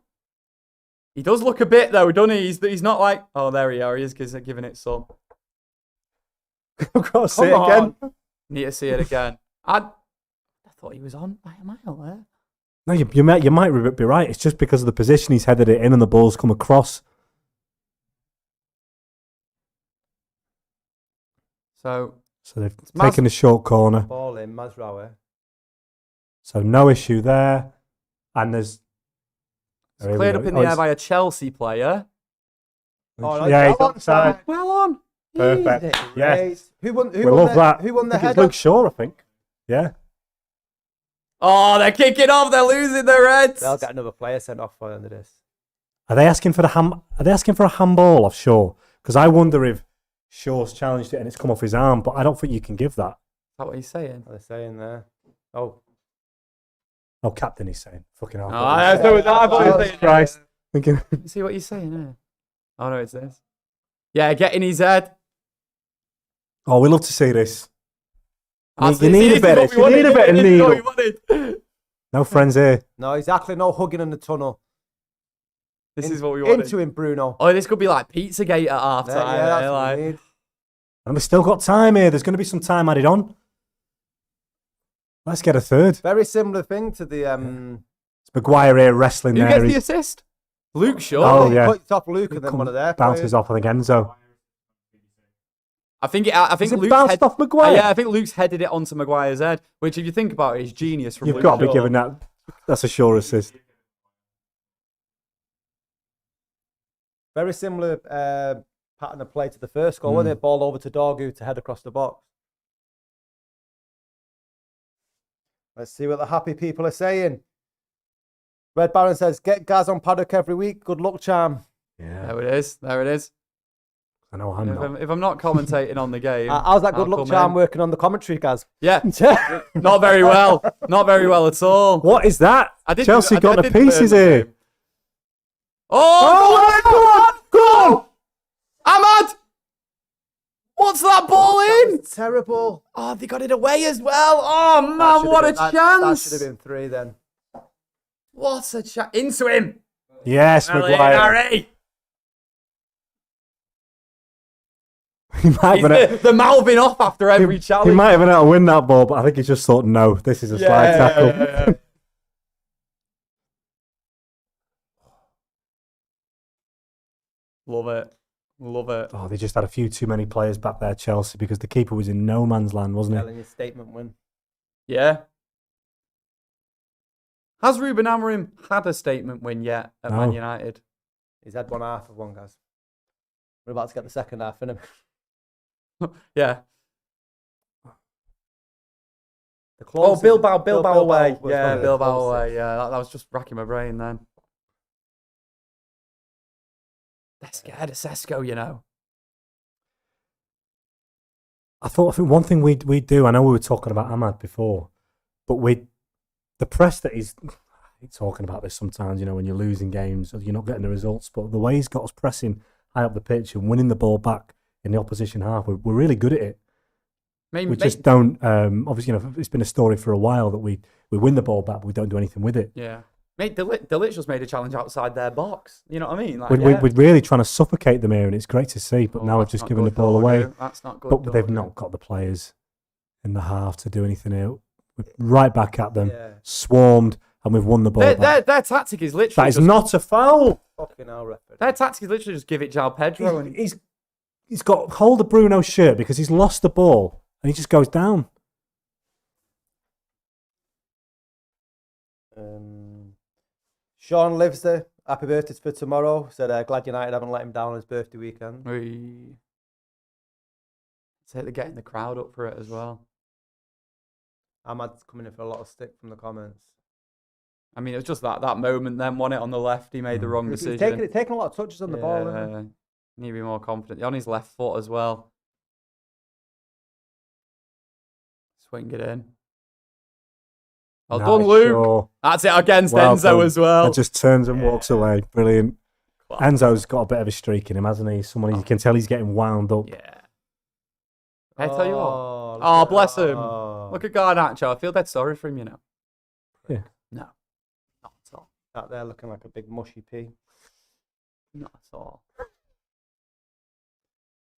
Speaker 1: He does look a bit though, doesn't he? He's not like, oh, there he is, because they're giving it some.
Speaker 2: I've got to see
Speaker 1: Come
Speaker 2: it again.
Speaker 1: on. Need to see it again. I thought he was on by a mile there.
Speaker 2: No, you might be right. It's just because of the position he's headed it in and the ball's come across.
Speaker 1: So
Speaker 2: they've taken a short corner.
Speaker 3: Ball in, Mazraoui.
Speaker 2: So no issue there. And there's...
Speaker 1: it's cleared up in the air by a Chelsea player.
Speaker 3: Oh, no,
Speaker 2: yeah, he's
Speaker 3: well
Speaker 2: offside.
Speaker 1: Well on.
Speaker 2: Perfect.
Speaker 3: Easy.
Speaker 2: Yes.
Speaker 3: Who won
Speaker 2: We love that.
Speaker 3: Who won the
Speaker 2: I think it's
Speaker 3: header?
Speaker 2: Luke Shaw, I think. Yeah.
Speaker 1: Oh, they're kicking off. They're losing their heads.
Speaker 3: They'll get another player sent off for the end of this.
Speaker 2: Are they asking for Are they asking for a handball off Shaw? Because I wonder if Shaw's challenged it and it's come off his arm, but I don't think you can give that.
Speaker 1: Is that what he's saying?
Speaker 3: What are they saying there? Oh.
Speaker 2: Oh, captain, he's saying. Fucking hell.
Speaker 1: Oh, I thought he was saying.
Speaker 2: Christ. Thinking...
Speaker 1: See what he's saying here. Oh no, it's this. Yeah, get in his head.
Speaker 2: Oh, we love to see this.
Speaker 1: That's
Speaker 2: You
Speaker 1: it.
Speaker 2: need
Speaker 1: See,
Speaker 2: a bit.
Speaker 1: this is
Speaker 2: You
Speaker 1: what we
Speaker 2: need a
Speaker 1: wanted.
Speaker 2: bit of
Speaker 1: This is what we
Speaker 2: needle.
Speaker 1: wanted.
Speaker 2: No friends here.
Speaker 3: No, exactly. No hugging in the tunnel.
Speaker 1: This is what we wanted.
Speaker 3: Into him, Bruno.
Speaker 1: Oh, this could be like Pizzagate at half time.
Speaker 3: Yeah, that's what
Speaker 1: like,
Speaker 3: we need.
Speaker 2: And we've still got time here. There's going to be some time added on. Let's get a third.
Speaker 3: Very similar thing to the...
Speaker 2: It's Maguire here wrestling
Speaker 1: who
Speaker 2: there.
Speaker 1: gets the
Speaker 2: He's
Speaker 1: assist? Luke Shaw.
Speaker 2: Oh, yeah.
Speaker 3: Put top Luke and then one of their
Speaker 2: bounces
Speaker 3: players.
Speaker 2: off, I think, Enzo.
Speaker 1: I think
Speaker 2: Is it bounced off Maguire?
Speaker 1: Yeah, I think Luke's headed it onto Maguire's head, which, if you think about it, is genius from
Speaker 2: You've
Speaker 1: Luke
Speaker 2: got to
Speaker 1: Shaw.
Speaker 2: be giving that. That's a sure assist.
Speaker 3: Very similar pattern of play to the first goal, when they ball over to Dorgu to head across the box. Let's see what the happy people are saying. Red Baron says, get Gaz on Paddock every week. Good luck, charm.
Speaker 2: Yeah.
Speaker 1: There it is. There it is.
Speaker 2: I know I'm not.
Speaker 1: If I'm not commentating on the game,
Speaker 3: How's that good
Speaker 1: I'll
Speaker 3: luck,
Speaker 1: come
Speaker 3: charm,
Speaker 1: in.
Speaker 3: working on the commentary, Gaz?
Speaker 1: Yeah, not very well. Not very well at all.
Speaker 2: What is that? Chelsea
Speaker 1: I
Speaker 2: got to
Speaker 1: did
Speaker 2: pieces
Speaker 1: burn the
Speaker 2: here.
Speaker 1: game. Oh, go on! Ahmad! What's that ball in?
Speaker 3: Terrible.
Speaker 1: Oh, they got it away as well. Oh,
Speaker 3: That
Speaker 1: man,
Speaker 3: should
Speaker 1: what a
Speaker 3: have been-
Speaker 1: chance.
Speaker 3: That should have been 3 then.
Speaker 1: What a chance. Into him.
Speaker 2: Yes, Maguire.
Speaker 1: Harry.
Speaker 2: He might have been
Speaker 1: The mouthing off after every challenge.
Speaker 2: he might have been able to win that ball, but I think he just thought, no, this is a slide tackle.
Speaker 1: Love it. Love it.
Speaker 2: Oh, they just had a few too many players back there, Chelsea, because the keeper was in no man's land, wasn't he?
Speaker 3: Telling you, statement win.
Speaker 1: Yeah. Has Ruben Amorim had a statement win yet at
Speaker 2: No.
Speaker 1: Man United?
Speaker 3: He's had one half of one, Gaz. We're about to get the second half in him.
Speaker 1: Yeah.
Speaker 3: The
Speaker 1: Oh,
Speaker 3: closest-
Speaker 1: Bilbao away.
Speaker 3: was
Speaker 1: Yeah,
Speaker 3: probably the
Speaker 1: Bilbao
Speaker 3: closest.
Speaker 1: away. Yeah, that was just racking my brain then. They're scared of Sesko, you know.
Speaker 2: I think one thing we do, I know we were talking about Ahmad before, but the press that he's talking about this sometimes, when you're losing games or you're not getting the results, but the way he's got us pressing high up the pitch and winning the ball back in the opposition half, we're really good at it. We just don't, obviously, it's been a story for a while that we win the ball back, but we don't do anything with it.
Speaker 1: Yeah. Mate, Delic just made a challenge outside their box. You know what I mean? Like,
Speaker 2: we're really trying to suffocate them here, and it's great to see, but now we've just given the ball away.
Speaker 1: That's not good.
Speaker 2: But they've not got the players in the half to do anything here. We're right back at them, swarmed, and we've won the ball back.
Speaker 1: Their tactic is literally...
Speaker 2: That is not a foul!
Speaker 3: Fucking hell, referee.
Speaker 1: Their tactic is literally just give it João Pedro.
Speaker 2: He's got hold of Bruno's shirt because he's lost the ball, and he just goes down.
Speaker 3: Sean lives there. Happy birthday for tomorrow. Said, glad United haven't let him down on his birthday weekend.
Speaker 1: Say they're getting the crowd up for it as well.
Speaker 3: Ahmad's coming in for a lot of stick from the comments.
Speaker 1: I mean, it was just that moment then, won it on the left. He made the wrong decision.
Speaker 3: He's taking a lot of touches on the ball.
Speaker 1: Need to be more confident. On his left foot as well. Swing it in. Well done, Luke. Sure. That's it against Enzo as well.
Speaker 2: And just turns and walks away. Brilliant. Wow. Enzo's got a bit of a streak in him, hasn't he? Someone you can tell he's getting wound up.
Speaker 1: Yeah. I tell you what. Oh, bless him. Look at Garnacho. I feel dead sorry for him,
Speaker 2: Yeah.
Speaker 1: No. Not at all.
Speaker 3: Out there looking like a big mushy pea.
Speaker 1: Not at all.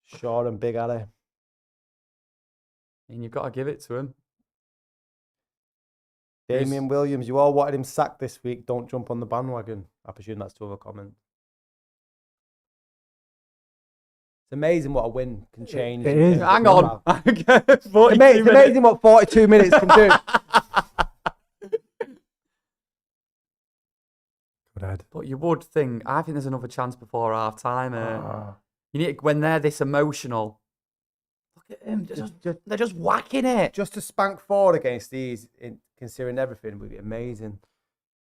Speaker 3: Short and big, Ali.
Speaker 1: And you've got to give it to him.
Speaker 3: Damien Williams, you all wanted him sacked this week. Don't jump on the bandwagon. I presume that's two other comments. It's amazing what a win can change.
Speaker 2: It is.
Speaker 1: Hang on.
Speaker 3: It's amazing what 42 minutes can do.
Speaker 1: But you would think, I think there's another chance before half time. You need when they're this emotional. Look at him. They're just whacking it.
Speaker 3: Just to spank forward against these, considering everything, would be amazing.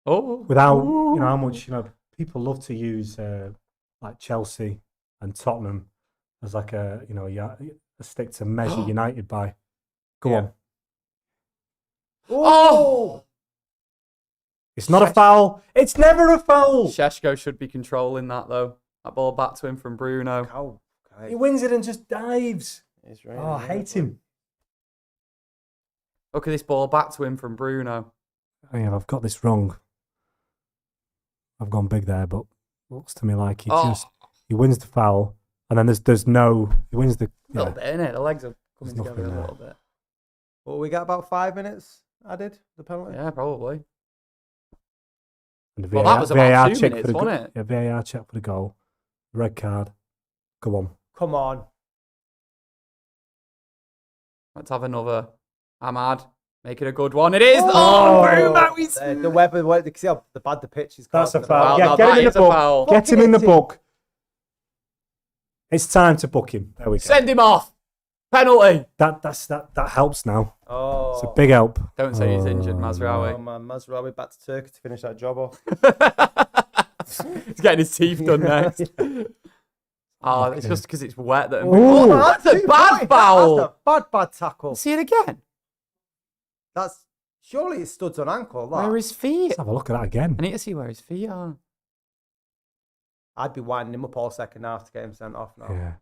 Speaker 2: Without, how much, people love to use like Chelsea and Tottenham as like a stick to measure United by. Go on.
Speaker 3: Oh!
Speaker 2: It's not a foul. It's never a foul.
Speaker 1: Šeško should be controlling that, though. That ball back to him from Bruno.
Speaker 2: He wins it and just dives.
Speaker 3: Really
Speaker 2: I hate him.
Speaker 1: Look at this ball back to him from Bruno.
Speaker 2: Oh, yeah, I've got this wrong. I've gone big there, but looks to me like he wins the foul, and then there's no, he wins the...
Speaker 1: A little bit, innit? The legs are coming together a little bit.
Speaker 3: Well, we got about 5 minutes added, the penalty?
Speaker 1: Yeah, probably.
Speaker 2: And
Speaker 1: Well, that was about 2 minutes, wasn't it?
Speaker 2: Yeah, VAR check for the goal. Red card. Go on.
Speaker 3: Come on.
Speaker 1: Let's have another. Ahmad, make it a good one. It is. Bruno, he's...
Speaker 3: The weather, see how bad the pitch is.
Speaker 2: That's a foul. Yeah, get him in the book. Get him in the book. It's time to book him. There we go.
Speaker 1: Send him off. Penalty.
Speaker 2: That helps now.
Speaker 3: Oh,
Speaker 2: it's a big help.
Speaker 1: Don't say he's injured, Mazraoui.
Speaker 3: Oh man, Mazraoui back to Turkey to finish that job off.
Speaker 1: He's getting his teeth done next. It's just because it's wet that.
Speaker 3: That's
Speaker 1: a bad foul.
Speaker 3: That's a bad tackle.
Speaker 1: See it again.
Speaker 3: That's surely it studs on ankle. That.
Speaker 1: Where are his feet?
Speaker 2: Let's have a look at that again.
Speaker 1: I need to see where his feet are.
Speaker 3: I'd be winding him up all second half to get him sent off now.
Speaker 2: Yeah.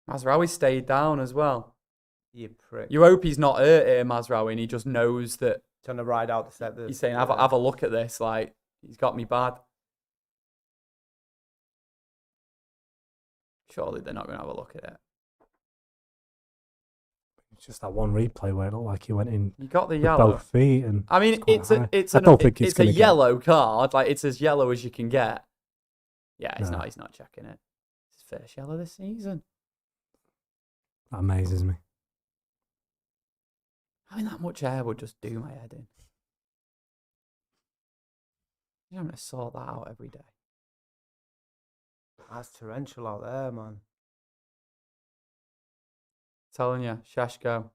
Speaker 1: Mazraoui stayed down as well.
Speaker 3: You prick.
Speaker 1: You hope he's not hurt here, Mazraoui, and he just knows that.
Speaker 3: Trying to ride out the set.
Speaker 1: He's saying, have a look at this. Like, he's got me bad. Surely they're not going to have a look at it.
Speaker 2: It's just that one replay where it looked like he went in.
Speaker 1: You got the yellow.
Speaker 2: Both feet, and
Speaker 1: I mean, it's a yellow card. Like, it's as yellow as you can get. Yeah, he's not checking it. It's his first yellow this season.
Speaker 2: That amazes me.
Speaker 1: Having that much hair would just do my head in. You're having to sort that out every day.
Speaker 3: That's torrential out there, man.
Speaker 1: Telling you, Šeško.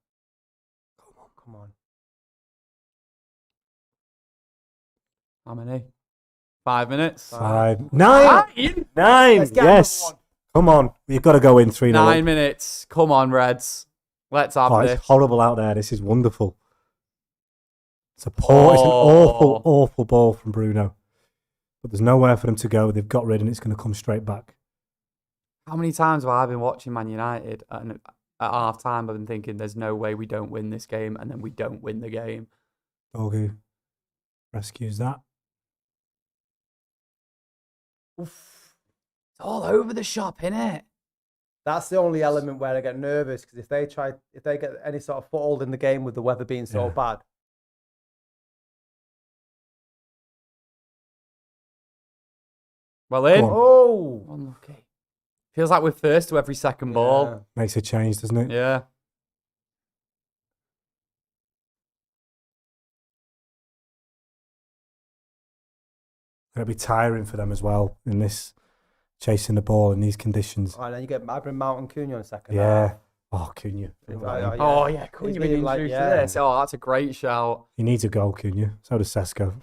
Speaker 3: Come on.
Speaker 1: How many? 5 minutes?
Speaker 2: 5. 9. 9. Yes. Come on, you've got to go in 3-0.
Speaker 1: 9 minutes. Come on, Reds. Let's have this.
Speaker 2: It's horrible out there. This is wonderful. It's an awful, awful ball from Bruno. But there's nowhere for them to go. They've got rid and it's going to come straight back.
Speaker 1: How many times have I been watching Man United and at half time I've been thinking there's no way we don't win this game, and then we don't win the game.
Speaker 2: Dogu rescues that.
Speaker 1: Oof. It's all over the shop, innit?
Speaker 3: That's the only element where I get nervous, because if they get any sort of foothold in the game with the weather being so bad.
Speaker 1: Well in.
Speaker 3: Oh,
Speaker 1: unlucky. Feels like we're first to every second ball.
Speaker 2: Makes a change, doesn't it?
Speaker 1: Yeah.
Speaker 2: It'll be tiring for them as well in this, chasing the ball in these conditions.
Speaker 3: and then you get Mount and Cooney on second.
Speaker 2: Yeah. Oh, Cunha.
Speaker 1: Oh, yeah. Couldn't you be introduced to this? Oh, that's a great shout.
Speaker 2: He needs a goal, Cunha. So does Sesko.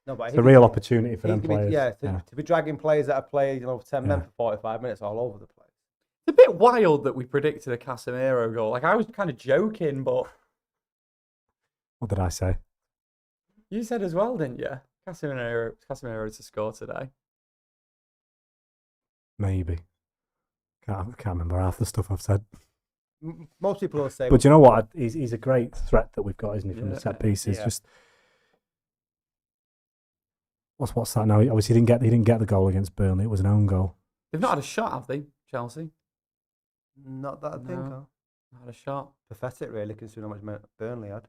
Speaker 3: No, but
Speaker 2: It's a real opportunity for them
Speaker 3: to
Speaker 2: players.
Speaker 3: to be dragging players that have played 10 men for 45 minutes all over the place.
Speaker 1: It's a bit wild that we predicted a Casemiro goal. Like, I was kind of joking, but
Speaker 2: What did I say?
Speaker 1: you said as well, didn't you? Casemiro to score today.
Speaker 2: Maybe. Can't remember half the stuff I've said.
Speaker 3: Most people will say,
Speaker 2: But you know what? He's a great threat that we've got, isn't he, from the set pieces?
Speaker 3: Yeah.
Speaker 2: Just what's that now? Obviously, he didn't get the goal against Burnley. It was an own goal.
Speaker 1: They've not had a shot, have they, Chelsea?
Speaker 3: not that I think.
Speaker 1: No. Not had a shot.
Speaker 3: Pathetic, really, considering how much Burnley had.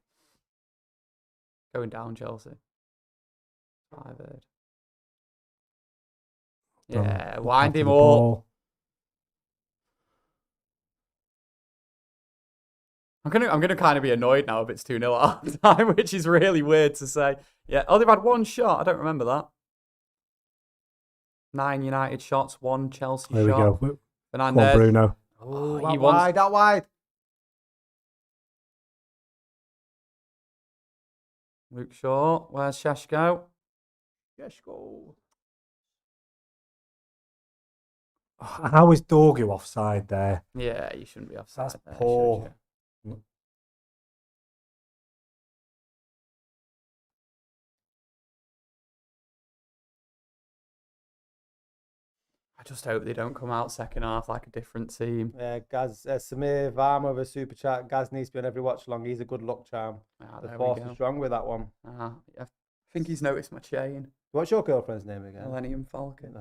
Speaker 1: Going down, Chelsea. 5-8. Yeah, wind him up. I'm gonna kind of be annoyed now if it's 2-0 at half time, which is really weird to say. Yeah. Oh, they've had one shot. I don't remember that. 9 United shots, 1 Chelsea shot.
Speaker 2: There we go.
Speaker 1: Fernandez.
Speaker 2: Come on, Bruno.
Speaker 3: Oh,
Speaker 1: he wants...
Speaker 3: out wide.
Speaker 1: Luke Shaw. Where's Sheshko?
Speaker 3: Sheshko.
Speaker 2: How is Dorgu offside there?
Speaker 1: Yeah, you shouldn't be offside.
Speaker 2: That's
Speaker 1: there,
Speaker 2: poor.
Speaker 1: should you? I just hope they don't come out second half like a different team.
Speaker 3: Yeah, Gaz, Samir Varma with a super chat. Gaz needs to be on every watch along. He's a good luck charm. The force is strong with that one.
Speaker 1: I think he's noticed my chain.
Speaker 3: What's your girlfriend's name again?
Speaker 1: Millennium Falcon.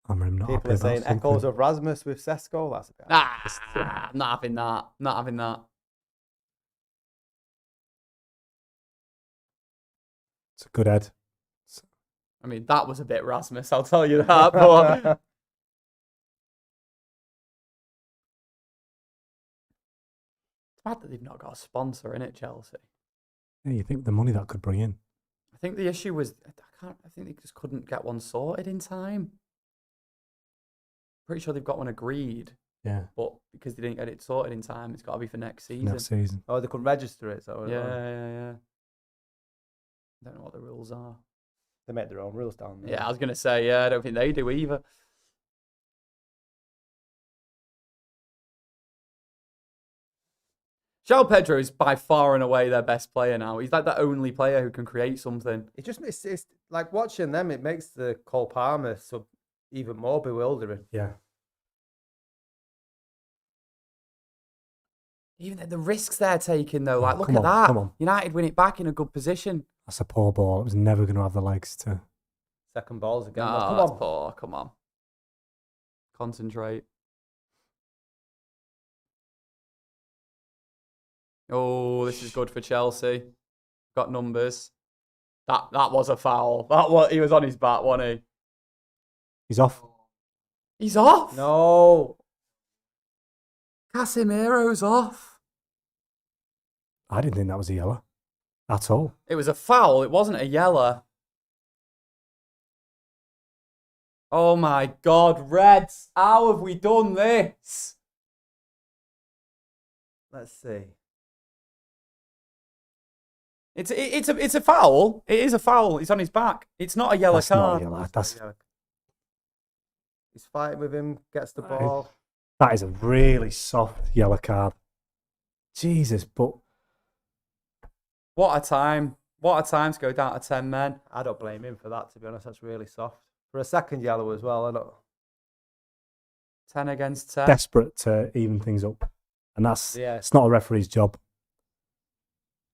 Speaker 2: I'm not
Speaker 3: People are saying echoes of Rasmus with Sesko. That's a bit.
Speaker 1: I'm not having that. Not having that.
Speaker 2: It's a good head.
Speaker 1: I mean, that was a bit Rasmus, I'll tell you that. But it's bad that they've not got a sponsor in it, Chelsea.
Speaker 2: Yeah, you think the money that could bring in?
Speaker 1: I think the issue was I think they just couldn't get one sorted in time. Pretty sure they've got one agreed.
Speaker 2: Yeah.
Speaker 1: But because they didn't get it sorted in time, it's got to be for next season.
Speaker 2: Next season.
Speaker 3: Oh, they couldn't register it. So
Speaker 1: Yeah. I don't know what the rules are.
Speaker 3: They make their own rules down there.
Speaker 1: Yeah, I was going to say, I don't think they do either. João Pedro is by far and away their best player now. He's like the only player who can create something.
Speaker 3: It's like watching them, it makes the Cole Palmer sub even more bewildering.
Speaker 2: Yeah.
Speaker 1: Even the risks they're taking, though. Like, look
Speaker 2: come
Speaker 1: at
Speaker 2: on,
Speaker 1: that.
Speaker 2: come on.
Speaker 1: United win it back in a good position.
Speaker 2: That's a poor ball. It was never going to have the legs to.
Speaker 3: Second balls again.
Speaker 1: Oh,
Speaker 3: come
Speaker 1: that's
Speaker 3: on.
Speaker 1: poor. Come on. Concentrate. Oh, this is good for Chelsea. Got numbers. That was a foul. He was on his back, wasn't he?
Speaker 2: He's off.
Speaker 1: He's off.
Speaker 3: No.
Speaker 1: Casemiro's off.
Speaker 2: I didn't think that was a yellow at all.
Speaker 1: It was a foul. It wasn't a yellow. Oh my God, Reds! How have we done this?
Speaker 3: Let's see.
Speaker 1: It's a foul. It is a foul. It's on his back. It's not a yellow
Speaker 2: That's not
Speaker 1: card.
Speaker 2: a yellow. That's
Speaker 3: He's fighting with him, gets the ball.
Speaker 2: That is a really soft yellow card. Jesus, but
Speaker 1: What a time. What a time to go down to 10 men.
Speaker 3: I don't blame him for that, to be honest. That's really soft. For a second yellow as well, I don't...
Speaker 1: 10 against 10.
Speaker 2: desperate to even things up. And that's
Speaker 3: Yeah.
Speaker 2: it's not a referee's job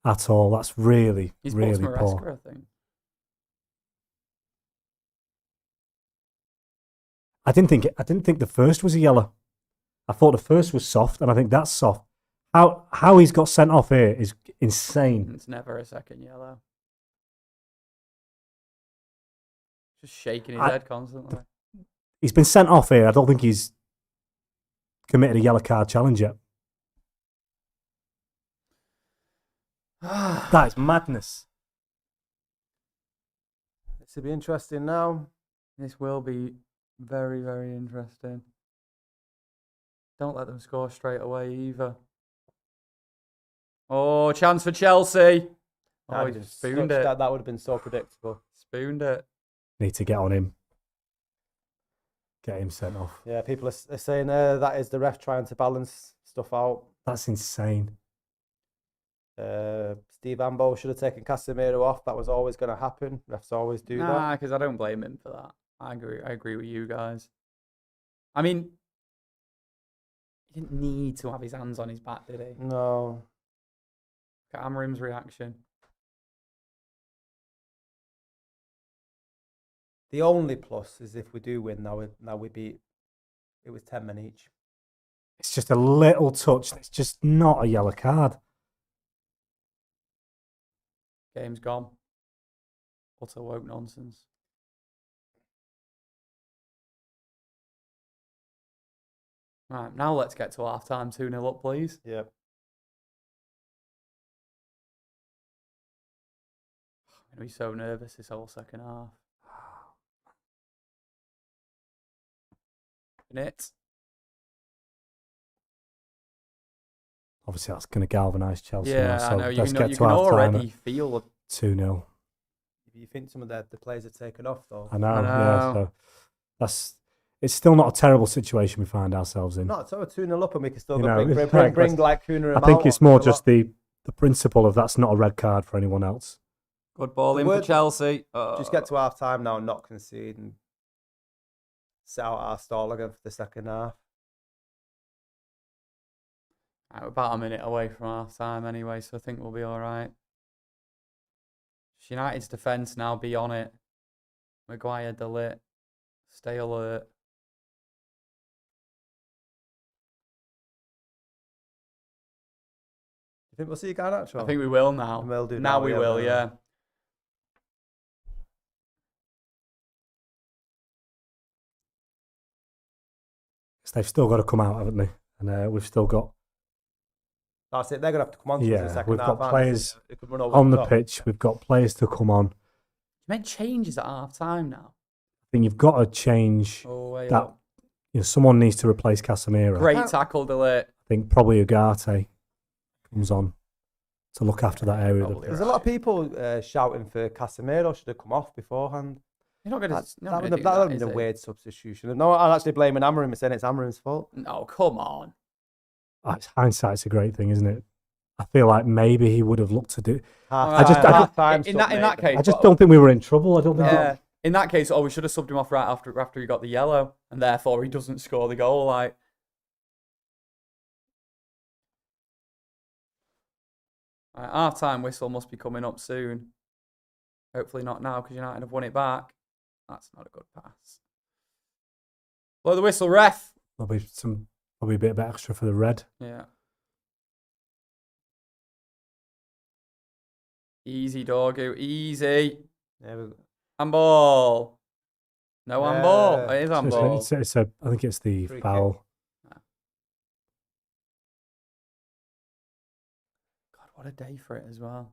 Speaker 2: at all. That's really,
Speaker 1: He's
Speaker 2: really
Speaker 1: Maresca,
Speaker 2: poor.
Speaker 1: I think.
Speaker 2: I didn't think the first was a yellow. I thought the first was soft, and I think that's soft. How he's got sent off here is insane.
Speaker 1: It's never a second yellow. Just shaking his head constantly.
Speaker 2: He's been sent off here. I don't think he's committed a yellow card challenge yet. That is madness.
Speaker 3: This will be interesting now.
Speaker 1: This will be very, very interesting. Don't let them score straight away either. Oh, chance for Chelsea. Oh, he spooned it.
Speaker 3: That would have been so predictable.
Speaker 1: Spooned it.
Speaker 2: Need to get on him. Get him sent off.
Speaker 3: Yeah, people are saying that is the ref trying to balance stuff out.
Speaker 2: That's insane.
Speaker 3: Steve Ambo should have taken Casemiro off. That was always going to happen. Refs always do that.
Speaker 1: Nah, because I don't blame him for that. I agree with you guys. I mean, he didn't need to have his hands on his back, did he?
Speaker 3: No.
Speaker 1: Look at Amarim's reaction.
Speaker 3: The only plus is if we do win, now we beat. It was 10 men each.
Speaker 2: It's just a little touch. It's just not a yellow card.
Speaker 1: Game's gone. Utter woke nonsense. Right, now let's get to half time. 2-0 up, please.
Speaker 3: Yep.
Speaker 1: I'm going to be so nervous this whole second half. It.
Speaker 2: Obviously, that's going to galvanise Chelsea.
Speaker 1: Yeah,
Speaker 2: now, so
Speaker 1: I know.
Speaker 2: let's get
Speaker 1: You
Speaker 2: to
Speaker 1: can
Speaker 2: half
Speaker 1: already
Speaker 2: time
Speaker 1: feel
Speaker 2: 2-0.
Speaker 3: You think some of the players are taken off, though?
Speaker 2: I know.
Speaker 1: I
Speaker 2: Yeah,
Speaker 1: know.
Speaker 2: so it's still not a terrible situation we find ourselves in.
Speaker 3: No, it's over 2-0 up and we can still
Speaker 2: You
Speaker 3: go
Speaker 2: know,
Speaker 3: bring like Cooney and
Speaker 2: I think
Speaker 3: out.
Speaker 2: it's more just the principle of that's not a red card for anyone else.
Speaker 1: Good ball in for Chelsea.
Speaker 3: Just get to half time now and not concede and set out our stall again for the second half.
Speaker 1: Right, we're about a minute away from half time anyway, so I think we'll be all right. United's defence now, be on it. Maguire, Delit, stay alert.
Speaker 3: You think we'll see Garnacho?
Speaker 1: I think we will now.
Speaker 3: We'll do
Speaker 1: now we will, yeah.
Speaker 2: They've still got to come out, haven't they? And we've still got.
Speaker 3: That's it. They're going to have to come on to the second
Speaker 2: we've
Speaker 3: half.
Speaker 2: got players
Speaker 3: they could run over
Speaker 2: on the
Speaker 3: top.
Speaker 2: pitch. We've got players to come on.
Speaker 1: You meant changes at half time now.
Speaker 2: I think you've got to change
Speaker 1: Oh, way
Speaker 2: that.
Speaker 1: up.
Speaker 2: You know, someone needs to replace Casemiro.
Speaker 1: Great tackle, Delit.
Speaker 2: I think probably Ugarte comes on to look after that area. of the
Speaker 1: Probably
Speaker 3: There's a lot of people shouting for Casemiro should have come off beforehand.
Speaker 1: You're not going to
Speaker 3: That would
Speaker 1: do
Speaker 3: have
Speaker 1: that,
Speaker 3: been
Speaker 1: is
Speaker 3: a
Speaker 1: it?
Speaker 3: weird substitution. No, I'm actually blaming Amarim and saying it's Amarim's fault.
Speaker 1: No, come on.
Speaker 2: Hindsight's a great thing, isn't it? I feel like maybe he would have looked to do.
Speaker 3: Half time.
Speaker 1: in that case,
Speaker 2: I just don't think we were in trouble. I don't think.
Speaker 1: Yeah. In that case, we should have subbed him off right after he got the yellow, and therefore he doesn't score the goal. Like, right, half-time whistle must be coming up soon. Hopefully not now, because United have won it back. That's not a good pass. Blow the whistle, ref.
Speaker 2: There'll be probably a bit of extra for the red.
Speaker 1: Yeah. Easy, Dorgu. Easy.
Speaker 3: Yeah,
Speaker 1: Handball. No handball. It is handball.
Speaker 2: I think it's the
Speaker 3: Free
Speaker 2: foul.
Speaker 1: God, what a day for it as well.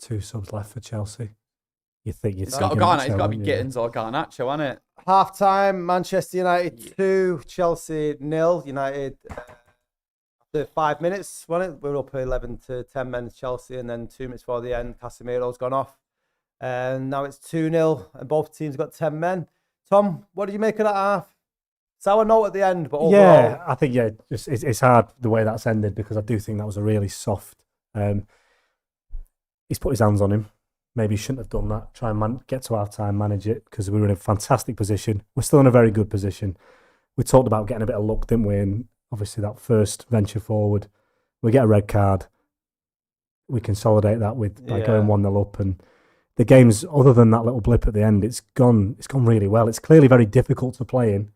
Speaker 2: 2 subs left for Chelsea. You think you'd
Speaker 1: It's
Speaker 2: see
Speaker 1: got to be
Speaker 2: Garnacho,
Speaker 1: Gittins or Garnacho, hasn't it?
Speaker 3: half time. Manchester United 2, Chelsea 0. United. I after 5 minutes, wasn't it? We were up 11-10 men to Chelsea, and then 2 minutes before the end, Casemiro's gone off. And now it's 2-0, and both teams got 10 men. Tom, what did you make of that half? Sour note at the end, but overall...
Speaker 2: Yeah, I think, it's hard the way that's ended, because I do think that was a really soft... he's put his hands on him. Maybe he shouldn't have done that. Try and get to half-time, manage it, because we were in a fantastic position. We're still in a very good position. We talked about getting a bit of luck, didn't we? And obviously that first venture forward, we get a red card. We consolidate that by going 1-0 up. And the game's, other than that little blip at the end, it's gone really well. It's clearly very difficult to play in,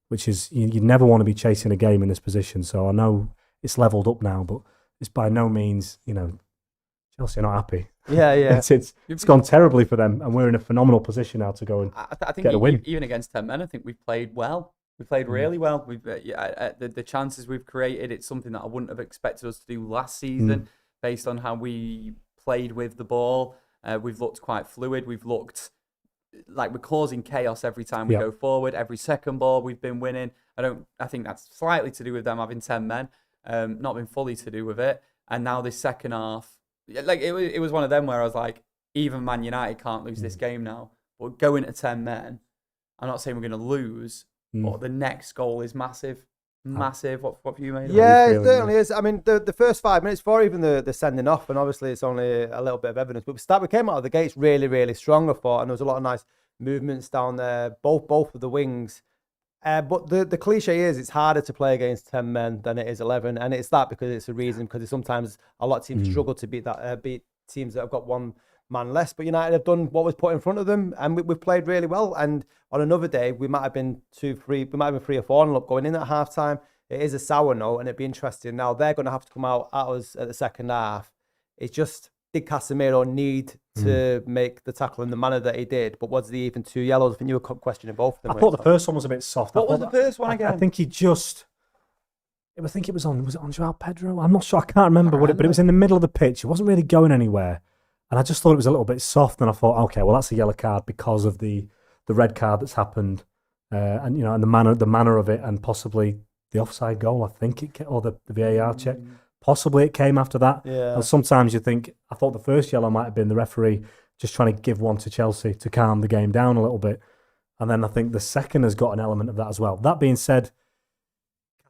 Speaker 2: which is, you never want to be chasing a game in this position. So I know it's levelled up now, but it's by no means, Chelsea are not happy.
Speaker 3: Yeah.
Speaker 2: It's gone terribly for them, and we're in a phenomenal position now to go and
Speaker 1: I think
Speaker 2: get a win.
Speaker 1: Even against 10 men, I think we've played well. We played really well. We've the chances we've created, it's something that I wouldn't have expected us to do last season, based on how we played with the ball. We've looked quite fluid. We've looked like we're causing chaos every time we go forward. Every second ball we've been winning. I think that's slightly to do with them having 10 men, not been fully to do with it. And now this second half, like it was one of them where I was like, even Man United can't lose this game now. But going to 10 men, I'm not saying we're going to lose, but the next goal is massive. Massive. What have you made?
Speaker 3: Yeah, it certainly is. I mean, the first 5 minutes, before even the sending off, and obviously it's only a little bit of evidence, but we came out of the gates really, really strong, I thought, and there was a lot of nice movements down there, both of the wings. But the cliche is it's harder to play against 10 men than it is 11, and it's that because it's a reason, because sometimes a lot of teams struggle to beat teams that have got one man less, but United have done what was put in front of them, and we've played really well. And on another day, we might have been 2-3, we might have been 3 or 4 up going in at half time. It is a sour note, and it'd be interesting. Now they're going to have to come out at us at the second half. It's just, did Casemiro need to make the tackle in the manner that he did? But was he even 2 yellows? I think you were questioning both of them.
Speaker 2: I thought the first one was a bit soft.
Speaker 1: What was the first one again?
Speaker 2: I think I think it was on Joao Pedro? I'm not sure. I can't remember but it was in the middle of the pitch. It wasn't really going anywhere. And I just thought it was a little bit soft, and I thought, okay, well, that's a yellow card because of the red card that's happened, and and the manner of it, and possibly the offside goal. I think or the VAR check. Possibly it came after that.
Speaker 3: Yeah.
Speaker 2: And sometimes you think, I thought the first yellow might have been the referee just trying to give one to Chelsea to calm the game down a little bit, and then I think the second has got an element of that as well. That being said,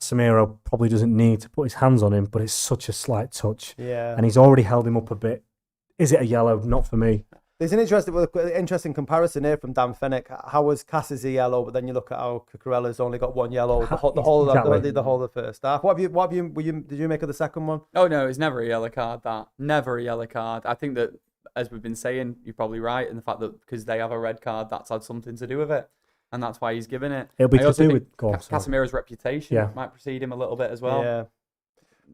Speaker 2: Casemiro probably doesn't need to put his hands on him, but it's such a slight touch, and he's already held him up a bit. Is it a yellow? Not for me.
Speaker 3: There's an interesting comparison here from Dan Fennick. How was Cass's a yellow, but then you look at how Cucurella's only got 1 yellow the whole of the first half. What did you make of the second one?
Speaker 1: Oh no, it's never a yellow card. Never a yellow card. I think that, as we've been saying, you're probably right in the fact that because they have a red card, that's had something to do with it, and that's why he's given it.
Speaker 2: It'll be to do with
Speaker 1: Casemiro's reputation might precede him a little bit as well.
Speaker 3: Yeah.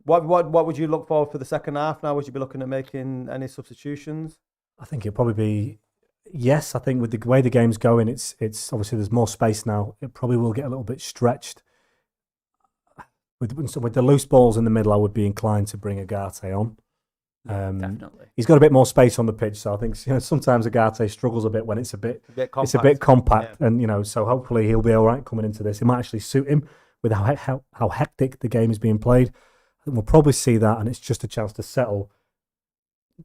Speaker 3: What would you look for the second half now? Would you be looking at making any substitutions?
Speaker 2: I think it'll probably be yes. I think with the way the game's going, it's obviously there's more space now. It probably will get a little bit stretched. With the loose balls in the middle, I would be inclined to bring Agate on.
Speaker 1: Definitely,
Speaker 2: he's got a bit more space on the pitch, so I think sometimes Agate struggles a bit when it's a bit compact, and so hopefully he'll be all right coming into this. It might actually suit him with how hectic the game is being played. I think we'll probably see that, and it's just a chance to settle.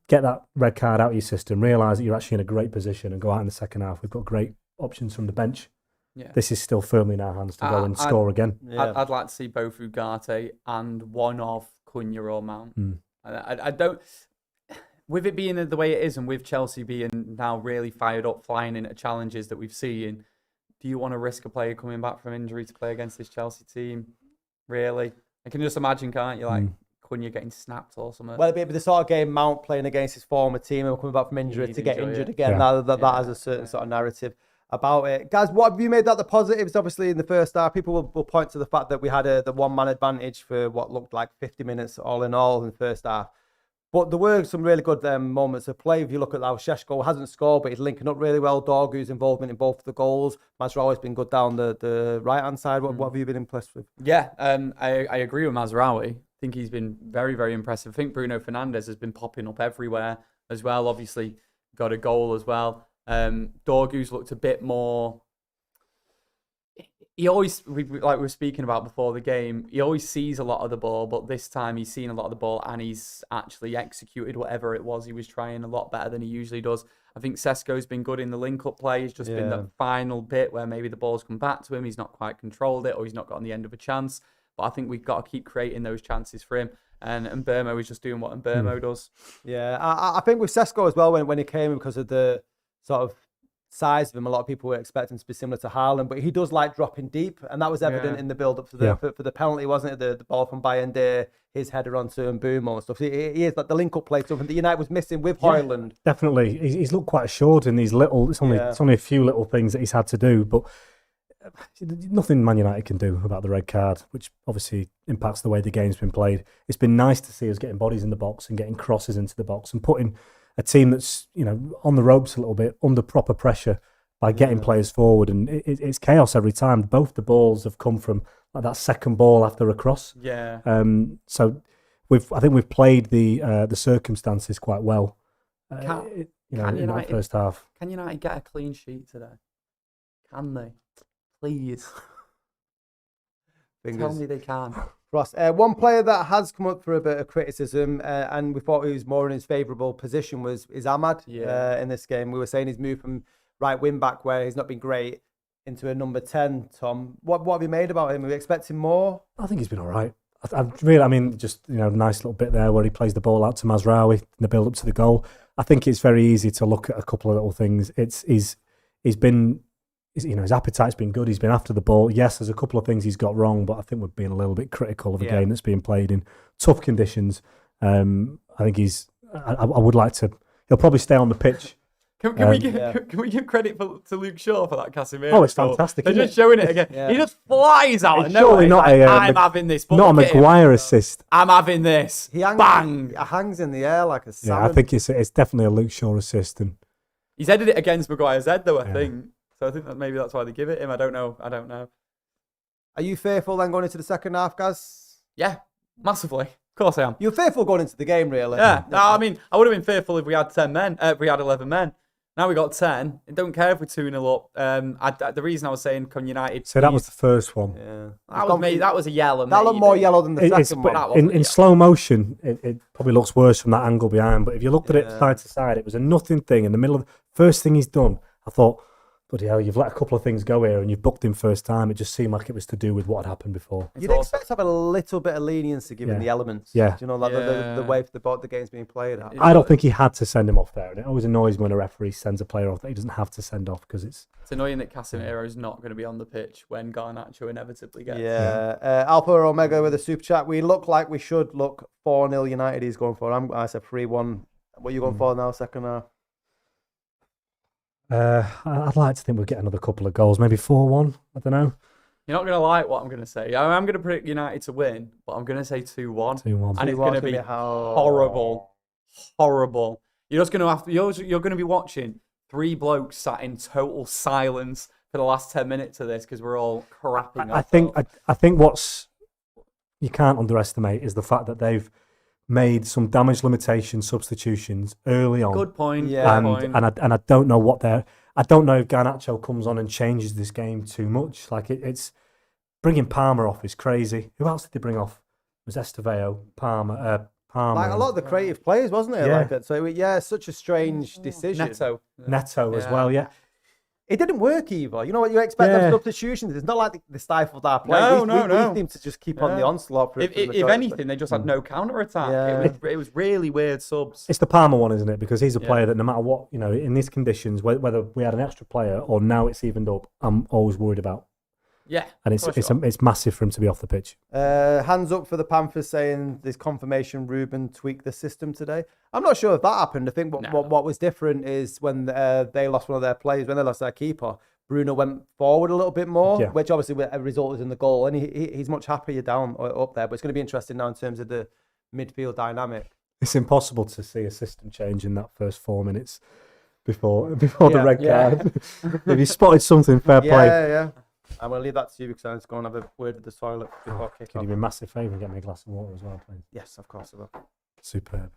Speaker 2: Get that red card out of your system, realise that you're actually in a great position, and go out in the second half. We've got great options from the bench. Yeah. This is still firmly in our hands to go and score again.
Speaker 1: Yeah. I'd like to see both Ugarte and one of Cunha or Mount. I don't... With it being the way it is, and with Chelsea being now really fired up, flying into challenges that we've seen, do you want to risk a player coming back from injury to play against this Chelsea team? Really? I can just imagine, can't you? Like... When you're getting snapped or something.
Speaker 3: Well, it'd be the sort of game Mount playing against his former team and coming back from injury to get injured again. That has a certain sort of narrative about it. Guys, what have you made that the positives? Obviously, in the first half, people will point to the fact that we had the one-man advantage for what looked like 50 minutes all in all in the first half. But there were some really good moments of play. If you look at how Šeško hasn't scored, but he's linking up really well. Dorgu's involvement in both of the goals. Mazraoui's been good down the right-hand side. What have you been impressed with?
Speaker 1: Yeah, I agree with Mazraoui. I think he's been very, very impressive. I think Bruno Fernandes has been popping up everywhere as well. Obviously, got a goal as well. Dorgu's looked a bit more... he always, like we were speaking about before the game, he always sees a lot of the ball, but this time he's seen a lot of the ball and he's actually executed whatever it was he was trying a lot better than he usually does. I think Sesko's been good in the link-up play. It's just been that final bit where maybe the ball's come back to him, he's not quite controlled it, or he's not got on the end of a chance. But I think we've got to keep creating those chances for him. And Mbeumo is just doing what Mbeumo does.
Speaker 3: Yeah, I think with Sesko as well, when he came, because of the sort of size of him, a lot of people were expecting to be similar to Haaland, but he does like dropping deep, and that was evident in the build-up for the penalty, wasn't it? The ball from Bayern Day, his header onto Mbeumo and stuff. He is like the link-up play, something that United was missing with Højlund.
Speaker 2: Definitely, he's looked quite assured in these little. It's only a few little things that he's had to do, but nothing Man United can do about the red card, which obviously impacts the way the game's been played. It's been nice to see us getting bodies in the box and getting crosses into the box and putting a team that's on the ropes a little bit under proper pressure by getting players forward, and it's chaos every time. Both the balls have come from like that second ball after a cross.
Speaker 1: Yeah.
Speaker 2: So I think we've played the circumstances quite well. In that first half.
Speaker 1: Can United get a clean sheet today? Can they? Please. Tell me they can.
Speaker 3: Ross, one player that has come up for a bit of criticism, and we thought he was more in his favourable position, is Ahmad in this game. We were saying he's moved from right wing back, where he's not been great, into a number 10, Tom. What have you made about him? Are we expecting more?
Speaker 2: I think he's been all right. Nice little bit there where he plays the ball out to Mazraoui in the build-up to the goal. I think it's very easy to look at a couple of little things. His appetite's been good. He's been after the ball. Yes, there's a couple of things he's got wrong, but I think we're being a little bit critical of a game that's being played in tough conditions. I think I would like to. He'll probably stay on the pitch.
Speaker 1: Can we give credit to Luke Shaw for that Casemiro?
Speaker 2: Oh, it's fantastic.
Speaker 1: They're just showing it again. Yeah. He just flies out.
Speaker 2: It's surely not
Speaker 1: I'm having this.
Speaker 2: Not a Maguire assist.
Speaker 1: I'm having this. Bang!
Speaker 3: He hangs in the air like a salmon.
Speaker 2: Yeah, I think it's definitely a Luke Shaw assist. And
Speaker 1: he's headed it against Maguire's head, though, I think. So I think that maybe that's why they give it him. I don't know.
Speaker 3: Are you fearful then going into the second half, Gaz?
Speaker 1: Yeah, massively. Of course I am.
Speaker 3: You're fearful going into the game, really?
Speaker 1: Yeah. No, I mean, I would have been fearful if we had 10 men. If we had 11 men. Now we got 10. I don't care if we're 2-0 up. The reason I was saying, can United...
Speaker 2: So that was the first one.
Speaker 1: Yeah. That was a yellow.
Speaker 3: That looked more yellow than the second one.
Speaker 2: In slow motion, it probably looks worse from that angle behind. But if you looked at it side to side, it was a nothing thing. In the middle of the first thing he's done, I thought, bloody hell, you've let a couple of things go here and you've booked him first time. It just seemed like it was to do with what had happened before.
Speaker 3: You'd expect to have a little bit of leniency given the elements.
Speaker 2: Yeah.
Speaker 3: Do you know, like the way the game's being played.
Speaker 2: I don't think he had to send him off there. And it always annoys me when a referee sends a player off that he doesn't have to send off because it's
Speaker 1: annoying that Casemiro is not going to be on the pitch when Garnacho inevitably gets.
Speaker 3: Alpha Omega with a super chat. We look like we should look 4-0 United he's going for. I said 3-1. What are you going for now, second half?
Speaker 2: I'd like to think we'll get another couple of goals, maybe 4-1. I don't know.
Speaker 1: You're not going to like what I'm going to say. I'm going to predict United to win, but I'm going to say 2-1.
Speaker 2: 2-1.
Speaker 1: And it's going to be horrible. Horrible. You're just going to you're going to be watching 3 blokes sat in total silence for the last 10 minutes of this because we're all crapping
Speaker 2: I think what's you can't underestimate is the fact that they've made some damage limitation substitutions early on.
Speaker 1: Good point.
Speaker 2: Yeah. And I don't know I don't know if Garnacho comes on and changes this game too much. Like it's bringing Palmer off is crazy. Who else did they bring off? It was Estevao, Palmer.
Speaker 3: Like a lot of the creative players, wasn't it?
Speaker 2: Yeah.
Speaker 3: Like that. So such a strange decision.
Speaker 1: Neto
Speaker 2: as well. Yeah.
Speaker 3: It didn't work either. You know what you expect of substitutions? It's not like they stifled our play. We seem to just keep on the onslaught.
Speaker 1: If anything, they just had no counter-attack. Yeah. It was really weird subs.
Speaker 2: It's the Palmer one, isn't it? Because he's a player that no matter what, in these conditions, whether we had an extra player or now it's evened up, I'm always worried about.
Speaker 1: Yeah.
Speaker 2: And it's massive for him to be off the pitch.
Speaker 3: Hands up for the Panthers saying there's confirmation Ruben tweaked the system today. I'm not sure if that happened. I think what was different is when they lost one of their players, when they lost their keeper, Bruno went forward a little bit more, which obviously resulted in the goal. And he's much happier down or up there. But it's going to be interesting now in terms of the midfield dynamic.
Speaker 2: It's impossible to see a system change in that first 4 minutes before the red card. If you spotted something, fair play.
Speaker 3: Yeah. I'm going to leave that to you because I'm just going to have a word with the toilet before kick off.
Speaker 2: Can you do me a massive favour and get me a glass of water as well, please?
Speaker 3: Yes, of course I will.
Speaker 2: Superb.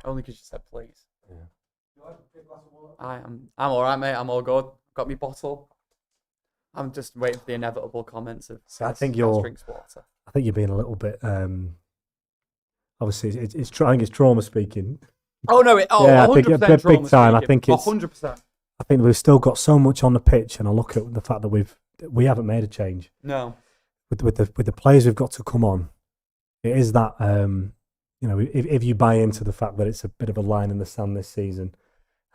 Speaker 1: Only because you said please.
Speaker 2: Yeah.
Speaker 1: I'm all right, mate. I'm all good. Got me bottle. I'm just waiting for the inevitable comments of.
Speaker 2: So I think
Speaker 1: drinks water.
Speaker 2: I think you're being a little bit. Obviously, it's trauma speaking.
Speaker 1: Oh no!
Speaker 2: I think
Speaker 1: 100%
Speaker 2: big time. I think it's
Speaker 1: 100%.
Speaker 2: I think we've still got so much on the pitch, and I look at the fact that we haven't made a change.
Speaker 1: No.
Speaker 2: With the players we've got to come on, it is that if you buy into the fact that it's a bit of a line in the sand this season,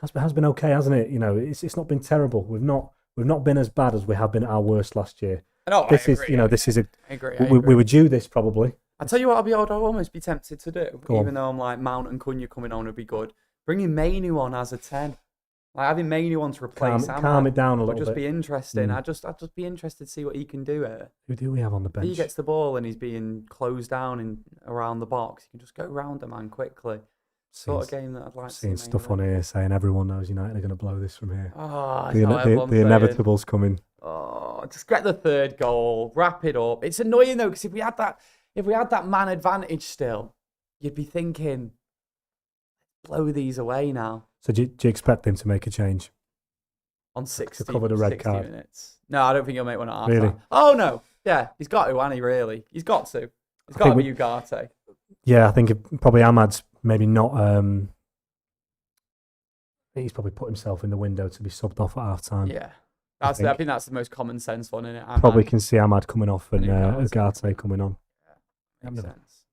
Speaker 2: has been okay, hasn't it? It's not been terrible. We've not been as bad as we have been at our worst last year.
Speaker 1: No,
Speaker 2: this
Speaker 1: I
Speaker 2: is
Speaker 1: agree.
Speaker 2: this is a.
Speaker 1: I agree.
Speaker 2: We were due this probably.
Speaker 1: I tell you what, I'd almost be tempted to do,
Speaker 2: Go
Speaker 1: even though I'm like Mount and Cunha coming on would be good. Bringing Mainoo on as a 10, like having Mainoo on to replace.
Speaker 2: Calm it down a little bit.
Speaker 1: Would just be interesting. I'd just be interested to see what he can do here.
Speaker 2: Who do we have on the bench?
Speaker 1: If he gets the ball and he's being closed down and around the box, he can just go round the man quickly. Sort of game that I'd like to see.
Speaker 2: Seeing stuff on here saying everyone knows United are going to blow this from here.
Speaker 1: Oh,
Speaker 2: the inevitable's coming.
Speaker 1: Oh, just get the third goal, wrap it up. It's annoying though, because if we had that man advantage still, you'd be thinking, blow these away now.
Speaker 2: So do you expect him to make a change?
Speaker 1: On 60,
Speaker 2: to cover the red
Speaker 1: 60
Speaker 2: card?
Speaker 1: minutes. No, I don't think he'll make one at half
Speaker 2: Really?
Speaker 1: time. Oh no, yeah, he's got to, hasn't he? Really, he's got to. It's got to be Ugarte.
Speaker 2: Yeah, I think probably Ahmad's maybe not. He's probably put himself in the window to be subbed off at half time.
Speaker 1: Yeah, I think that's the most common sense one, isn't it?
Speaker 2: Probably can see Ahmad coming off and
Speaker 1: Ugarte
Speaker 2: coming on.
Speaker 1: Yeah, makes sense.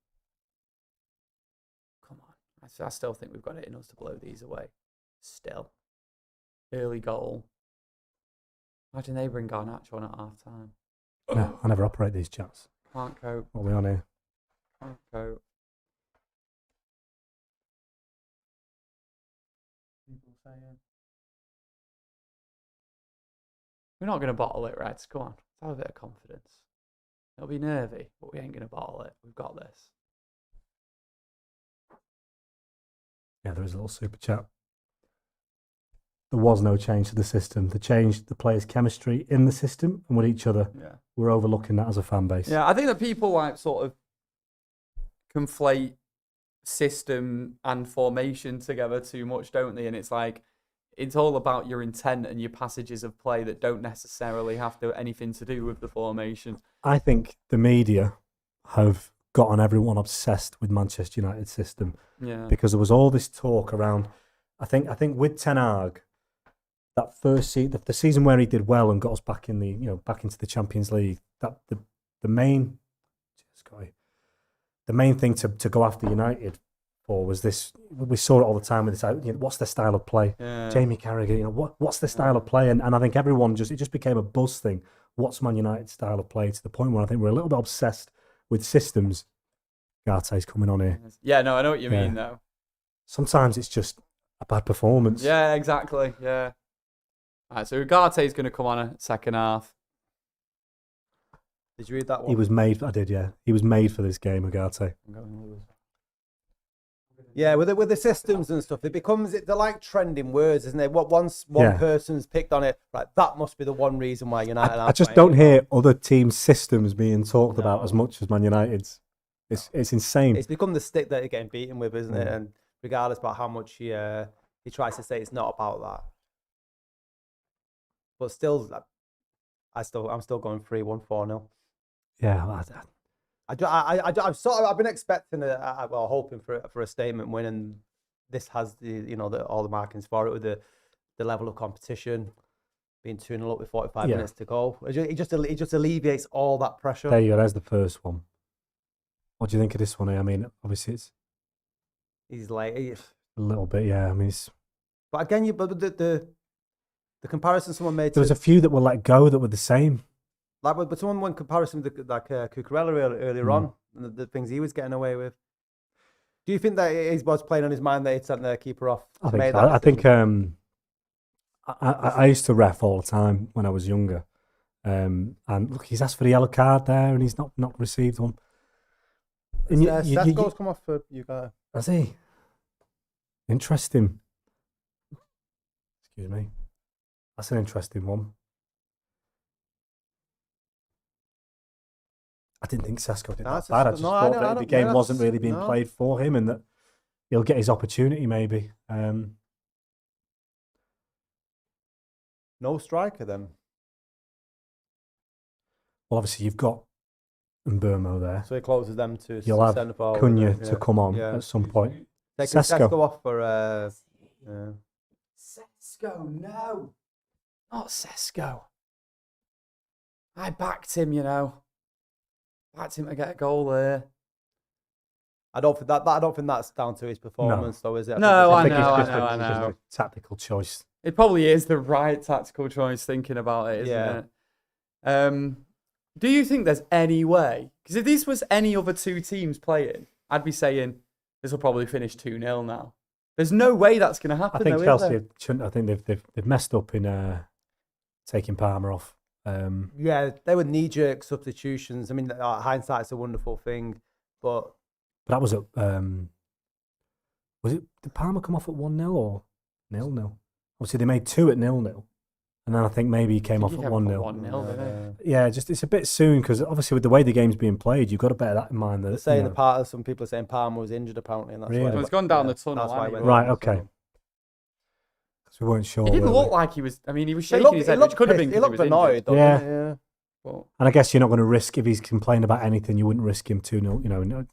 Speaker 1: Come on, I still think we've got it in us to blow these away. Still, early goal. Imagine they bring Garnacho on at half time.
Speaker 2: No, I never operate these chats.
Speaker 1: Can't cope.
Speaker 2: What are we on here?
Speaker 1: Can't cope. People saying we're not going to bottle it, Reds. Come on, let's have a bit of confidence. It'll be nervy, but we ain't going to bottle it. We've got this.
Speaker 2: Yeah, there is a little super chat. There was no change to the system. They changed the players' chemistry in the system and with each other.
Speaker 1: Yeah.
Speaker 2: We're overlooking that as a fan base.
Speaker 1: Yeah, I think that people like sort of conflate system and formation together too much, don't they? And it's like, it's all about your intent and your passages of play that don't necessarily have anything to do with the formation.
Speaker 2: I think the media have gotten everyone obsessed with Manchester United's system.
Speaker 1: Yeah.
Speaker 2: Because there was all this talk around, I think with Ten Hag, that first the season where he did well and got us back in back into the Champions League, that the main thing to go after United for was this. We saw it all the time with this. What's their style of play?
Speaker 1: Yeah.
Speaker 2: Jamie Carragher. What's their style of play? And I think everyone it just became a buzz thing. What's Man United's style of play? To the point where I think we're a little bit obsessed with systems. Garte's coming on here.
Speaker 1: Yeah, no, I know what you mean though.
Speaker 2: Sometimes it's just a bad performance.
Speaker 1: Yeah, exactly. Yeah. All right, so Ugarte's going to come on a second half.
Speaker 3: Did you read that one?
Speaker 2: He was made. I did. Yeah, he was made for this game, Ugarte.
Speaker 3: Yeah, with the systems and stuff, they're like trending words, isn't it? Once one person's picked on it, right, that must be the one reason why United.
Speaker 2: I just don't hear other teams' systems being talked about as much as Man United's. It's insane.
Speaker 3: It's become the stick that you're getting beaten with, isn't it? And regardless about how much he tries to say it's not about that, but still, I'm still going 3-1, 4-0.
Speaker 2: Yeah,
Speaker 3: I've been expecting hoping for a statement win, and this has all the markings for it with the level of competition, being 2-0 up with 45 minutes to go. It just alleviates all that pressure.
Speaker 2: There you go. There's the first one. What do you think of this one? I mean, obviously
Speaker 3: he's late
Speaker 2: a little bit. Yeah, I mean,
Speaker 3: but again, but the comparison someone made.
Speaker 2: There was a few that were let go that were the same.
Speaker 3: But someone went comparison with Cucurella earlier on, and the things he was getting away with. Do you think that he was playing on his mind that he'd sent the keeper off?
Speaker 2: I think I used to ref all the time when I was younger, and look, he's asked for the yellow card there, and he's not received one. And
Speaker 3: Seth goals come off for you guys.
Speaker 2: Has he? Interesting. Excuse me. That's an interesting one. I didn't think Sesko did that bad. I just thought that the game wasn't really being played for him, and that he'll get his opportunity maybe.
Speaker 3: No striker then.
Speaker 2: Well, obviously you've got Mbeumo there.
Speaker 3: So he closes them to
Speaker 2: You'll have
Speaker 3: centre forward.
Speaker 2: Cunha to come on at some point.
Speaker 3: Taking
Speaker 2: Sesko.
Speaker 3: Sesko off for
Speaker 1: Sesko, no. Not Sesko. I backed him, Backed him to get a goal there.
Speaker 3: I don't think that's down to his performance, though, is it?
Speaker 1: I
Speaker 2: think
Speaker 1: know.
Speaker 2: it's just a tactical choice.
Speaker 1: It probably is the right tactical choice thinking about it, isn't it? Do you think there's any way? Because if this was any other two teams playing, I'd be saying this will probably finish 2-0 now. There's no way that's going to happen.
Speaker 2: I think Chelsea shouldn't. I think they've messed up in taking Palmer off.
Speaker 3: Yeah, they were knee-jerk substitutions. I mean, hindsight's a wonderful thing, but
Speaker 2: that was at. Did Palmer come off at 1-0 or 0-0? Obviously, they made 2 at 0-0. And then I think maybe he came off at 1-0. Yeah, just it's a bit soon because obviously with the way the game's being played, you've got to bear that in mind. That
Speaker 3: some people are saying Palmer was injured apparently, and that's
Speaker 2: really?
Speaker 3: why
Speaker 1: it's gone down the tunnel.
Speaker 3: That's why
Speaker 2: right, okay. Because we weren't sure.
Speaker 1: He didn't look like he was. I mean, he was shaking his head, which could have been.
Speaker 3: He looked annoyed.
Speaker 2: Yeah. Well, and I guess you're not going to risk if he's complaining about anything. You wouldn't risk him 2-0.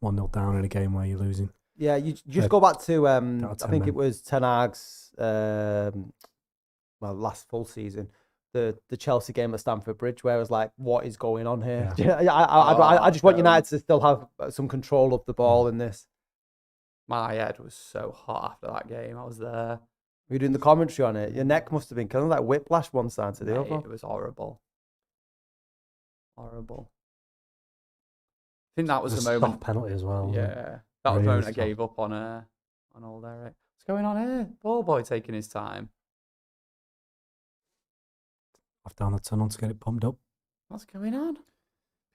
Speaker 2: 1-0 down in a game where you're losing.
Speaker 3: Yeah, you just go back to I think it was Ten Hag's last full season, the Chelsea game at Stamford Bridge, where I was like, what is going on here? Yeah. I just want United to still have some control of the ball in this.
Speaker 1: My head was so hot after that game. I was there.
Speaker 3: Were you doing the commentary on it? Your neck must have been kind of like whiplash one side to the other.
Speaker 1: It was horrible. Horrible. I think that was the moment.
Speaker 2: Penalty as well.
Speaker 1: Yeah. That was the moment I gave up on Old Eric. What's going on here? Ball boy taking his time.
Speaker 2: Off down the tunnel to get it pumped up.
Speaker 1: What's going on?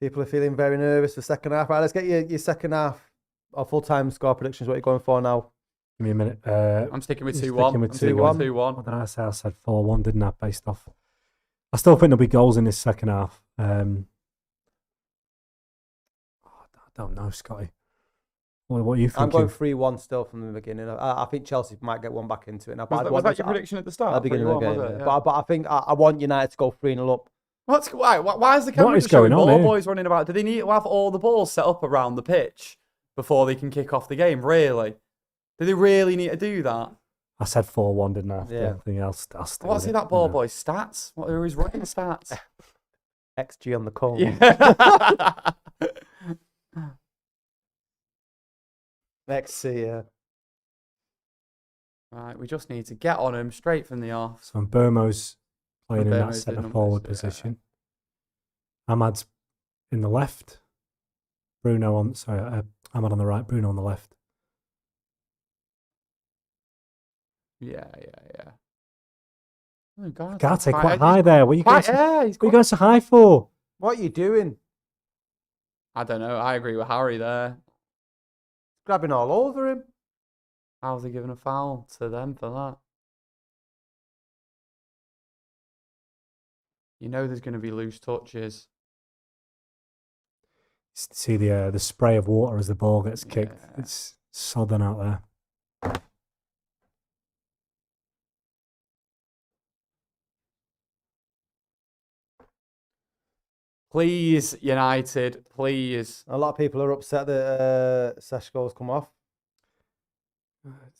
Speaker 3: People are feeling very nervous for second half. Right, let's get your second half or full-time score predictions. What are you going for now?
Speaker 2: Give me a minute.
Speaker 1: I'm sticking with 2-1.
Speaker 2: I'm sticking with 2-1. What did I say? I said 4-1, didn't I? Based off. I still think there'll be goals in this second half. I don't know, Scotty. What are you thinking?
Speaker 3: I'm going 3-1 still from the beginning. I think Chelsea might get one back into it now.
Speaker 1: Was that your prediction at the start?
Speaker 3: At the beginning of the game. Yeah. But I think I want United to go 3-0 up.
Speaker 1: Why is the camera just showing ball boys running about? Do they need to have all the balls set up around the pitch before they can kick off the game? Really? Do they really need to do that?
Speaker 2: I said 4-1, didn't I?
Speaker 3: Yeah.
Speaker 2: Anything else?
Speaker 1: What's that ball boy's stats? What are his running stats?
Speaker 3: XG on the call.
Speaker 1: Yeah.
Speaker 3: XC, yeah.
Speaker 1: Right, we just need to get on him straight from the off.
Speaker 2: So Mbeumo's playing in that centre forward position. Ahmad's in the left. Ahmad on the right, Bruno on the left.
Speaker 1: Yeah. Oh, God,
Speaker 2: Garte quite high there. What are you going so high for?
Speaker 3: What are you doing?
Speaker 1: I don't know. I agree with Harry there.
Speaker 3: Grabbing all over him.
Speaker 1: How's he giving a foul to them for that? You know there's going to be loose touches.
Speaker 2: See the spray of water as the ball gets kicked. Yeah. It's southern out there.
Speaker 1: Please, United, please.
Speaker 3: A lot of people are upset that Sesko's come off.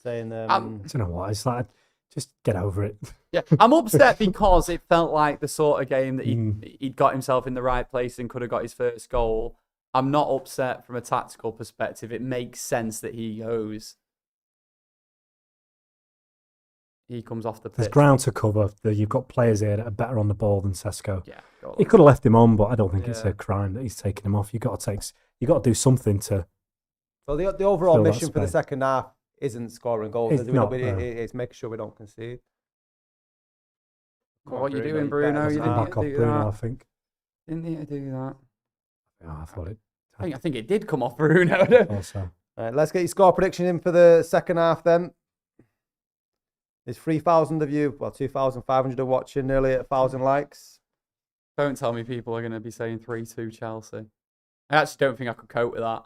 Speaker 3: Saying, I
Speaker 2: don't know what. It's like, just get over it.
Speaker 1: Yeah, I'm upset because it felt like the sort of game that he'd got himself in the right place and could have got his first goal. I'm not upset from a tactical perspective. It makes sense that he goes. He comes off the pitch.
Speaker 2: There's ground to cover. You've got players here that are better on the ball than Sesko.
Speaker 1: Yeah,
Speaker 2: he could have left him on, but I don't think it's a crime that he's taken him off. You've got to do something to.
Speaker 3: Well, the overall mission for the second half isn't scoring goals. It's making sure we don't concede.
Speaker 1: What are you doing, Bruno? You didn't
Speaker 2: back off Bruno, I think.
Speaker 1: Didn't need to do that.
Speaker 2: Oh, I thought it.
Speaker 1: I think it did come off Bruno.
Speaker 2: Also.
Speaker 3: All right, let's get your score prediction in for the second half then. There's 3,000 of you, 2,500 are watching, nearly 1,000 likes.
Speaker 1: Don't tell me people are going to be saying 3-2 Chelsea. I actually don't think I could cope with that.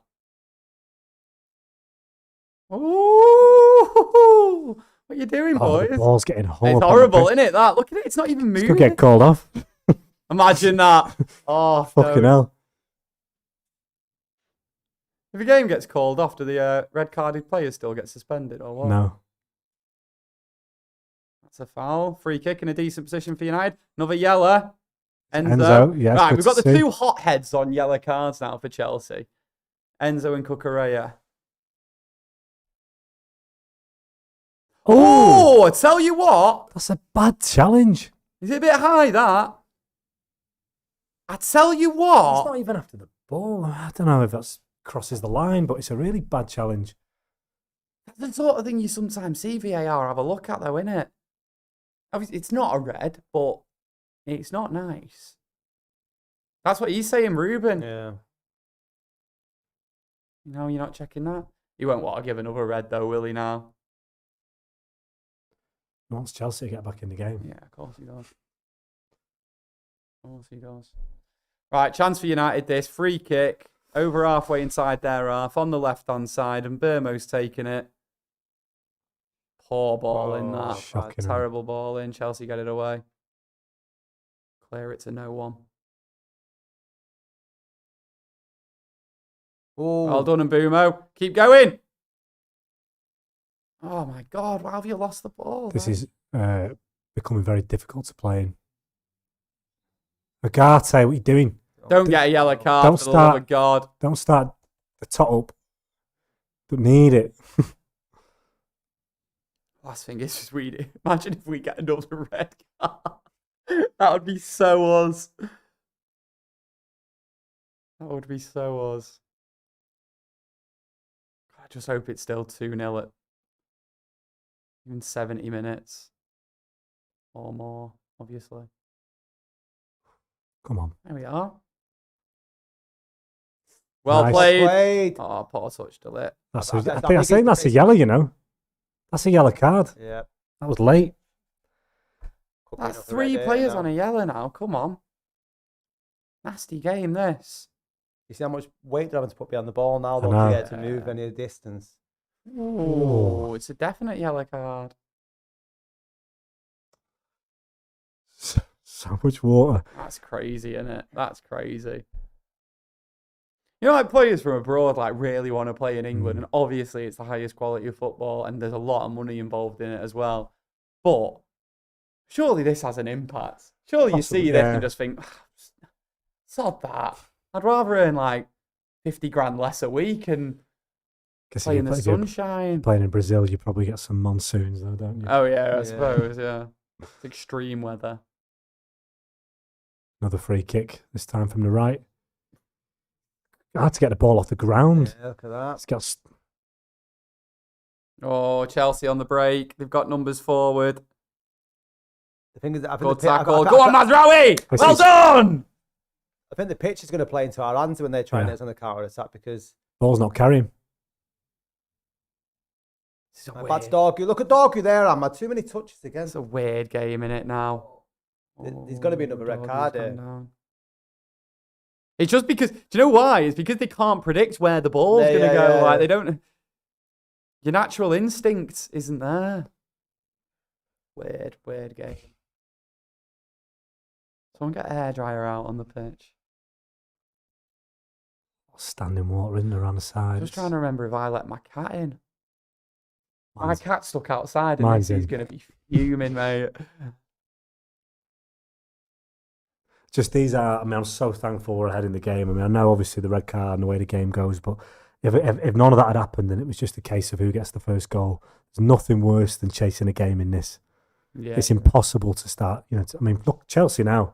Speaker 1: Ooh! What are you doing, boys?
Speaker 2: The ball's getting horrible.
Speaker 1: It's horrible, isn't it? Look at it. It's not even moving.
Speaker 2: It could get called off.
Speaker 1: Imagine that. Oh,
Speaker 2: Fucking hell.
Speaker 1: If a game gets called off, do the red-carded players still get suspended or what?
Speaker 2: No.
Speaker 1: That's a foul. Free kick in a decent position for United. Another yellow.
Speaker 2: Enzo, yes,
Speaker 1: right,
Speaker 2: good
Speaker 1: we've got
Speaker 2: to
Speaker 1: the
Speaker 2: see.
Speaker 1: two hotheads on yellow cards now for Chelsea. Enzo and Cucurella. Oh, I tell you what.
Speaker 2: That's a bad challenge.
Speaker 1: Is it a bit high, that? I tell you
Speaker 2: It's
Speaker 1: what.
Speaker 2: not even after the ball. I don't know if that crosses the line, but it's a really bad challenge.
Speaker 1: That's the sort of thing you sometimes see VAR have a look at, though, innit? Obviously, it's not a red, but it's not nice. That's what he's saying, Ruben.
Speaker 3: Yeah.
Speaker 1: No, you're not checking that? He won't want to give another red, though, will he, now?
Speaker 2: He wants Chelsea to get back in the game.
Speaker 1: Yeah, of course he does. Of course he does. Right, chance for United this. Free kick. Over halfway inside their half. On the left-hand side. And Burmo's taking it. Poor ball in that.
Speaker 2: Shocking.
Speaker 1: Terrible ball in. Chelsea get it away. Clear it to no one.
Speaker 3: Ooh.
Speaker 1: Well done, and Bumo. Keep going. Oh my God! Why have you lost the ball?
Speaker 2: This is becoming very difficult to play in. Agate, what are you doing?
Speaker 1: Don't get a yellow card.
Speaker 2: Don't
Speaker 1: For the love of
Speaker 2: start.
Speaker 1: God.
Speaker 2: Don't start the top up. Don't need it.
Speaker 1: Last thing is just imagine if we get another red card. That would be so us. That would be so us. I just hope it's still 2-0 at even 70 minutes or more, obviously.
Speaker 2: Come on.
Speaker 1: There we are. Well
Speaker 2: Nice.
Speaker 1: played. Oh, poor touch to it.
Speaker 2: I
Speaker 3: think
Speaker 2: think that's a yellow, you know. That's a yellow card.
Speaker 3: Yeah.
Speaker 2: That was late.
Speaker 1: That's 3 players on a yellow now. Come on. Nasty game, this.
Speaker 3: You see how much weight they're having to put behind the ball now,
Speaker 2: I
Speaker 3: though,
Speaker 2: know.
Speaker 3: to get to move any distance.
Speaker 1: Oh, it's a definite yellow card.
Speaker 2: So much water.
Speaker 1: That's crazy, isn't it? That's crazy. You know, like players from abroad like really want to play in England, and obviously it's the highest quality of football, and there's a lot of money involved in it as well. But surely this has an impact. Surely you see this and just think, sod that. I'd rather earn like 50 grand less a week and play in the sunshine.
Speaker 2: Playing in Brazil, you probably get some monsoons, though, don't you?
Speaker 1: Oh yeah, I suppose. Yeah, it's extreme weather.
Speaker 2: Another free kick, this time from the right. Hard to get the ball off the ground.
Speaker 3: Yeah, look at that.
Speaker 2: It's got
Speaker 1: Oh, Chelsea on the break. They've got numbers forward.
Speaker 3: The thing is, I think
Speaker 1: Good tackle. Go on, Mazraoui! Well done!
Speaker 3: I think the pitch is going to play into our hands when they're trying to get on the counter attack because
Speaker 2: ball's not carrying.
Speaker 3: that's Dorgu. Look at Dorgu there, Amma. Too many touches again.
Speaker 1: It's a weird game in it now.
Speaker 3: There's got to be another red card here.
Speaker 1: It's just because, do you know why? It's because they can't predict where the ball's going to go. Like, they don't. Your natural instinct isn't there. Weird game. Someone get a hairdryer out on the pitch.
Speaker 2: Standing water in there on the side.
Speaker 1: I'm just trying to remember if I let my cat in. My
Speaker 2: Mine's-
Speaker 1: cat's stuck outside and
Speaker 2: mine's
Speaker 1: he's
Speaker 2: in.
Speaker 1: going to be fuming, mate.
Speaker 2: Just these are, I mean, I'm so thankful we're ahead in the game. I mean, I know obviously the red card and the way the game goes, but if none of that had happened, then it was just a case of who gets the first goal. There's nothing worse than chasing a game in this.
Speaker 1: Yeah.
Speaker 2: It's impossible to start. I mean, look, Chelsea now,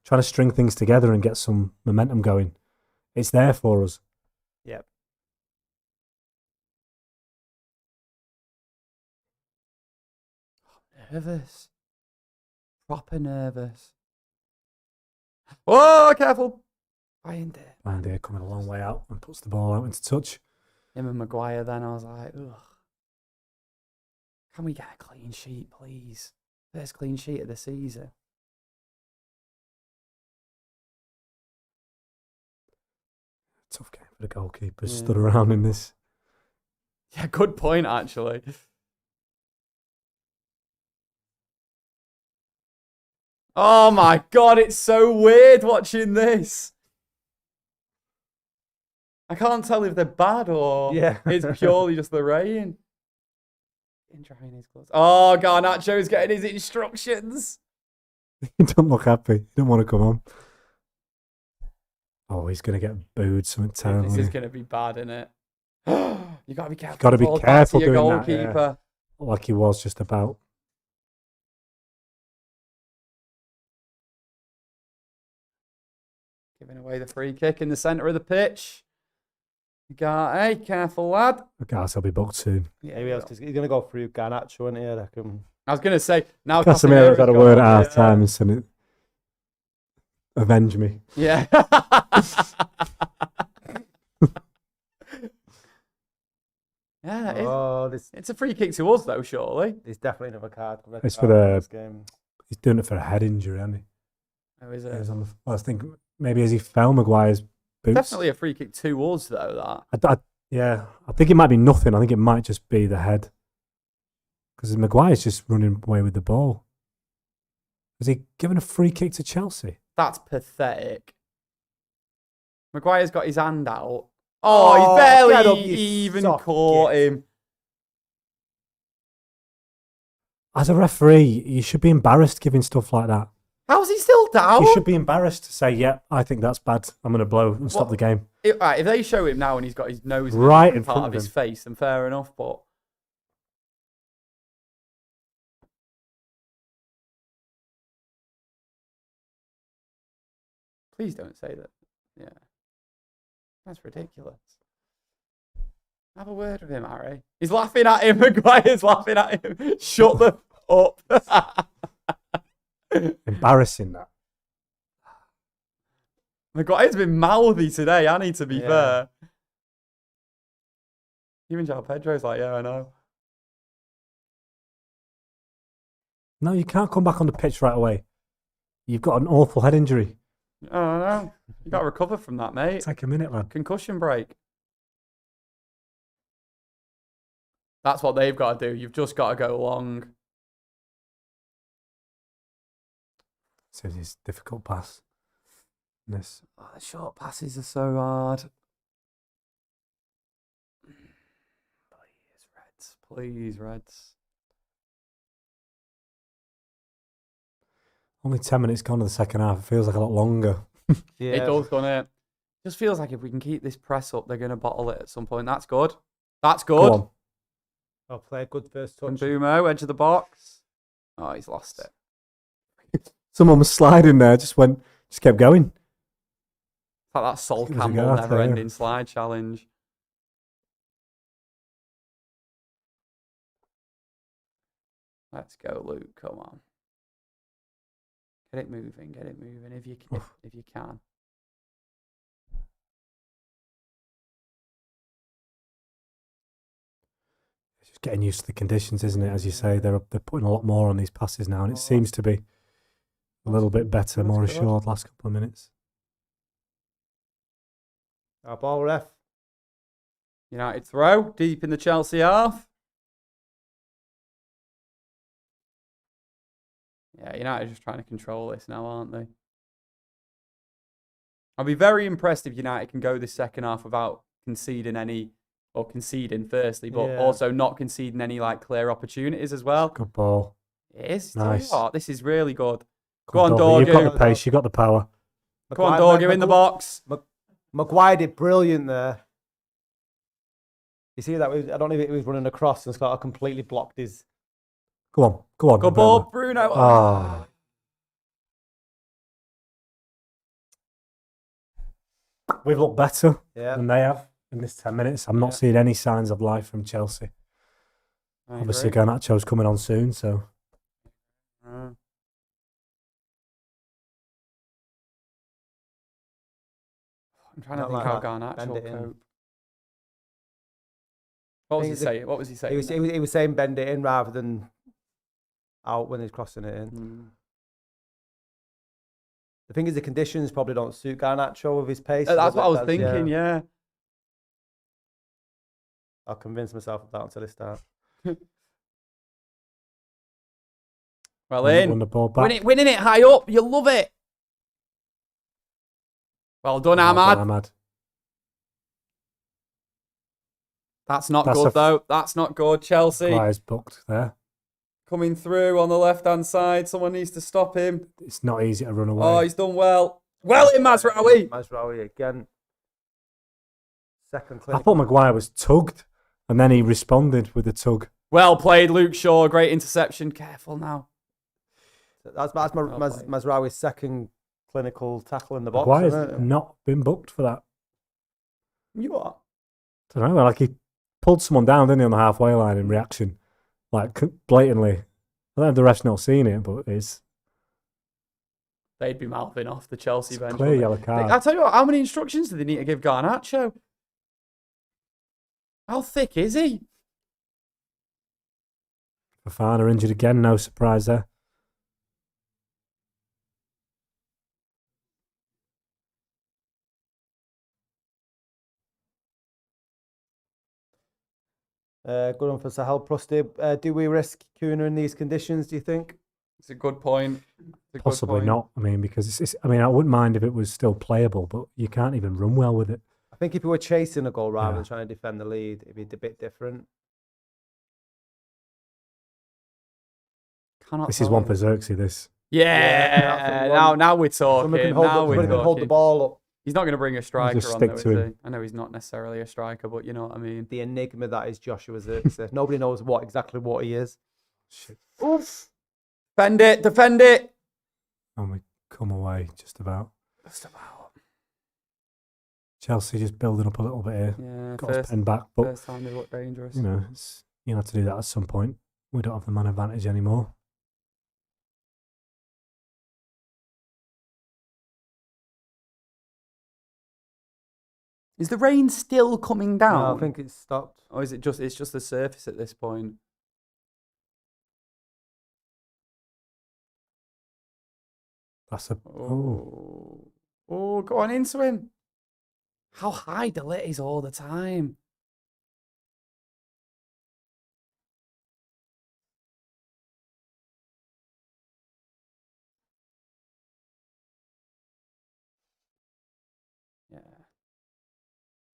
Speaker 2: trying to string things together and get some momentum going. It's there for us.
Speaker 3: Yep.
Speaker 1: Nervous. Proper nervous. Oh, careful. Find it.
Speaker 2: Mandy coming a long way out and puts the ball out into touch.
Speaker 1: Him and Maguire then, I was like, ugh. Can we get a clean sheet, please? First clean sheet of the season.
Speaker 2: Tough game for the goalkeepers. Stood around in this.
Speaker 1: Yeah, good point, actually. Oh my God, it's so weird watching this. I can't tell if they're bad or it's purely just the rain. Drying his clothes. Oh, Garnacho's getting his instructions.
Speaker 2: He don't look happy. He don't want to come on. Oh, he's going to get booed something terrible.
Speaker 1: This is going to be bad, isn't it? You got to be careful.
Speaker 2: Got to be careful
Speaker 1: your
Speaker 2: doing
Speaker 1: goalkeeper.
Speaker 2: That, yeah. Like he was just about.
Speaker 1: Giving away the free kick in the centre of the pitch. Hey, careful, lad.
Speaker 2: Gaz will be booked soon.
Speaker 3: Yeah, he will, because he's going to go through Garnacho, isn't he? I reckon.
Speaker 1: I was going to say, now
Speaker 2: Casemiro's had a word at half time and said, avenge me.
Speaker 1: Yeah. Yeah, it's a free kick to us, though, surely.
Speaker 3: There's definitely another card.
Speaker 2: It's for this game. He's doing it for a head injury, hasn't he?
Speaker 1: Oh, is it?
Speaker 2: I was thinking, maybe as he fell Maguire's boots.
Speaker 1: Definitely a free kick to us, though, that.
Speaker 2: I think it might be nothing. I think it might just be the head. Because Maguire's just running away with the ball. Was he given a free kick to Chelsea?
Speaker 1: That's pathetic. Maguire's got his hand out. Oh, he barely even caught him.
Speaker 2: As a referee, you should be embarrassed giving stuff like that.
Speaker 1: How's he still down?
Speaker 2: You should be embarrassed to say, yeah, I think that's bad. I'm going to blow and stop the game.
Speaker 1: If they show him now and he's got his nose
Speaker 2: right in
Speaker 1: part
Speaker 2: front
Speaker 1: of his face, then fair enough, but... Please don't say that. Yeah. That's ridiculous. Have a word with him, Harry. He's laughing at him. Maguire's laughing at him. Shut the up.
Speaker 2: Embarrassing, that.
Speaker 1: Maguire's been mouthy today, hasn't he, to be fair? Even João Pedro's like, yeah, I know.
Speaker 2: No, you can't come back on the pitch right away. You've got an awful head injury.
Speaker 1: Oh, no. You got to recover from that, mate.
Speaker 2: Take a minute, lad.
Speaker 1: Concussion break. That's what they've got to do. You've just got to go long.
Speaker 2: This is his difficult pass.
Speaker 1: The short passes are so hard. Please, Reds. Please, Reds.
Speaker 2: Only 10 minutes gone in the second half. It feels like a lot longer.
Speaker 1: Yeah. It does, doesn't it? Just feels like if we can keep this press up, they're going to bottle it at some point. That's good. That's good.
Speaker 2: Go on.
Speaker 3: I'll play a good first touch.
Speaker 1: Mbumo, edge of the box. Oh, he's lost it.
Speaker 2: Someone was sliding there, just kept going.
Speaker 1: It's like that Sol Campbell never-ending slide challenge. Let's go, Luke. Come on. Get it moving if you can.
Speaker 2: It's just getting used to the conditions, isn't it? As you say, they're putting a lot more on these passes now, and it seems to be a little bit better, more assured last couple of minutes.
Speaker 3: Our ball, ref.
Speaker 1: United throw deep in the Chelsea half. Yeah, United are just trying to control this now, aren't they? I'll be very impressed if United can go this second half without conceding any, or conceding firstly, but also not conceding any clear opportunities as well.
Speaker 2: Good ball.
Speaker 1: It is.
Speaker 2: Nice.
Speaker 1: This is really good.
Speaker 2: Go on, Dorgu. You've got the pace. You've got the power.
Speaker 1: Go on, Dorgu, in the box.
Speaker 3: Maguire did brilliant there. You see that? I don't know if it was running across and Scott completely blocked his...
Speaker 2: Go on.
Speaker 1: Good ball, Bruno.
Speaker 2: Oh. We've looked better than they have in this 10 minutes. I'm not seeing any signs of life from Chelsea. Obviously, Garnacho's coming on soon, so...
Speaker 1: I'm trying to think how Garnacho will cope. What was he saying? What was he saying?
Speaker 3: He was saying bend it in rather than out when he's crossing it in. The thing is, the conditions probably don't suit Garnacho with his pace.
Speaker 1: That's what I was thinking, yeah.
Speaker 3: I'll convince myself of that until they start.
Speaker 1: Well
Speaker 2: Won
Speaker 1: in.
Speaker 2: the ball back.
Speaker 1: Winning it high up. You love it. Well done, Ahmad. That's not good, though. That's not good. Chelsea.
Speaker 2: Players booked there.
Speaker 1: Coming through on the left-hand side. Someone needs to stop him.
Speaker 2: It's not easy to run away.
Speaker 1: Oh, he's done well. Well in, Mazraoui.
Speaker 3: Mazraoui again. Second clip.
Speaker 2: I thought Maguire was tugged, and then he responded with a tug.
Speaker 1: Well played, Luke Shaw. Great interception. Careful now.
Speaker 3: That's Mazraoui's second clinical tackle in the box.
Speaker 2: Maguire's not been booked for that.
Speaker 1: You are?
Speaker 2: I don't know. Like he pulled someone down, didn't he, on the halfway line in reaction, like blatantly. I don't know if the ref's not seen it, but it's.
Speaker 1: They'd be mouthing off the Chelsea bench.
Speaker 2: Clear yellow card.
Speaker 1: I tell you what, how many instructions do they need to give Garnacho? How thick is he?
Speaker 2: Fofana injured again, no surprise there.
Speaker 3: Good one for Sahel Prosti. Do we risk Kuna in these conditions, do you think?
Speaker 1: It's a good point.
Speaker 2: Possibly not. I mean, because I mean, I wouldn't mind if it was still playable, but you can't even run well with it.
Speaker 3: I think if we were chasing a goal rather than trying to defend the lead, it'd be a bit different.
Speaker 2: This is one for Zirkzee, this.
Speaker 1: Yeah, now we're talking.
Speaker 3: Someone can hold the ball up.
Speaker 1: He's not going to bring a striker
Speaker 2: Just
Speaker 1: on,
Speaker 2: stick
Speaker 1: though,
Speaker 2: to
Speaker 1: is
Speaker 2: him.
Speaker 1: he? I know he's not necessarily a striker, but you know what I mean.
Speaker 3: The enigma that is Joshua Zirkzee. Nobody knows exactly what he is.
Speaker 2: Shit.
Speaker 1: Oof. Defend it.
Speaker 2: And we come away just about.
Speaker 1: Just about.
Speaker 2: Chelsea just building up a little bit here.
Speaker 1: Yeah,
Speaker 2: Got his pen back, but
Speaker 1: first time they look dangerous.
Speaker 2: you know, you have to do that at some point. We don't have the man advantage anymore.
Speaker 1: Is the rain still coming down?
Speaker 3: No, I think it's stopped.
Speaker 1: Or is it just the surface at this point?
Speaker 2: That's a
Speaker 1: Oh, go on into him. How high the lit is all the time. Yeah.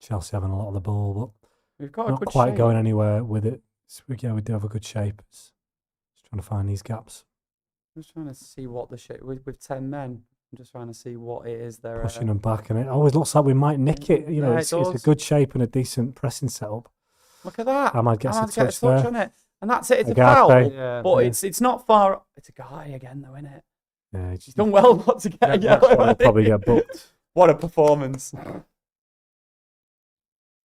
Speaker 2: Chelsea having a lot of the ball, but
Speaker 1: We've got a
Speaker 2: not
Speaker 1: good
Speaker 2: quite
Speaker 1: shape.
Speaker 2: going anywhere with it. We do have a good shape. Just trying to find these gaps.
Speaker 1: I'm just trying to see what the shape with 10 men. I'm just trying to see what it is they're
Speaker 2: Pushing them back, and it always looks like we might nick it. You know,
Speaker 1: Yeah,
Speaker 2: it's
Speaker 1: it
Speaker 2: a
Speaker 1: does.
Speaker 2: good shape and a decent pressing setup.
Speaker 1: Look at that.
Speaker 2: Ahmad gets a touch
Speaker 1: touch
Speaker 2: there.
Speaker 1: on it. And that's it. It's a
Speaker 2: Agate.
Speaker 1: foul.
Speaker 3: Yeah,
Speaker 1: But
Speaker 2: yeah.
Speaker 1: it's not far. It's a guy again, though, isn't it?
Speaker 2: Yeah,
Speaker 1: He's done well not to get a
Speaker 2: that's why
Speaker 1: yellow.
Speaker 2: he'll probably get booked.
Speaker 1: What a performance.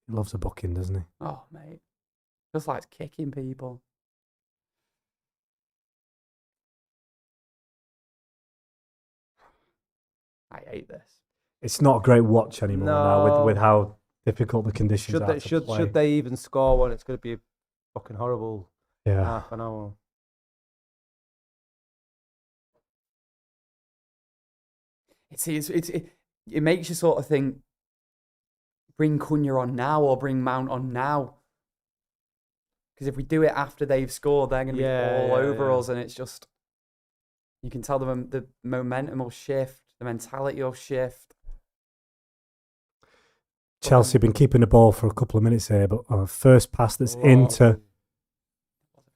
Speaker 2: He loves a booking, doesn't he?
Speaker 1: Oh, mate. Just likes kicking people. I hate this.
Speaker 2: It's not a great watch anymore now with how difficult the conditions are.
Speaker 3: Should they even score one? It's going to be a fucking horrible
Speaker 2: Yeah.
Speaker 3: half an hour.
Speaker 1: It makes you sort of think, bring Cunha on now or bring Mount on now. Because if we do it after they've scored, they're going to be all over us, and it's just, you can tell the momentum will shift, the mentality will shift.
Speaker 2: Chelsea have been keeping the ball for a couple of minutes here, but on a first pass that's into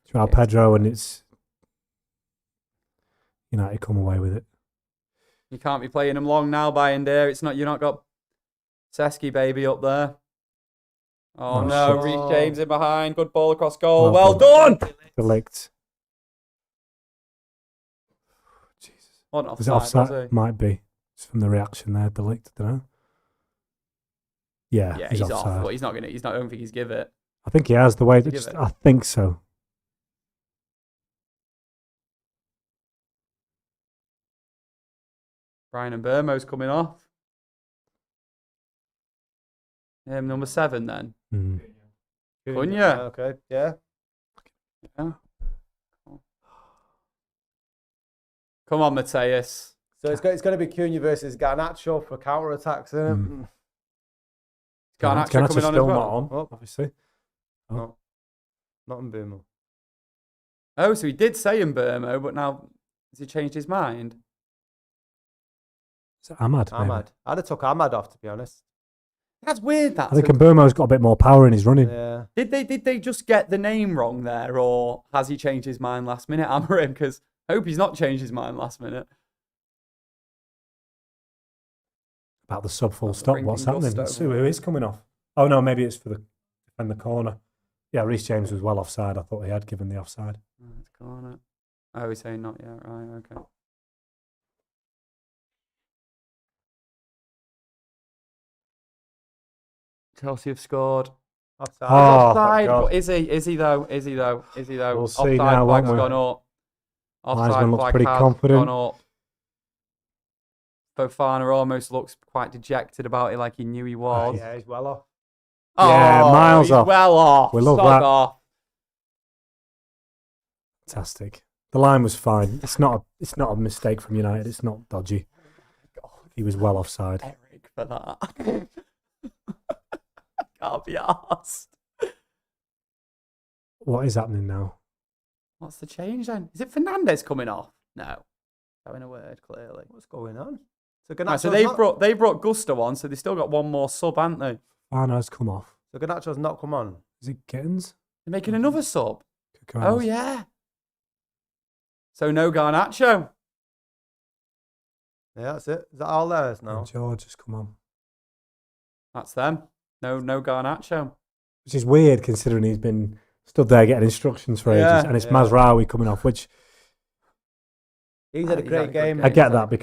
Speaker 2: Joao Pedro, and it's United come away with it.
Speaker 1: You can't be playing them long now, Bayern. It's not. You're not got Seski baby up there. Oh no,
Speaker 2: shit.
Speaker 1: Reece James in behind. Good ball across goal.
Speaker 2: Well
Speaker 1: Well done.
Speaker 2: Delict. Jesus.
Speaker 1: Wasn't
Speaker 2: Was it
Speaker 1: offside,
Speaker 2: offside?
Speaker 1: was he?
Speaker 2: Might be. It's from the reaction there. Delict. I don't know. Yeah,
Speaker 1: Yeah,
Speaker 2: he's
Speaker 1: he's
Speaker 2: offside.
Speaker 1: off. But he's not gonna. He's not. I don't think he's give it.
Speaker 2: I think he has the way.
Speaker 1: Give it.
Speaker 2: I think so.
Speaker 1: Brian and Burmo's coming off. Number 7 then.
Speaker 2: Mm.
Speaker 1: Cunha.
Speaker 3: Okay, yeah.
Speaker 1: Yeah. Come on, Mateus.
Speaker 3: So it's going to be Cunha versus Garnacho for counter attacks, isn't it?
Speaker 2: Mm.
Speaker 1: Garnacho
Speaker 2: Garnacho's
Speaker 1: coming on as
Speaker 2: still
Speaker 1: well.
Speaker 2: not on,
Speaker 3: Oh.
Speaker 2: obviously.
Speaker 3: No, not in Boomer.
Speaker 1: Oh, so he did say in Burmo, but now Has he changed his mind?
Speaker 2: Is it Ahmad? maybe?
Speaker 3: Ahmad. I'd have took Ahmad off, to be honest.
Speaker 1: That's weird. That
Speaker 2: I think Mburmo's got a bit more power in his running.
Speaker 3: Yeah.
Speaker 1: did they just get the name wrong there, or has he changed his mind last minute, Amorim? Because I hope he's not changed his mind last minute.
Speaker 2: About the sub full
Speaker 1: That's
Speaker 2: stop.
Speaker 1: bringing
Speaker 2: What's happening?
Speaker 1: gusto.
Speaker 2: Let's see who is coming off. Oh no, maybe it's for the defend the corner. Yeah, Reece James was well offside. I thought he had given the offside.
Speaker 1: It's corner. Oh, he's saying not yet. Right. Okay. Chelsea have scored.
Speaker 3: Offside.
Speaker 2: Oh,
Speaker 1: Offside.
Speaker 2: thank God.
Speaker 1: But is he? Is he though? Is he though? Is he though?
Speaker 2: We'll see
Speaker 1: Offside
Speaker 2: now,
Speaker 1: flag's
Speaker 2: won't we?
Speaker 1: gone up. Offside
Speaker 2: Linesman looks
Speaker 1: flag
Speaker 2: pretty
Speaker 1: has
Speaker 2: confident.
Speaker 1: gone up. Fofana almost looks quite dejected about it, like he knew he was.
Speaker 3: Yeah, he's well off.
Speaker 2: Yeah, miles
Speaker 1: he's
Speaker 2: off.
Speaker 1: Well off.
Speaker 2: We love
Speaker 1: Sod
Speaker 2: that.
Speaker 1: off.
Speaker 2: Fantastic. The line was fine. It's not a mistake from United. It's not dodgy. He was well offside.
Speaker 1: Eric for that. Can't be arsed.
Speaker 2: What is happening now?
Speaker 1: What's the change then? Is it Fernandez coming off? No. Having a word, clearly.
Speaker 3: What's going on?
Speaker 1: Right, so they brought Gusto on, so they still got one more sub, haven't they?
Speaker 2: Fana's come off.
Speaker 3: So Garnacho's not come on.
Speaker 2: Is it Gittins?
Speaker 1: They're making another sub.
Speaker 2: Cucurella's.
Speaker 1: Oh, yeah. So no Garnacho.
Speaker 3: Yeah, that's it. Is that all theirs now?
Speaker 2: And George has come on.
Speaker 1: That's them. No Garnacho.
Speaker 2: Which is weird considering he's been stood there getting instructions for ages.
Speaker 3: Yeah,
Speaker 2: And it's
Speaker 3: yeah.
Speaker 2: Mazraoui coming off, which
Speaker 3: He's had a
Speaker 1: He's
Speaker 3: great
Speaker 1: had a good
Speaker 3: game.
Speaker 2: I get that
Speaker 1: exactly.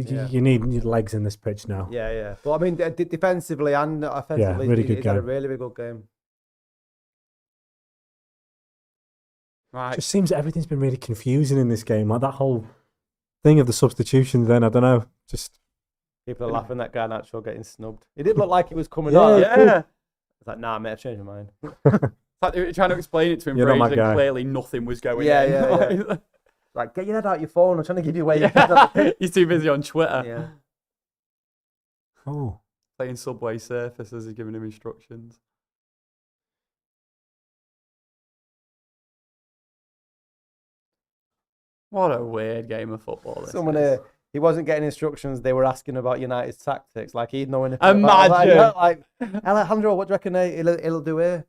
Speaker 2: because you need legs in this pitch now.
Speaker 3: Yeah, yeah. But I mean, defensively and offensively,
Speaker 2: really good
Speaker 3: he's had a
Speaker 2: game.
Speaker 3: really, really good game.
Speaker 1: Right.
Speaker 2: Just seems everything's been really confusing in this game. Like that whole thing of the substitutions then, I don't know. Just
Speaker 3: People are laughing at Garnacho getting snubbed. It did look like he was coming
Speaker 2: Yeah,
Speaker 3: on.
Speaker 1: Yeah.
Speaker 3: It's like, nah, mate, I've changed my mind.
Speaker 1: It's like they were trying to explain it to him
Speaker 2: You're
Speaker 1: for
Speaker 2: not my
Speaker 1: ages,
Speaker 2: guy.
Speaker 1: and clearly nothing was going
Speaker 3: Yeah,
Speaker 1: in.
Speaker 3: yeah, Like, get your head out your phone. I'm trying to give you away. Yeah.
Speaker 1: He's too busy on Twitter
Speaker 3: Yeah.
Speaker 2: oh,
Speaker 1: playing Subway Surface as he's giving him instructions. What a weird game of football this
Speaker 3: Someone
Speaker 1: is.
Speaker 3: he wasn't getting instructions. They were asking about United's tactics. Like, he'd know anything
Speaker 1: Imagine.
Speaker 3: about like, Alejandro, what do you reckon he'll do here?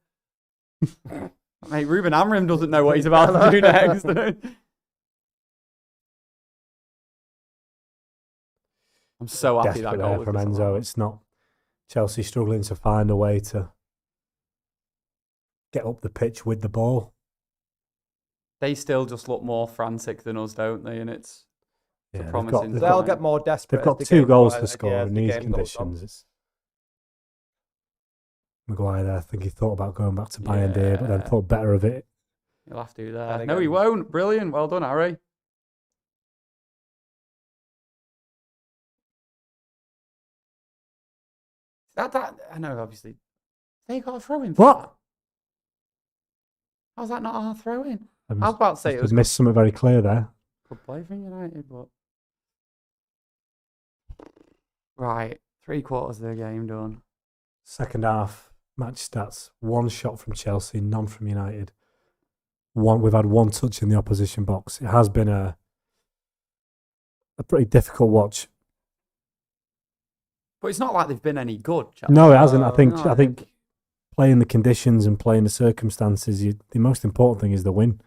Speaker 1: Mate, Ruben Amorim doesn't know what he's about to do next. I'm so happy that
Speaker 2: desperate
Speaker 1: goal
Speaker 2: there
Speaker 1: was
Speaker 2: from Enzo.
Speaker 1: disallowed.
Speaker 2: It's not Chelsea struggling to find a way to get up the pitch with the ball.
Speaker 1: They still just look more frantic than us, don't they? And it's a
Speaker 2: Yeah,
Speaker 1: promising
Speaker 2: they've
Speaker 3: They'll
Speaker 2: got,
Speaker 3: get more desperate.
Speaker 2: they've got
Speaker 3: as the
Speaker 2: 2
Speaker 3: game
Speaker 2: goals
Speaker 3: goes-
Speaker 2: to score
Speaker 3: yeah, as
Speaker 2: in
Speaker 3: the
Speaker 2: these
Speaker 3: game goes on.
Speaker 2: conditions. It's Maguire there. I think he thought about going back to Bayern there, but then
Speaker 1: Yeah.
Speaker 2: thought better of it.
Speaker 1: You'll have to do
Speaker 3: And
Speaker 1: that. No, he
Speaker 3: again-
Speaker 1: won't. Brilliant. Well done, Harry. That I know, obviously. They got a throw in. for
Speaker 2: What?
Speaker 1: that. How's that not our throw in?
Speaker 2: I
Speaker 1: I was about to say it was
Speaker 2: missed something very clear there.
Speaker 1: good play from United, but right, 3/4 of the game done.
Speaker 2: Second half match stats: 1 shot from Chelsea, none from United. We've had 1 touch in the opposition box. It has been a pretty difficult watch.
Speaker 1: But it's not like they've been any good. Chelsea.
Speaker 2: No, it hasn't. I think
Speaker 1: no.
Speaker 2: playing the conditions and playing the circumstances, the most important thing is the win.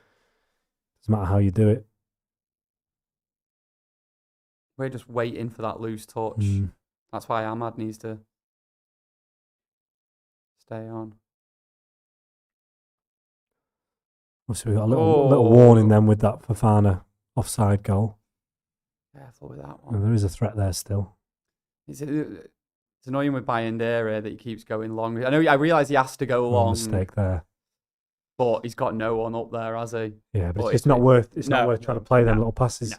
Speaker 2: Doesn't matter how you do it.
Speaker 1: We're just waiting for that loose touch.
Speaker 2: Mm.
Speaker 1: That's why Ahmad needs to stay on.
Speaker 2: So we got a little warning then with that Fofana offside goal.
Speaker 1: Careful with that
Speaker 2: And
Speaker 1: one.
Speaker 2: there is a threat there still.
Speaker 1: It's annoying with Bayern that he keeps going long. I realise he has to go
Speaker 2: No
Speaker 1: long,
Speaker 2: mistake there.
Speaker 1: but he's got no one up there, has he?
Speaker 2: Yeah, but
Speaker 1: Well,
Speaker 2: it's not worth. It's not
Speaker 1: no,
Speaker 2: worth trying to play them
Speaker 1: no,
Speaker 2: little passes.
Speaker 1: no.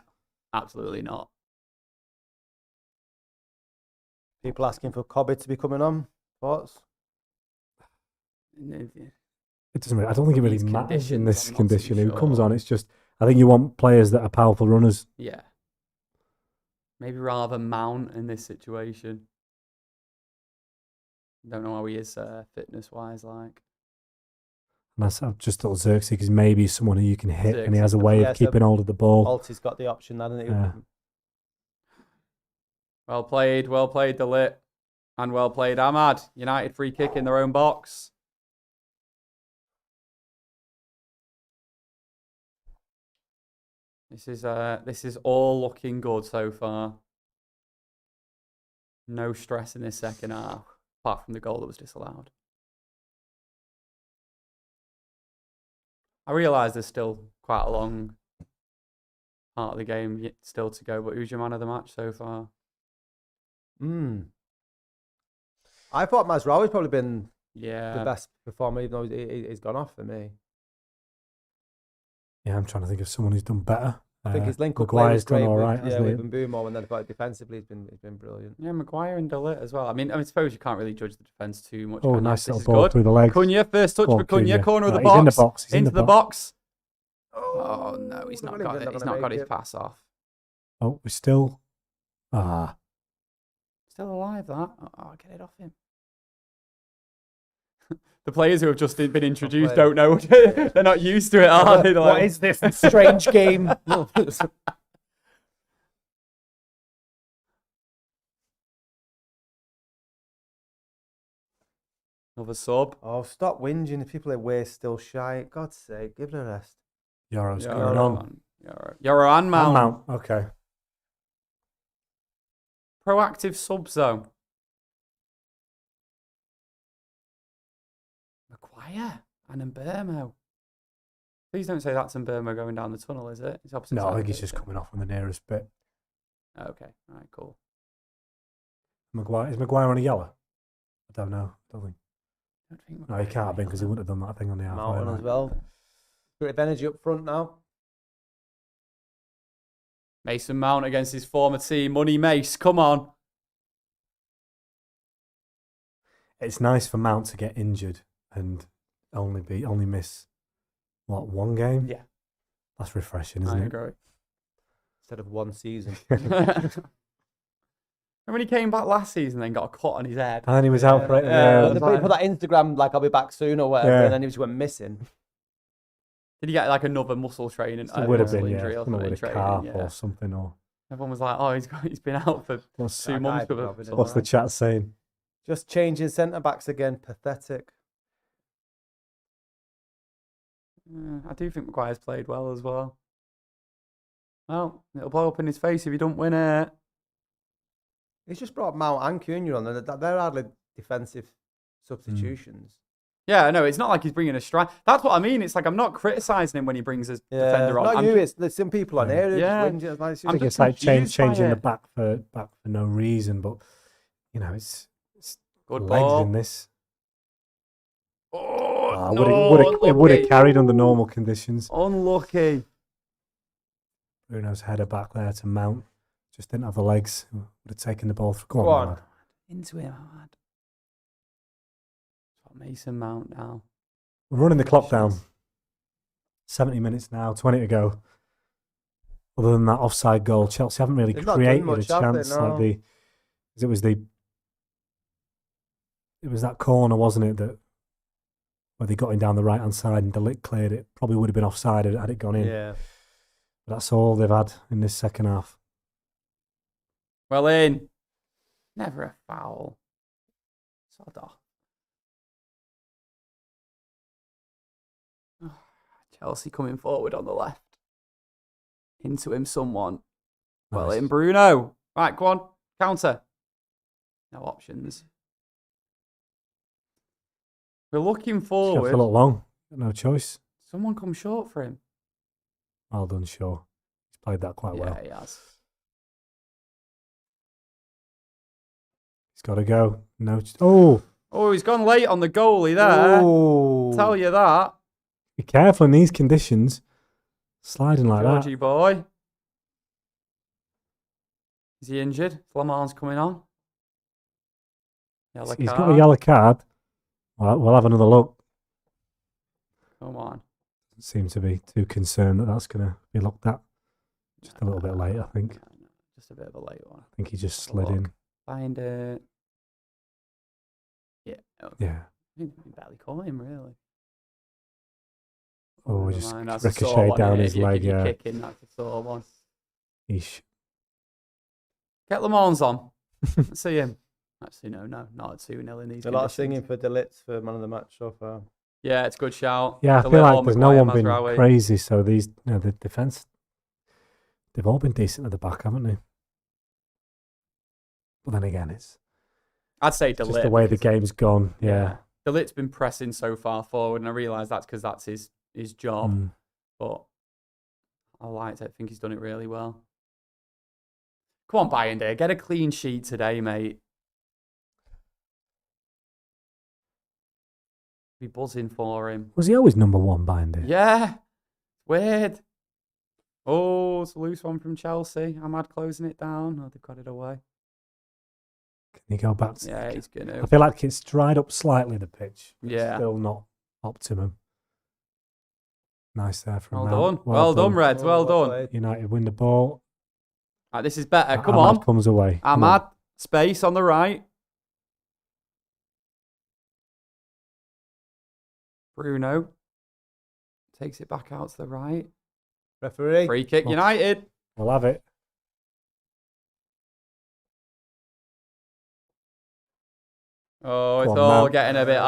Speaker 1: Absolutely not.
Speaker 3: People asking for Cobby to be coming on. Thoughts?
Speaker 2: It doesn't. Really, I don't think it really
Speaker 1: These
Speaker 2: matters in
Speaker 1: conditions,
Speaker 2: this
Speaker 1: I'm not
Speaker 2: condition.
Speaker 1: too
Speaker 2: Who comes
Speaker 1: sure.
Speaker 2: on? It's just. I think you want players that are powerful runners.
Speaker 1: Yeah. Maybe rather Mount in this situation. Don't know how he is fitness-wise, like.
Speaker 2: And I've just thought Zirkzee because maybe he's someone who you can hit and he has a
Speaker 3: Zirkzee's
Speaker 2: way
Speaker 3: yeah,
Speaker 2: of keeping hold of the ball.
Speaker 3: Alti's got the option, hasn't he?
Speaker 2: Yeah.
Speaker 1: Well played, Delit. And well played, Ahmad. United free kick in their own box. This is all looking good so far. No stress in this second half, apart from the goal that was disallowed. I realise there's still quite a long part of the game yet still to go, but who's your man of the match so far?
Speaker 3: I thought Mazraoui's probably been
Speaker 1: Yeah.
Speaker 3: the best performer, even though he's gone off for me.
Speaker 2: Yeah, I'm trying to think of someone who's done better.
Speaker 3: I think his link-up play
Speaker 2: Maguire's
Speaker 3: was great
Speaker 2: done all
Speaker 3: with,
Speaker 2: right, hasn't he?
Speaker 3: with Mbeumo, and then defensively he's been brilliant.
Speaker 1: Yeah, Maguire and Delit as well. I mean, I suppose you can't really judge the defence too much.
Speaker 2: Oh,
Speaker 1: can you?
Speaker 2: nice
Speaker 1: This
Speaker 2: little
Speaker 1: is
Speaker 2: ball
Speaker 1: good.
Speaker 2: through the legs.
Speaker 1: Cunha, first touch
Speaker 2: Go on,
Speaker 1: for Cunha,
Speaker 2: Cunha.
Speaker 1: corner of the
Speaker 2: Right,
Speaker 1: box.
Speaker 2: he's in the box. He's in
Speaker 1: into
Speaker 2: the
Speaker 1: the box.
Speaker 3: Oh,
Speaker 1: No, he's not
Speaker 3: the
Speaker 1: got
Speaker 3: Millington's
Speaker 1: it.
Speaker 3: not
Speaker 1: He's
Speaker 3: gonna
Speaker 1: not got
Speaker 3: make
Speaker 1: his
Speaker 3: it.
Speaker 1: pass off.
Speaker 2: Oh, we're still.
Speaker 1: Still alive, that. Oh, get it off him. The players who have just been introduced don't know. They're not used to it, are they? They're
Speaker 3: What
Speaker 1: like,
Speaker 3: is this strange game?
Speaker 1: Another sub.
Speaker 3: Oh, stop whinging. The people at Waste still shy. God's sake, give it a rest.
Speaker 2: Yoro's going on.
Speaker 1: You're on Mount.
Speaker 2: Mount. Okay.
Speaker 1: Proactive subs, though. Maguire and Mbeumo. Please don't say that's Mbeumo going down the tunnel, is it? It's opposite
Speaker 2: No,
Speaker 1: side
Speaker 2: I think
Speaker 1: of
Speaker 2: he's
Speaker 1: it,
Speaker 2: just
Speaker 1: is it?
Speaker 2: coming off on the nearest bit.
Speaker 1: Okay, all right, cool.
Speaker 2: Maguire, is Maguire on a yellow? I don't know. Don't think.
Speaker 1: I don't think
Speaker 2: No, he can't have been because he wouldn't have done that thing on the halfway
Speaker 3: Mountain
Speaker 2: line.
Speaker 3: as well. Bit of energy up front now.
Speaker 1: Mason Mount against his former team. Money Mace, come on.
Speaker 2: It's nice for Mount to get injured and only miss what, one game?
Speaker 1: Yeah.
Speaker 2: That's refreshing, isn't
Speaker 1: I
Speaker 2: it?
Speaker 1: agree.
Speaker 3: Instead of one season.
Speaker 1: And when he came back last season, then got a cut on his head.
Speaker 2: And then he was out for it.
Speaker 1: Yeah,
Speaker 3: And the people put that Instagram, like, I'll be back soon or whatever,
Speaker 2: Yeah.
Speaker 3: and then he just went missing.
Speaker 1: Did he get like another muscle training?
Speaker 2: It would have been,
Speaker 1: injury
Speaker 2: yeah.
Speaker 1: or
Speaker 2: With
Speaker 1: something,
Speaker 2: a
Speaker 1: training,
Speaker 2: calf
Speaker 1: yeah.
Speaker 2: or something. Or
Speaker 1: Everyone was like, "Oh, he's been out for
Speaker 2: what's,
Speaker 1: 2 months." With
Speaker 2: what's the chat saying?
Speaker 3: Just changing centre backs again. Pathetic.
Speaker 1: I do think Maguire's played well as well. Well, it'll blow up in his face if he don't win it.
Speaker 3: He's just brought Mount and Cunha on, and they're hardly defensive substitutions.
Speaker 1: Yeah, I know. It's not like he's bringing a strike. That's what I mean. It's like I'm not criticising him when he brings his defender on.
Speaker 3: Not
Speaker 1: I'm
Speaker 3: you.
Speaker 1: just-
Speaker 3: It's some people on here.
Speaker 1: Yeah.
Speaker 3: I think
Speaker 1: I'm
Speaker 2: I think
Speaker 1: just
Speaker 2: it's like
Speaker 1: confused by
Speaker 2: changing the
Speaker 1: it.
Speaker 2: back for no reason, but it's
Speaker 1: Good
Speaker 2: legs
Speaker 1: ball.
Speaker 2: in this.
Speaker 1: Oh,
Speaker 2: It would have
Speaker 1: unlucky.
Speaker 2: carried under normal conditions.
Speaker 1: Unlucky.
Speaker 2: Bruno's header back there to Mount. Just didn't have the legs. Would have taken the ball. Go
Speaker 3: Go
Speaker 2: on,
Speaker 3: on.
Speaker 2: lad.
Speaker 1: Into him, Ahmad. Mason Mount now.
Speaker 2: We're running the clock down. 70 minutes now, 20 to go. Other than that offside goal, Chelsea haven't really
Speaker 3: They've not done
Speaker 2: created a
Speaker 3: much, have they?
Speaker 2: chance.
Speaker 3: No.
Speaker 2: It was that corner, wasn't it, that where they got him down the right hand side and Delit cleared it. Probably would have been offside had it gone in.
Speaker 3: Yeah.
Speaker 2: But that's all they've had in this second half.
Speaker 1: Well in. Never a foul. Sod off. Chelsea coming forward on the left. Into him, someone. Well
Speaker 2: Nice.
Speaker 1: in, Bruno. Right, go on. Counter. No options. We're looking
Speaker 2: Shot
Speaker 1: forward.
Speaker 2: a lot long. Got no choice.
Speaker 1: Someone come short for him.
Speaker 2: Well done, Shaw. He's played that quite well.
Speaker 1: Yeah, he has.
Speaker 2: He's got to go. No.
Speaker 1: Oh, he's gone late on the goalie there.
Speaker 3: Oh.
Speaker 1: Tell you that.
Speaker 2: Be careful in these conditions. Sliding like
Speaker 1: Georgie
Speaker 2: that.
Speaker 1: boy. Is he injured? Flaman's coming on. Yellow
Speaker 2: He's
Speaker 1: card.
Speaker 2: got a yellow card. Well, we'll have another look.
Speaker 1: Come on.
Speaker 2: Doesn't seem to be too concerned that that's going to be looked at. Just a little bit late, I think.
Speaker 1: No. Just a bit of a late one.
Speaker 2: I think he just
Speaker 1: Have a
Speaker 2: slid in.
Speaker 1: look. Find it. Yeah. Okay.
Speaker 2: Yeah.
Speaker 1: You barely caught him, really.
Speaker 2: Oh,
Speaker 1: never
Speaker 2: just
Speaker 1: mind. That's a sore
Speaker 2: ricocheted
Speaker 1: one,
Speaker 2: down
Speaker 1: innit?
Speaker 2: his
Speaker 1: If
Speaker 2: leg.
Speaker 1: you're
Speaker 2: Yeah.
Speaker 1: kicking, that's a sore one.
Speaker 2: Eesh.
Speaker 1: Get Le Mans on. Let's see him. Actually, no, not a 2-0 in these
Speaker 3: A lot of
Speaker 1: conditions.
Speaker 3: singing for De Ligt for man of the match so far.
Speaker 1: Yeah, it's a good shout.
Speaker 2: Yeah, I
Speaker 1: De
Speaker 2: feel
Speaker 1: Ligt
Speaker 2: like
Speaker 1: or
Speaker 2: there's no
Speaker 1: Maguire,
Speaker 2: one been
Speaker 1: Mazraoui.
Speaker 2: crazy. So these, the defense, they've all been decent at the back, haven't they? But then again, it's
Speaker 1: I'd say De Ligt.
Speaker 2: just the way the
Speaker 1: because-
Speaker 2: game's gone. Yeah.
Speaker 1: De Ligt's been pressing so far forward, and I realise that's because that's his job.
Speaker 2: Mm.
Speaker 1: But I liked it. I think he's done it really well. Come on, Bayern, get a clean sheet today, mate. Be buzzing for him.
Speaker 2: Was he always number one behind it?
Speaker 1: Yeah. Weird. Oh, it's a loose one from Chelsea. Ahmad closing it down. Oh, they've got it away.
Speaker 2: Can he go back to
Speaker 1: Yeah, he's going to.
Speaker 2: I feel like it's dried up slightly, the pitch. But
Speaker 1: Yeah.
Speaker 2: It's still not optimum. Nice there from
Speaker 1: Well
Speaker 2: Mount.
Speaker 1: done. Well done, Reds. Well done.
Speaker 3: played.
Speaker 2: United win the ball.
Speaker 1: Right, this is better. Come
Speaker 2: Ahmad
Speaker 1: on.
Speaker 2: comes away. Come on.
Speaker 1: Ahmad. Space on the right. Bruno. Takes it back out to the right.
Speaker 3: Referee.
Speaker 1: Free kick,
Speaker 2: Oh.
Speaker 1: United.
Speaker 2: We'll have it.
Speaker 1: Oh, it's
Speaker 2: Go on,
Speaker 1: all
Speaker 2: Mount.
Speaker 1: getting a bit
Speaker 2: Get in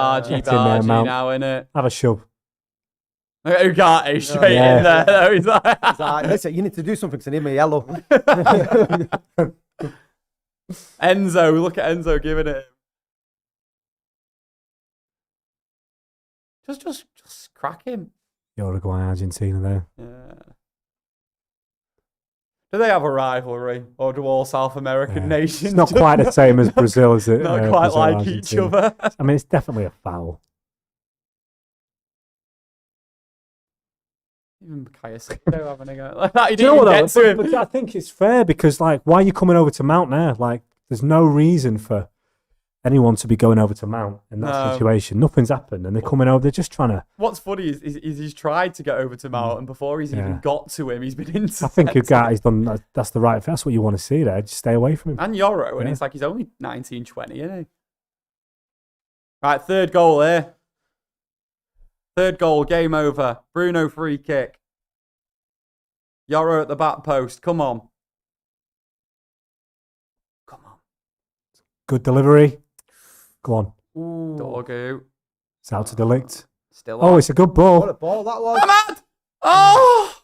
Speaker 2: there,
Speaker 1: argy-bargy
Speaker 2: Mount.
Speaker 1: now, innit?
Speaker 2: Have a shove.
Speaker 1: Ugarte straight
Speaker 2: Yeah.
Speaker 1: in there. Though. He's like,
Speaker 3: He's like, listen, you need to do something because I need my yellow.
Speaker 1: Enzo, look at Enzo giving it. Just crack him.
Speaker 2: Uruguay, Argentina there.
Speaker 1: Yeah. Do they have a rivalry, or do all South American
Speaker 2: Yeah.
Speaker 1: nations?
Speaker 2: It's not quite the same as Brazil, is it?
Speaker 1: Not quite
Speaker 2: Brazil,
Speaker 1: like each
Speaker 2: Argentina.
Speaker 1: other.
Speaker 2: I mean, it's definitely a foul.
Speaker 1: Even Caicedo having a go like that. He
Speaker 2: Do you
Speaker 1: didn't
Speaker 2: know
Speaker 1: even
Speaker 2: what,
Speaker 1: get to him.
Speaker 2: but I think it's fair because, like, why are you coming over to Mount now? Like, there's no reason for anyone to be going over to Mount in that
Speaker 1: No.
Speaker 2: situation. Nothing's happened, and they're coming over. They're just trying to.
Speaker 1: What's funny is he's tried to get over to Mount, and before he's even
Speaker 2: Yeah.
Speaker 1: got to him, he's been intercepted.
Speaker 2: I think Ugarte's done. That's the right. That's what you want to see there. Just stay away from him.
Speaker 1: And Yoro, and
Speaker 2: Yeah.
Speaker 1: it's like he's only 19, 20, isn't he? Right, third goal here. Third goal, game over. Bruno free kick. Yoro at the back post. Come on. Come on.
Speaker 2: Good delivery. Go on.
Speaker 3: Ooh.
Speaker 1: Dorgu.
Speaker 2: It's out to De Ligt.
Speaker 1: Still
Speaker 2: Oh,
Speaker 1: on.
Speaker 2: it's a good
Speaker 3: What
Speaker 2: ball.
Speaker 3: a ball that was.
Speaker 1: Ahmad! Oh!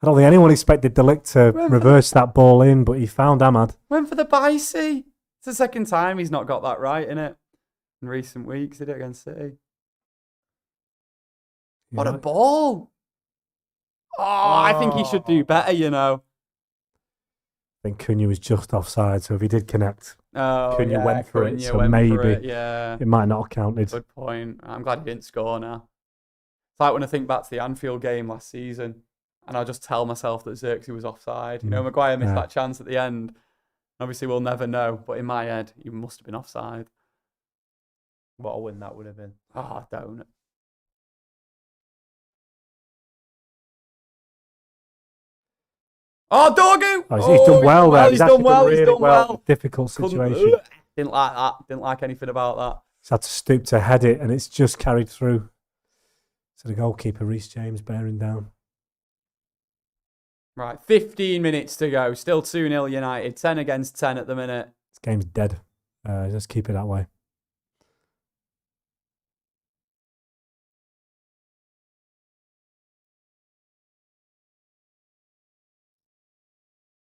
Speaker 2: I don't think anyone expected De Ligt to reverse that ball in, but he found Ahmad.
Speaker 1: Went for the bicey. It's the second time he's not got that right, innit? In recent weeks, did it against City. What a
Speaker 2: Yeah.
Speaker 1: ball! Oh, I think he should do better, you know.
Speaker 2: I think Cunha was just offside, so if he did connect,
Speaker 1: Oh,
Speaker 2: Cunha
Speaker 1: yeah,
Speaker 2: went for it,
Speaker 1: Cunha
Speaker 2: so
Speaker 1: went for
Speaker 2: maybe
Speaker 1: it, yeah.
Speaker 2: it might not have counted.
Speaker 1: Good point. I'm glad he didn't score now. It's like when I think back to the Anfield game last season, and I just tell myself that Zirkzee was offside. You know, Maguire missed
Speaker 2: Yeah.
Speaker 1: that chance at the end. Obviously, we'll never know, but in my head, he must have been offside.
Speaker 3: What a win that would have been.
Speaker 1: Oh, don't. Oh, Dorgu!
Speaker 2: Oh, he's done well there.
Speaker 1: He's
Speaker 2: actually
Speaker 1: done well.
Speaker 2: really
Speaker 1: He's done well.
Speaker 2: Difficult
Speaker 1: Couldn't-
Speaker 2: situation.
Speaker 1: Didn't like that. Didn't like anything about that.
Speaker 2: He's had to stoop to head it, and it's just carried through. So the goalkeeper, Reece James, bearing down.
Speaker 1: Right, 15 minutes to go. Still 2-0 United. 10 against 10 at the minute.
Speaker 2: This game's dead. Just keep it that way.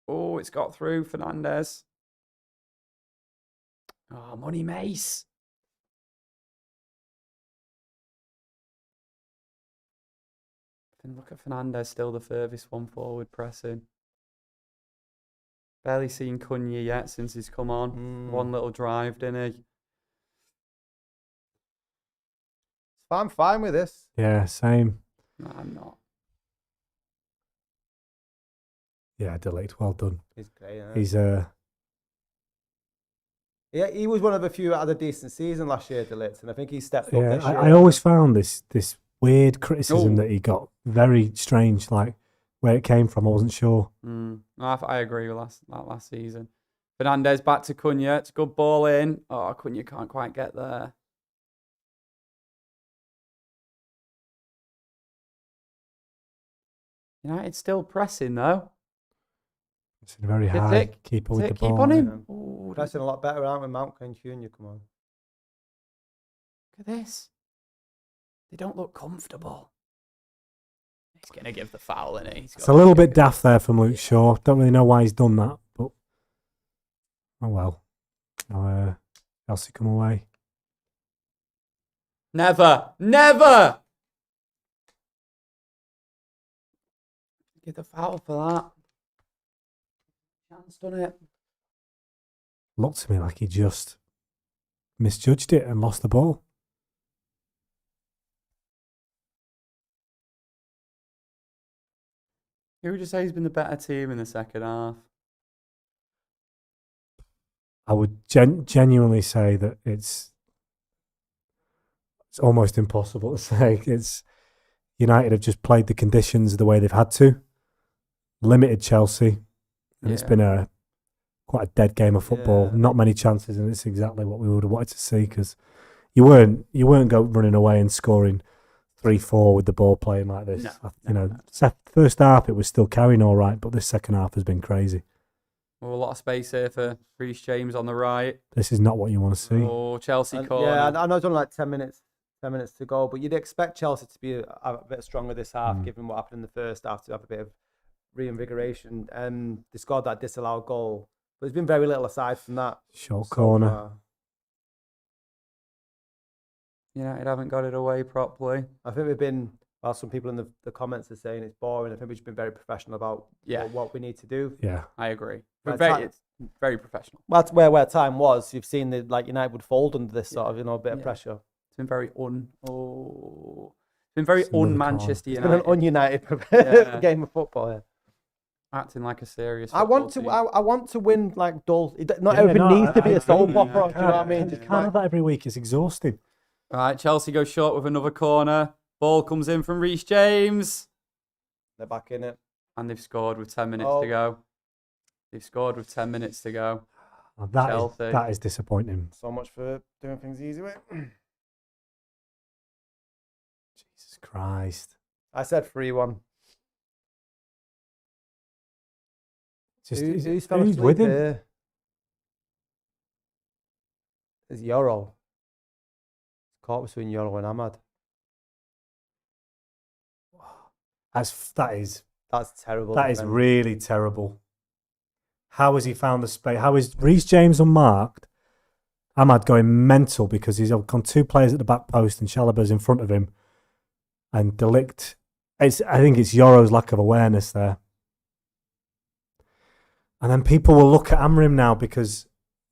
Speaker 1: Oh, it's got through. Fernandez. Oh, Money Mace. And look at Fernandez, still the furthest one forward pressing. Barely seen Cunha yet since he's come on. One little drive, didn't he?
Speaker 3: I'm fine with this.
Speaker 2: Yeah, same.
Speaker 1: No, I'm not.
Speaker 2: Yeah, De Ligt, well done.
Speaker 3: He's great. Yeah.
Speaker 2: He's
Speaker 3: Yeah, he was one of a few that had a decent season last year, De Ligt, and I think he stepped up
Speaker 2: yeah.
Speaker 3: this year.
Speaker 2: I always found this weird criticism
Speaker 1: Oh.
Speaker 2: that he got very strange. Like where it came from, I wasn't sure.
Speaker 1: I agree with that last season. Fernandez back to Cunha. It's a good ball in. Oh, Cunha can't quite get there. United still pressing though.
Speaker 2: It's very high.
Speaker 1: Tick,
Speaker 2: Keeper with the
Speaker 1: keep
Speaker 2: ball.
Speaker 1: on him. Ooh,
Speaker 3: Pressing a lot better, aren't we? Mount and Junior, come on.
Speaker 1: Look at this. They don't look comfortable. He's going to give the foul, isn't he?
Speaker 2: It's a little bit daft there from Luke Shaw. Don't really know why he's done that, but oh well. Now, Chelsea come away.
Speaker 1: Never. Give the foul for that. Chance done it.
Speaker 2: Looked to me like he just misjudged it and lost the ball.
Speaker 1: Who would you say has been the better team in the second half?
Speaker 2: I would genuinely say that it's almost impossible to say. It's United have just played the conditions the way they've had to, limited Chelsea, and it's been quite a dead game of football.
Speaker 3: Yeah.
Speaker 2: Not many chances, and it's exactly what we would have wanted to see because you weren't running away and scoring 3-4 with the ball playing like this. First half it was still carrying all right, but this second half has been crazy.
Speaker 1: Oh, a lot of space here for Reece James on the right.
Speaker 2: This is not what you want to see.
Speaker 1: Oh, Chelsea corner.
Speaker 3: Yeah, I know it's only like 10 minutes to go, but you'd expect Chelsea to be a bit stronger this half, given what happened in the first half, to have a bit of reinvigoration. They scored that disallowed goal, but there's been very little aside from that.
Speaker 2: Short corner.
Speaker 3: far.
Speaker 1: United haven't got it away properly.
Speaker 3: I think we've been, while some people in the comments are saying it's boring, I think we've just been very professional about what we need to do.
Speaker 2: Yeah,
Speaker 1: I agree.
Speaker 3: Right,
Speaker 1: It's very professional.
Speaker 3: Well, that's where time was. You've seen United would fold under this sort of bit of pressure.
Speaker 1: It's been very un-Manchester
Speaker 3: It's
Speaker 1: United.
Speaker 3: been an un-United game of football. Yeah.
Speaker 1: Acting like a serious.
Speaker 3: I want to win like dull. Not everything needs to be a soap opera. Do you know what I mean?
Speaker 2: You can't have that every week. It's exhausting.
Speaker 1: All right, Chelsea go short with another corner. Ball comes in from Reece James.
Speaker 3: They're back in it.
Speaker 1: And they've scored with 10 minutes to go.
Speaker 2: Well,
Speaker 1: Chelsea.
Speaker 2: that is disappointing.
Speaker 3: So much for doing things the easy way.
Speaker 2: Jesus Christ.
Speaker 3: I said 3-1. Who's fell
Speaker 2: who's
Speaker 3: asleep
Speaker 2: with him?
Speaker 3: here? It's Euro. It's caught between Euro and Ahmad.
Speaker 2: That is
Speaker 3: terrible.
Speaker 2: That is really terrible. How has he found the space? How is Reece James unmarked? Ahmad going mental because he's got 2 players at the back post and Chalobah's in front of him. And Delict, I think it's Yoro's lack of awareness there. And then people will look at Amrim now because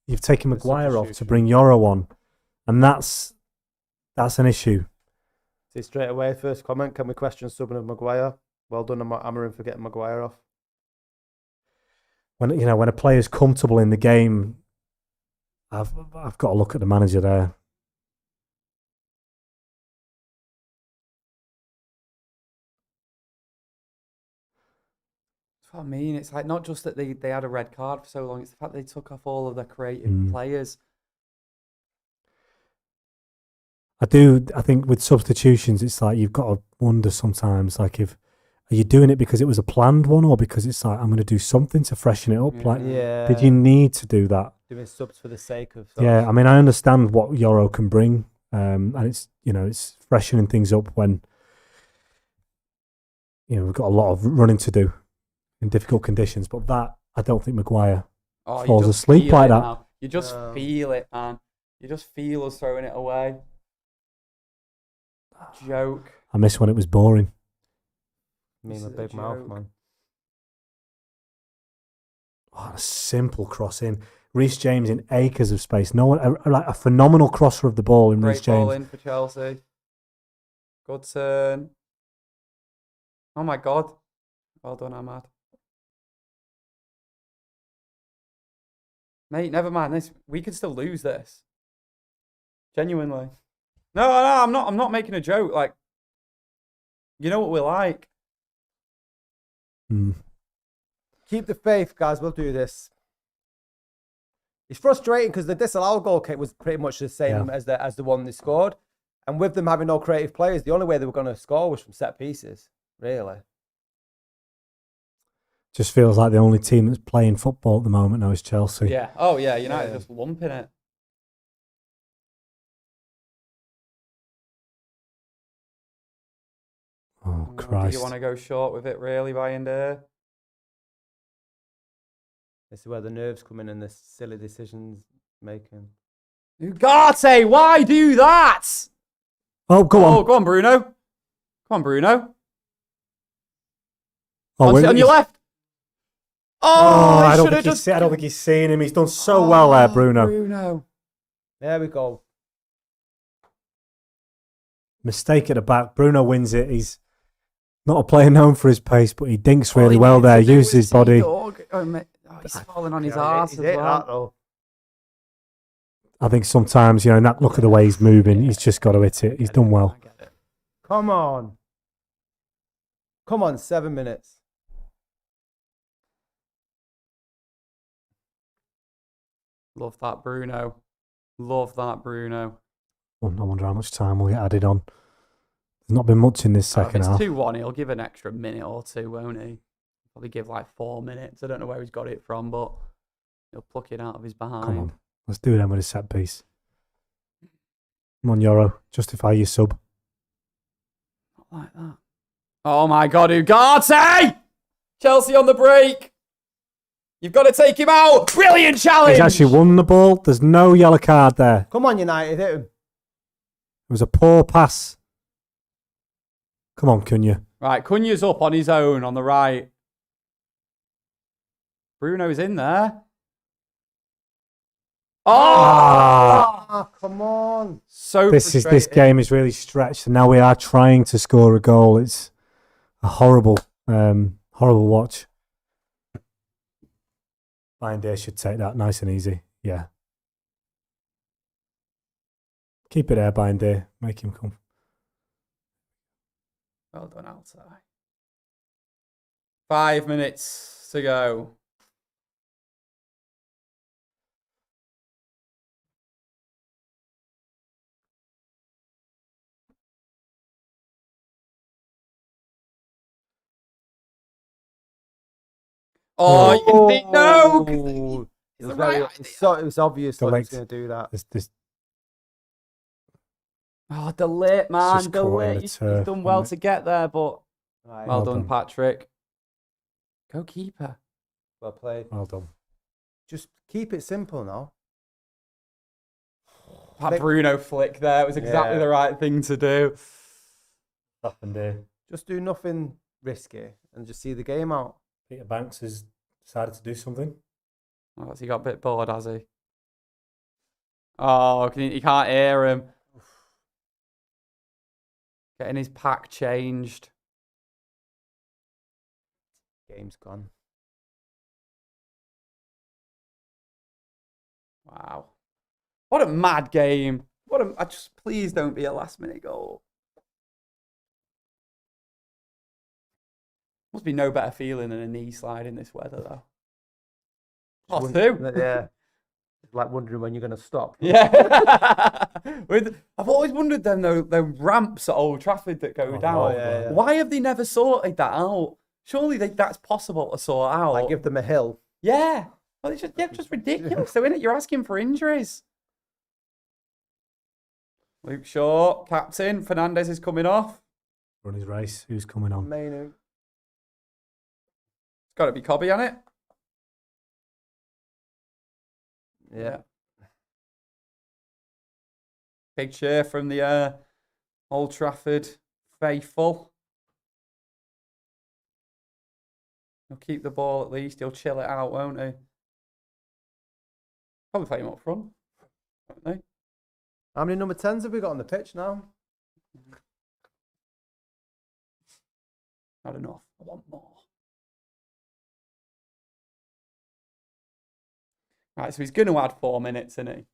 Speaker 2: you've taken Maguire off to bring Yoro on. And that's an issue.
Speaker 3: See, straight away, first comment, can we question subbing of Maguire? Well done, Amarin, for getting Maguire off.
Speaker 2: When a player's comfortable in the game, I've got to look at the manager there.
Speaker 1: That's what I mean. It's like not just that they had a red card for so long, it's the fact they took off all of their creative players.
Speaker 2: I think with substitutions, it's like you've got to wonder sometimes, like are you doing it because it was a planned one or because it's like, I'm going to do something to freshen it up? Like, did you need to do that?
Speaker 3: Doing subs for the sake of...
Speaker 2: Yeah, I mean, I understand what Yoro can bring, and it's freshening things up when, we've got a lot of running to do in difficult conditions, but that, I don't think Maguire falls asleep like that.
Speaker 1: Now. You just feel it, man. You just feel us throwing it away. Joke.
Speaker 2: I miss when it was boring.
Speaker 3: Me and my big mouth, man.
Speaker 2: Oh, a simple cross in. Reece James in acres of space. No one, a phenomenal crosser of the ball in Reece James.
Speaker 1: Great ball in for Chelsea. Good turn. Oh my God. Well done, Ahmad. Mate, never mind this. We can still lose this. Genuinely. No, I'm not making a joke. Like, you know what we're like.
Speaker 3: Keep the faith, guys. We'll do this. It's frustrating because the disallowed goal kick was pretty much the same as the one they scored, and with them having no creative players, the only way they were going to score was from set pieces. Really.
Speaker 2: Just feels like the only team that's playing football at the moment now is Chelsea.
Speaker 1: Yeah. Oh, yeah. United just lumping it.
Speaker 2: Oh,
Speaker 1: Do
Speaker 2: Christ.
Speaker 1: you want to go short with it, really, Bayern?
Speaker 3: This is where the nerves come in and the silly decisions making.
Speaker 1: Ugarte, why do that?
Speaker 2: Oh, go on.
Speaker 1: Go on, Bruno. Come on, Bruno.
Speaker 2: Oh,
Speaker 1: On your left.
Speaker 2: I don't think he's seeing him. He's done so well there, Bruno.
Speaker 3: There we go.
Speaker 2: Mistake at the back. Bruno wins it. He's not a player known for his pace, but he dinks really well there. Uses his body.
Speaker 1: He's falling on his arse as well.
Speaker 2: I think sometimes, look at the way he's moving. He's just got to hit it. He's done well.
Speaker 3: Come on. 7 minutes.
Speaker 1: Love that, Bruno.
Speaker 2: Oh, I wonder how much time will get added on. There's not been much in this second half.
Speaker 1: If it's 2-1, he'll give an extra minute or two, won't he? Probably give like 4 minutes. I don't know where he's got it from, but he'll pluck it out of his behind.
Speaker 2: Come on. Let's do them with a set piece. Come on, Euro. Justify your sub.
Speaker 1: Not like that. Oh my God, Ugarte! Chelsea on the break. You've got to take him out. Brilliant challenge.
Speaker 2: He's actually won the ball. There's no yellow card there.
Speaker 3: Come on, United, hit him.
Speaker 2: It was a poor pass. Come on, Cunha.
Speaker 1: Right, Cunha's up on his own on the right. Bruno's in there. Oh,
Speaker 3: come on.
Speaker 1: So
Speaker 2: this game is really stretched, and now we are trying to score a goal. It's a horrible watch. Bayern should take that nice and easy. Yeah. Keep it there, Bayern. Make him come.
Speaker 1: Well done, Altai. 5 minutes to go. Oh, you think no?
Speaker 3: It was obvious that he was going to do that.
Speaker 1: Oh, delay, man, delay. He's done well to get there, but well done, Patrick. Goalkeeper.
Speaker 3: Well played.
Speaker 2: Well done.
Speaker 3: Just keep it simple now.
Speaker 1: That Bruno flick there was exactly the right thing to do.
Speaker 2: Happened there.
Speaker 3: Just do nothing risky and just see the game out.
Speaker 2: Peter Banks has decided to do something.
Speaker 1: Oh, has he got a bit bored, has he? Oh, he can't hear him. Getting his pack changed.
Speaker 3: Game's gone.
Speaker 1: Wow. What a mad game. Please don't be a last minute goal. Must be no better feeling than a knee slide in this weather, though. Oh, two.
Speaker 3: Yeah. It's like wondering when you're going to stop.
Speaker 1: Yeah. I've always wondered them, though, the ramps at Old Trafford that go down.
Speaker 3: Yeah.
Speaker 1: Why have they never sorted that out? Surely that's possible to sort out.
Speaker 3: Like give them a hill.
Speaker 1: Yeah. Well, it's just ridiculous, though, isn't it? You're asking for injuries. Luke Shaw, captain. Fernandez is coming off.
Speaker 2: Run his race. Who's coming on?
Speaker 3: Mainoo.
Speaker 1: It's got to be Cobby on it.
Speaker 3: Yeah.
Speaker 1: Big cheer from the Old Trafford faithful. He'll keep the ball at least. He'll chill it out, won't he? Probably play him up front, won't they?
Speaker 3: How many number 10s have we got on the pitch now?
Speaker 1: Not enough. I want more. Right, so he's going to add 4 minutes, isn't he?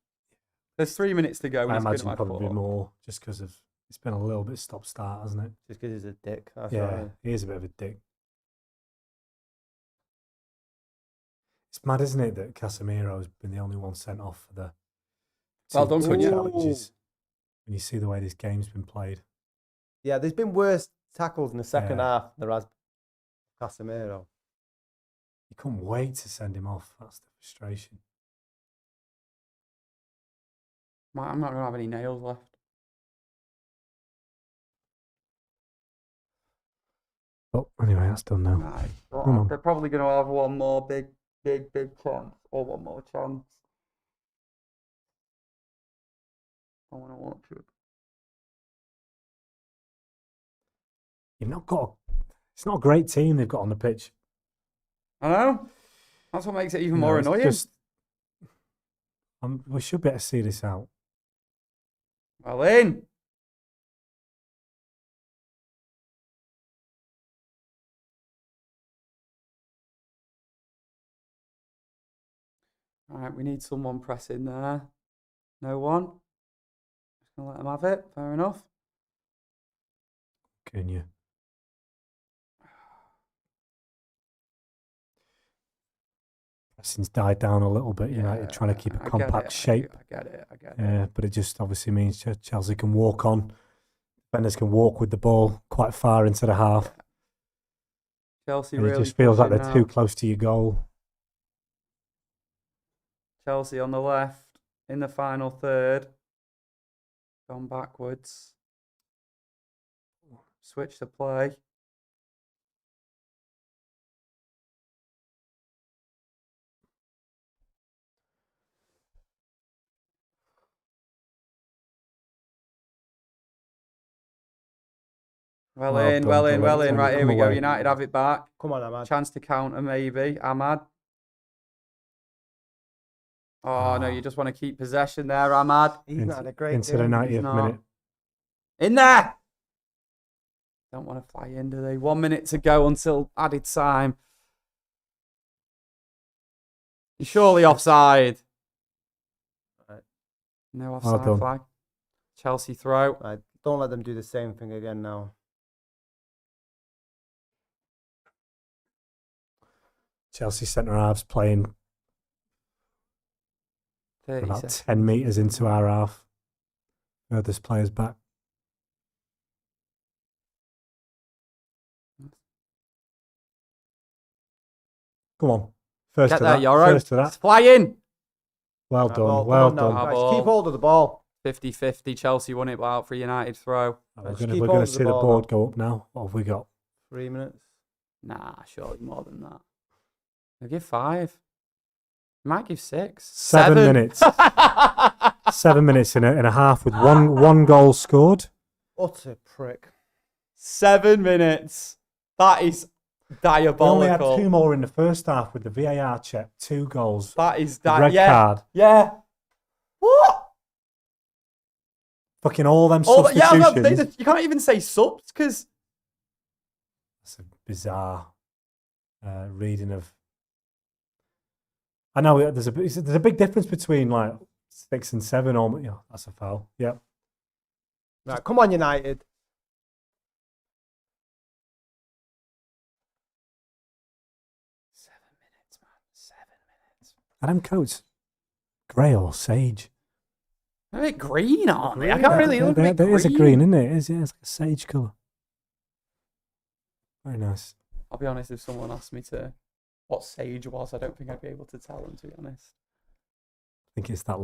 Speaker 1: There's 3 minutes to go.
Speaker 2: I imagine probably more, just because it's been a little bit stop-start, hasn't it?
Speaker 3: Just because he's a dick.
Speaker 2: He is a bit of a dick. It's mad, isn't it, that Casemiro's been the only one sent off for the
Speaker 1: well done, Cunha.
Speaker 2: challenges. When you see the way this game's been played.
Speaker 3: Yeah, there's been worse tackles in the second half than there has Casemiro.
Speaker 2: You couldn't wait to send him off. That's the frustration.
Speaker 1: I'm not going to have any nails left.
Speaker 2: But anyway, that's done now.
Speaker 1: Right.
Speaker 2: Come on.
Speaker 1: They're probably going to have one more big chance. Or one more chance. I want to watch it.
Speaker 2: You've not got... It's not a great team they've got on the pitch.
Speaker 1: I know. That's what makes it even more annoying.
Speaker 2: We should be able to see this out.
Speaker 1: Well in. All right, we need someone pressing there. No one. Just going to let them have it. Fair enough.
Speaker 2: Can you? Pressing's died down a little bit. United trying to keep a compact shape.
Speaker 1: I get it.
Speaker 2: Yeah, but it just obviously means Chelsea can walk on. Defenders can walk with the ball quite far into the half.
Speaker 1: Chelsea
Speaker 2: and
Speaker 1: really.
Speaker 2: It just feels like they're
Speaker 1: now.
Speaker 2: too close to your goal.
Speaker 1: Chelsea on the left in the final third. Gone backwards. Switch to play. Well in. Right, here we go. United have it back.
Speaker 3: Come on, Ahmad.
Speaker 1: Chance to counter, maybe. Ahmad. Oh, no, you just want to keep possession there, Ahmad.
Speaker 3: He's not had a great
Speaker 2: Into the
Speaker 3: game.
Speaker 2: 90th minute.
Speaker 1: In there! Don't want to fly in, do they? 1 minute to go until added time. You're surely offside.
Speaker 3: Right.
Speaker 1: No offside flag. Chelsea throw.
Speaker 3: Right. Don't let them do the same thing again now.
Speaker 2: Chelsea centre halves playing
Speaker 1: 30
Speaker 2: about
Speaker 1: seconds.
Speaker 2: 10 metres into our half. Furthest players back. Come on. First
Speaker 1: Get
Speaker 2: to
Speaker 1: there,
Speaker 2: that.
Speaker 1: Yoro.
Speaker 2: First to that.
Speaker 1: Fly in.
Speaker 2: Well
Speaker 3: Right,
Speaker 2: done.
Speaker 3: well
Speaker 2: Well
Speaker 3: done.
Speaker 2: done.
Speaker 3: Guys,
Speaker 1: Ball.
Speaker 3: keep hold of the ball.
Speaker 1: 50-50. Chelsea won it out for United throw.
Speaker 2: We're
Speaker 3: Just
Speaker 2: going
Speaker 3: keep
Speaker 2: to
Speaker 3: hold of
Speaker 2: see
Speaker 3: the
Speaker 2: the
Speaker 3: ball
Speaker 2: board
Speaker 3: now.
Speaker 2: go up now. What have we got?
Speaker 3: 3 minutes.
Speaker 1: Nah, surely more than that. They'll give 5. Might give 6.
Speaker 2: 7 minutes. 7 minutes in a half with one goal scored.
Speaker 3: Utter prick.
Speaker 1: 7 minutes. That is
Speaker 2: We only had
Speaker 1: diabolical.
Speaker 2: 2 more in the first half with the VAR check. 2 goals.
Speaker 1: That is
Speaker 2: The red card.
Speaker 1: Yeah. What?
Speaker 2: Fucking all them
Speaker 1: Oh, yeah,
Speaker 2: substitutions.
Speaker 1: you can't even say subs because
Speaker 2: That's a bizarre reading of. I know there's a big difference between like 6 and 7. Or that's a foul. Yeah.
Speaker 3: Right, come on, United.
Speaker 1: 7 minutes, man. 7 minutes.
Speaker 2: Adam Coates, grey or sage?
Speaker 1: They're a bit green, aren't they? I
Speaker 3: Green,
Speaker 1: can't really look at
Speaker 2: There is a green, isn't it? It's like a sage colour. Very nice.
Speaker 1: I'll be honest, if someone asked me what sage was, I don't think I'd be able to tell them, to be honest.
Speaker 2: I think it's that. Do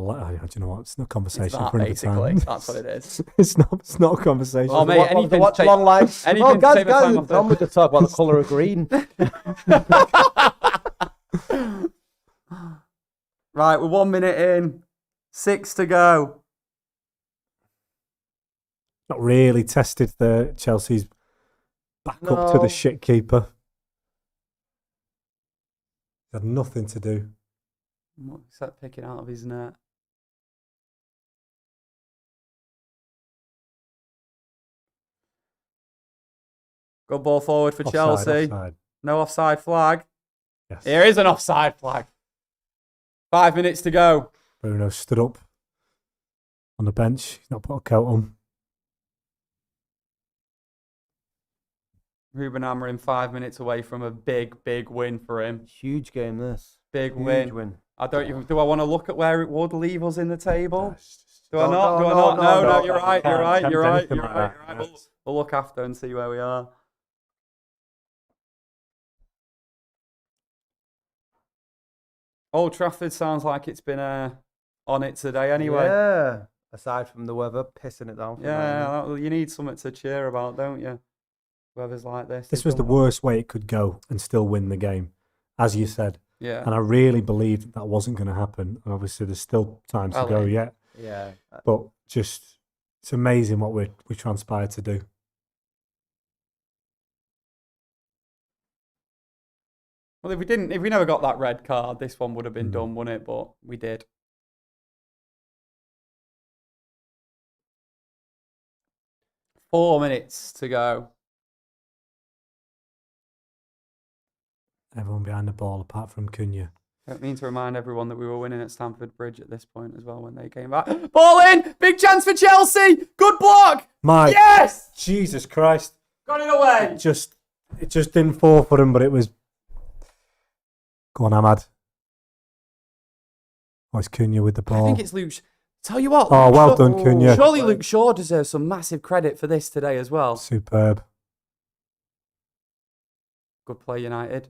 Speaker 2: you know what? It's not a conversation
Speaker 1: It's that,
Speaker 2: for another
Speaker 1: basically.
Speaker 2: time.
Speaker 1: That's what it is.
Speaker 2: It's not a conversation.
Speaker 1: Oh, mate, anything
Speaker 3: watch
Speaker 1: to
Speaker 3: along like.
Speaker 1: anything
Speaker 3: Oh,
Speaker 1: to
Speaker 3: guys,
Speaker 1: save us time off
Speaker 3: Tom, we could talk about the colour of green.
Speaker 1: Right, we're 1 minute in. 6 to go.
Speaker 2: Not really tested the Chelsea's back up to the
Speaker 3: No.
Speaker 2: shit keeper. Had nothing to do.
Speaker 1: What's that picking out of his net? Good ball forward for Chelsea.
Speaker 2: Offside.
Speaker 1: No offside flag.
Speaker 2: Yes.
Speaker 1: Here is an offside flag. 5 minutes to go.
Speaker 2: Bruno stood up on the bench. He's not put a coat on.
Speaker 1: Ruben Amorim 5 minutes away from a big win for him.
Speaker 3: Huge game, this.
Speaker 1: Big
Speaker 3: Huge
Speaker 1: win. I don't even. Do I want to look at where it would leave us in the table? Do I
Speaker 3: No,
Speaker 1: not?
Speaker 3: no,
Speaker 1: Do I
Speaker 3: no,
Speaker 1: not?
Speaker 3: no,
Speaker 1: No,
Speaker 3: no,
Speaker 1: you're
Speaker 3: no,
Speaker 1: right.
Speaker 2: you
Speaker 1: You're
Speaker 2: can't
Speaker 1: right.
Speaker 2: tempt
Speaker 1: You're right.
Speaker 2: anything
Speaker 1: You're
Speaker 2: like
Speaker 1: right.
Speaker 2: that.
Speaker 1: You're right. We'll look after and see where we are. Old Trafford sounds like it's been on it today anyway.
Speaker 3: Yeah. Aside from the weather, pissing it down. For
Speaker 1: Yeah, you need something to cheer about, don't you? Weather's like this.
Speaker 2: This was the worst way it could go and still win the game, as you said.
Speaker 1: Yeah.
Speaker 2: And I really believed that wasn't going to happen. And obviously, there's still time to go yet.
Speaker 3: Yeah.
Speaker 2: But just, it's amazing what we transpired to do.
Speaker 1: Well, if we never got that red card, this one would have been done, wouldn't it? But we did. Four minutes to go.
Speaker 2: Everyone behind the ball apart from Cunha.
Speaker 1: I don't mean to remind everyone that we were winning at Stamford Bridge at this point as well when they came back. Ball in! Big chance for Chelsea! Good block!
Speaker 2: Mike!
Speaker 1: Yes!
Speaker 2: Jesus Christ.
Speaker 1: Got it away!
Speaker 2: It just didn't fall for him, but it was... Go on, Ahmad. Oh, it's Cunha with the ball.
Speaker 1: I think it's Luke. Tell you what.
Speaker 2: Oh, well done, Cunha.
Speaker 1: Surely Luke Shaw deserves some massive credit for this today as well.
Speaker 2: Superb.
Speaker 1: Good play, United.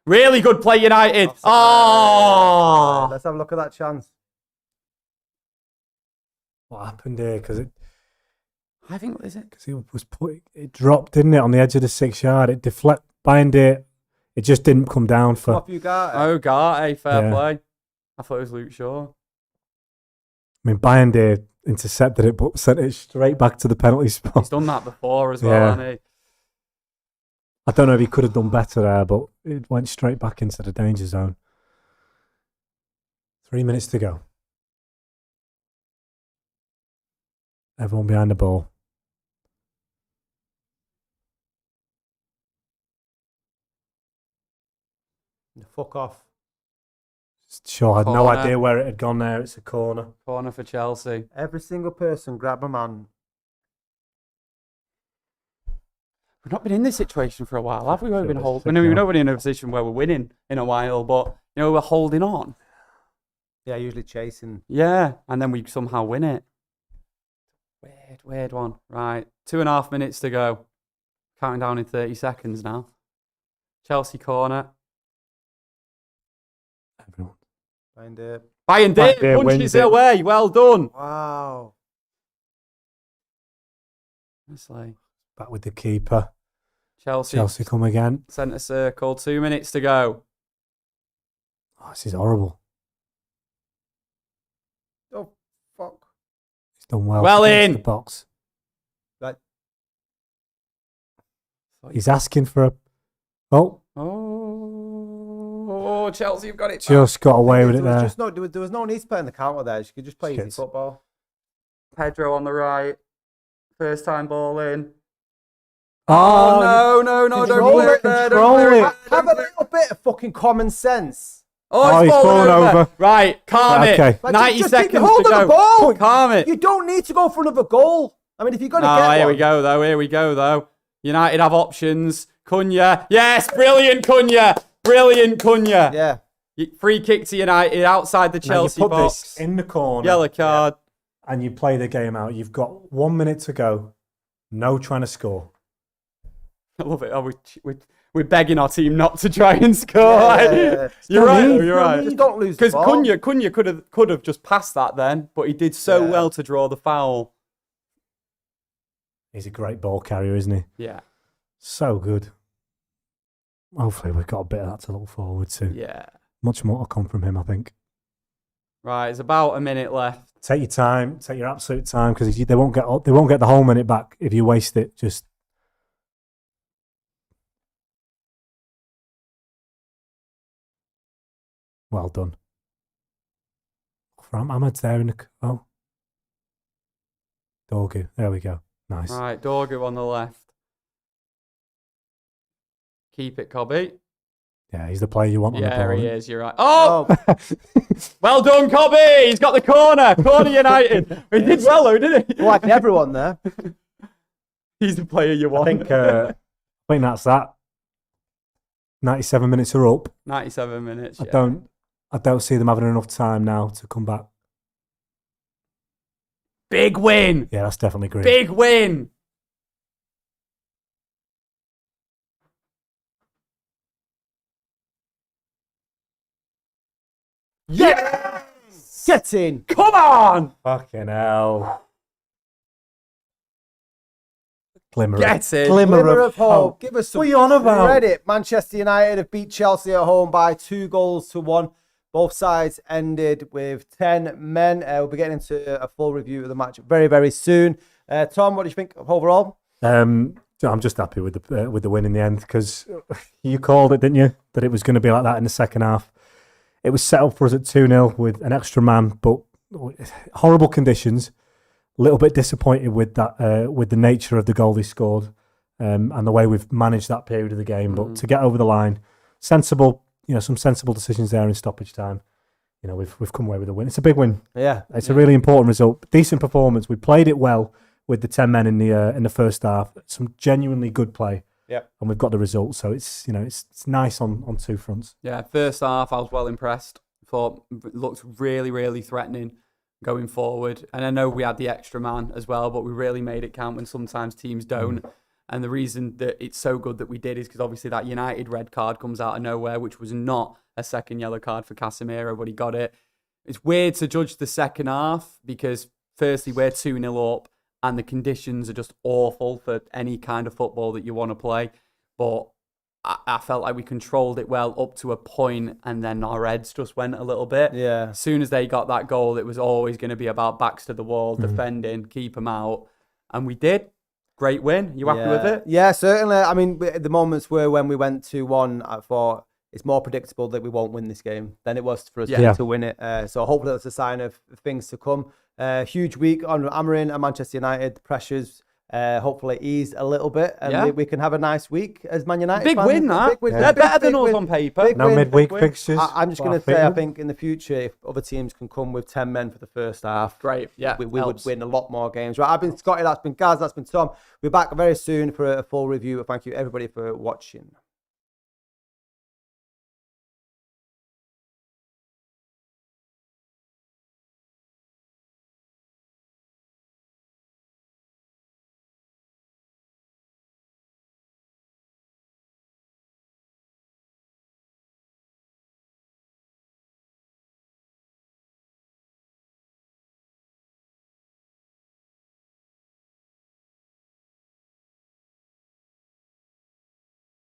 Speaker 1: Really good play, United.
Speaker 3: Let's
Speaker 1: Oh!
Speaker 3: have a look at that chance.
Speaker 2: What happened here? Because
Speaker 1: I think, what is it?
Speaker 2: it dropped, didn't it, on the edge of the 6 yard. It deflected behind it. It just didn't come down for...
Speaker 3: Off you got.
Speaker 1: Oh, Garte, fair play. I thought it was Luke Shaw.
Speaker 2: I mean, Bayern intercepted it, but sent it straight back to the penalty spot.
Speaker 1: He's done that before as well, hasn't he?
Speaker 2: I don't know if he could have done better there, but it went straight back into the danger zone. 3 minutes to go. Everyone behind the ball.
Speaker 3: Fuck off.
Speaker 2: Sure, I had no
Speaker 1: Corner.
Speaker 2: idea where it had gone there. It's a corner.
Speaker 1: Corner for Chelsea.
Speaker 3: Every single person grab a man.
Speaker 1: We've not been in this situation for a while, have we? We've been holding.
Speaker 2: sick
Speaker 1: I mean, we've
Speaker 2: now.
Speaker 1: not been in a position where we're winning in a while, but we're holding on.
Speaker 3: Yeah, usually chasing.
Speaker 1: Yeah, and then we somehow win it. Weird one. Right, 2.5 minutes to go. Counting down in 30 seconds now. Chelsea corner.
Speaker 2: Everyone.
Speaker 3: Find it.
Speaker 1: Bayern punches it away. Well done.
Speaker 3: Wow.
Speaker 1: Honestly.
Speaker 2: Back with the keeper.
Speaker 1: Chelsea
Speaker 2: come again.
Speaker 1: centre circle. 2 minutes to go.
Speaker 2: Oh, this is horrible.
Speaker 3: Oh, fuck.
Speaker 2: He's done well.
Speaker 1: Well
Speaker 2: against
Speaker 1: in.
Speaker 2: the box.
Speaker 3: Right.
Speaker 2: He's asking for a... Oh,
Speaker 1: Oh, Chelsea have got it back.
Speaker 2: just got away with it there.
Speaker 3: There was no need to play in the counter there. She could just play easy
Speaker 2: Shit.
Speaker 3: football.
Speaker 1: Pedro on the right. First time ball in.
Speaker 2: Oh,
Speaker 1: no, don't
Speaker 3: Control
Speaker 1: play
Speaker 3: it,
Speaker 1: it there.
Speaker 2: control
Speaker 1: Don't play
Speaker 2: it.
Speaker 1: there.
Speaker 3: Have a little bit of fucking common sense.
Speaker 1: Oh,
Speaker 2: he's
Speaker 1: it's
Speaker 2: fallen over.
Speaker 1: Right, calm
Speaker 2: Right,
Speaker 1: it.
Speaker 2: okay.
Speaker 3: Like,
Speaker 1: 90
Speaker 3: just
Speaker 1: seconds
Speaker 3: keep hold
Speaker 1: to
Speaker 3: of the
Speaker 1: go.
Speaker 3: ball.
Speaker 1: Calm it.
Speaker 3: You don't need to go for another goal. I mean, if you're going to get one.
Speaker 1: Here we go, though. United have options. Cunha. Yes, brilliant, Cunha.
Speaker 3: Yeah.
Speaker 1: Free kick to United outside the
Speaker 2: Now you
Speaker 1: Chelsea
Speaker 2: put
Speaker 1: box.
Speaker 2: this in the corner.
Speaker 1: Yellow card.
Speaker 2: And you play the game out. You've got 1 minute to go. No trying to score.
Speaker 1: I love it. Oh, we're begging our team not to try and score.
Speaker 3: Yeah.
Speaker 1: You're right. You're right.
Speaker 3: Just don't lose the
Speaker 1: Because
Speaker 3: ball.
Speaker 1: Cunha could have just passed that then, but he did so well to draw the foul.
Speaker 2: He's a great ball carrier, isn't he?
Speaker 1: Yeah.
Speaker 2: So good. Hopefully we've got a bit of that to look forward to.
Speaker 1: Yeah.
Speaker 2: Much more to come from him, I think.
Speaker 1: Right, it's about a minute left.
Speaker 2: Take your time. Take your absolute time, because they won't get the whole minute back if you waste it. Just well done. From Ahmad's there in the Dorgu. There we go. Nice.
Speaker 1: Right, Dorgu on the left. Keep it, Cobby.
Speaker 2: Yeah, he's the player you want on the ball.
Speaker 1: Yeah, he is. You're right. Oh! Well done, Cobby! He's got the corner. Corner United. He did well, though, didn't he?
Speaker 3: Like everyone there.
Speaker 1: He's the player you
Speaker 2: I
Speaker 1: want.
Speaker 2: think that's that. 97 minutes are up.
Speaker 1: 97 minutes.
Speaker 2: I
Speaker 1: Yeah.
Speaker 2: don't see them having enough time now to come back.
Speaker 1: Big win.
Speaker 2: Yeah, that's definitely great.
Speaker 1: Big win. Yes!
Speaker 3: Get in.
Speaker 1: Come on!
Speaker 2: Fucking hell. Glimmer.
Speaker 1: Get in.
Speaker 3: Glimmer of hope. Give us some
Speaker 2: What are you on about?
Speaker 3: credit. Manchester United have beat Chelsea at home by 2-1. Both sides ended with 10 men. We'll be getting into a full review of the match very, very soon. Tom, what do you think overall?
Speaker 2: I'm just happy with the win in the end because you called it, didn't you? That it was going to be like that in the second half. It was set up for us at 2-0 with an extra man, but horrible conditions. A little bit disappointed with that, with the nature of the goal they scored, and the way we've managed that period of the game. But to get over the line, sensible, some sensible decisions there in stoppage time. We've come away with a win. It's a big win.
Speaker 3: Yeah,
Speaker 2: it's a really important result. Decent performance. We played it well with the 10 men in the first half. Some genuinely good play.
Speaker 3: Yeah,
Speaker 2: and we've got the result. So it's it's nice on two fronts.
Speaker 1: Yeah, first half I was well impressed. Thought it looked really, really threatening going forward. And I know we had the extra man as well, but we really made it count when sometimes teams don't. And the reason that it's so good that we did is because obviously that United red card comes out of nowhere, which was not a second yellow card for Casemiro, but he got it. It's weird to judge the second half because firstly, we're 2-0 up and the conditions are just awful for any kind of football that you want to play. But I felt like we controlled it well up to a point, and then our heads just went a little bit.
Speaker 3: Yeah.
Speaker 1: As soon as they got that goal, it was always going to be about backs to the wall, defending, keep them out. And we did. Great win. You happy with it?
Speaker 3: Yeah, certainly. I mean, the moments were when we went 2-1, I thought it's more predictable that we won't win this game than it was for us to win it. So hopefully that's a sign of things to come. Huge week on Amarin and Manchester United. The pressures hopefully eased a little bit, and we can have a nice week as Man United
Speaker 1: Big
Speaker 3: fans.
Speaker 1: win, that.
Speaker 3: Big win.
Speaker 1: They're better than us on paper.
Speaker 2: No midweek fixtures.
Speaker 3: I'm just going to say, I think in the future, if other teams can come with 10 men for the first half,
Speaker 1: great. Yeah,
Speaker 3: we would win a lot more games. Right, I've been Scotty, that's been Gaz, that's been Tom. We're back very soon for a full review. Thank you everybody for watching.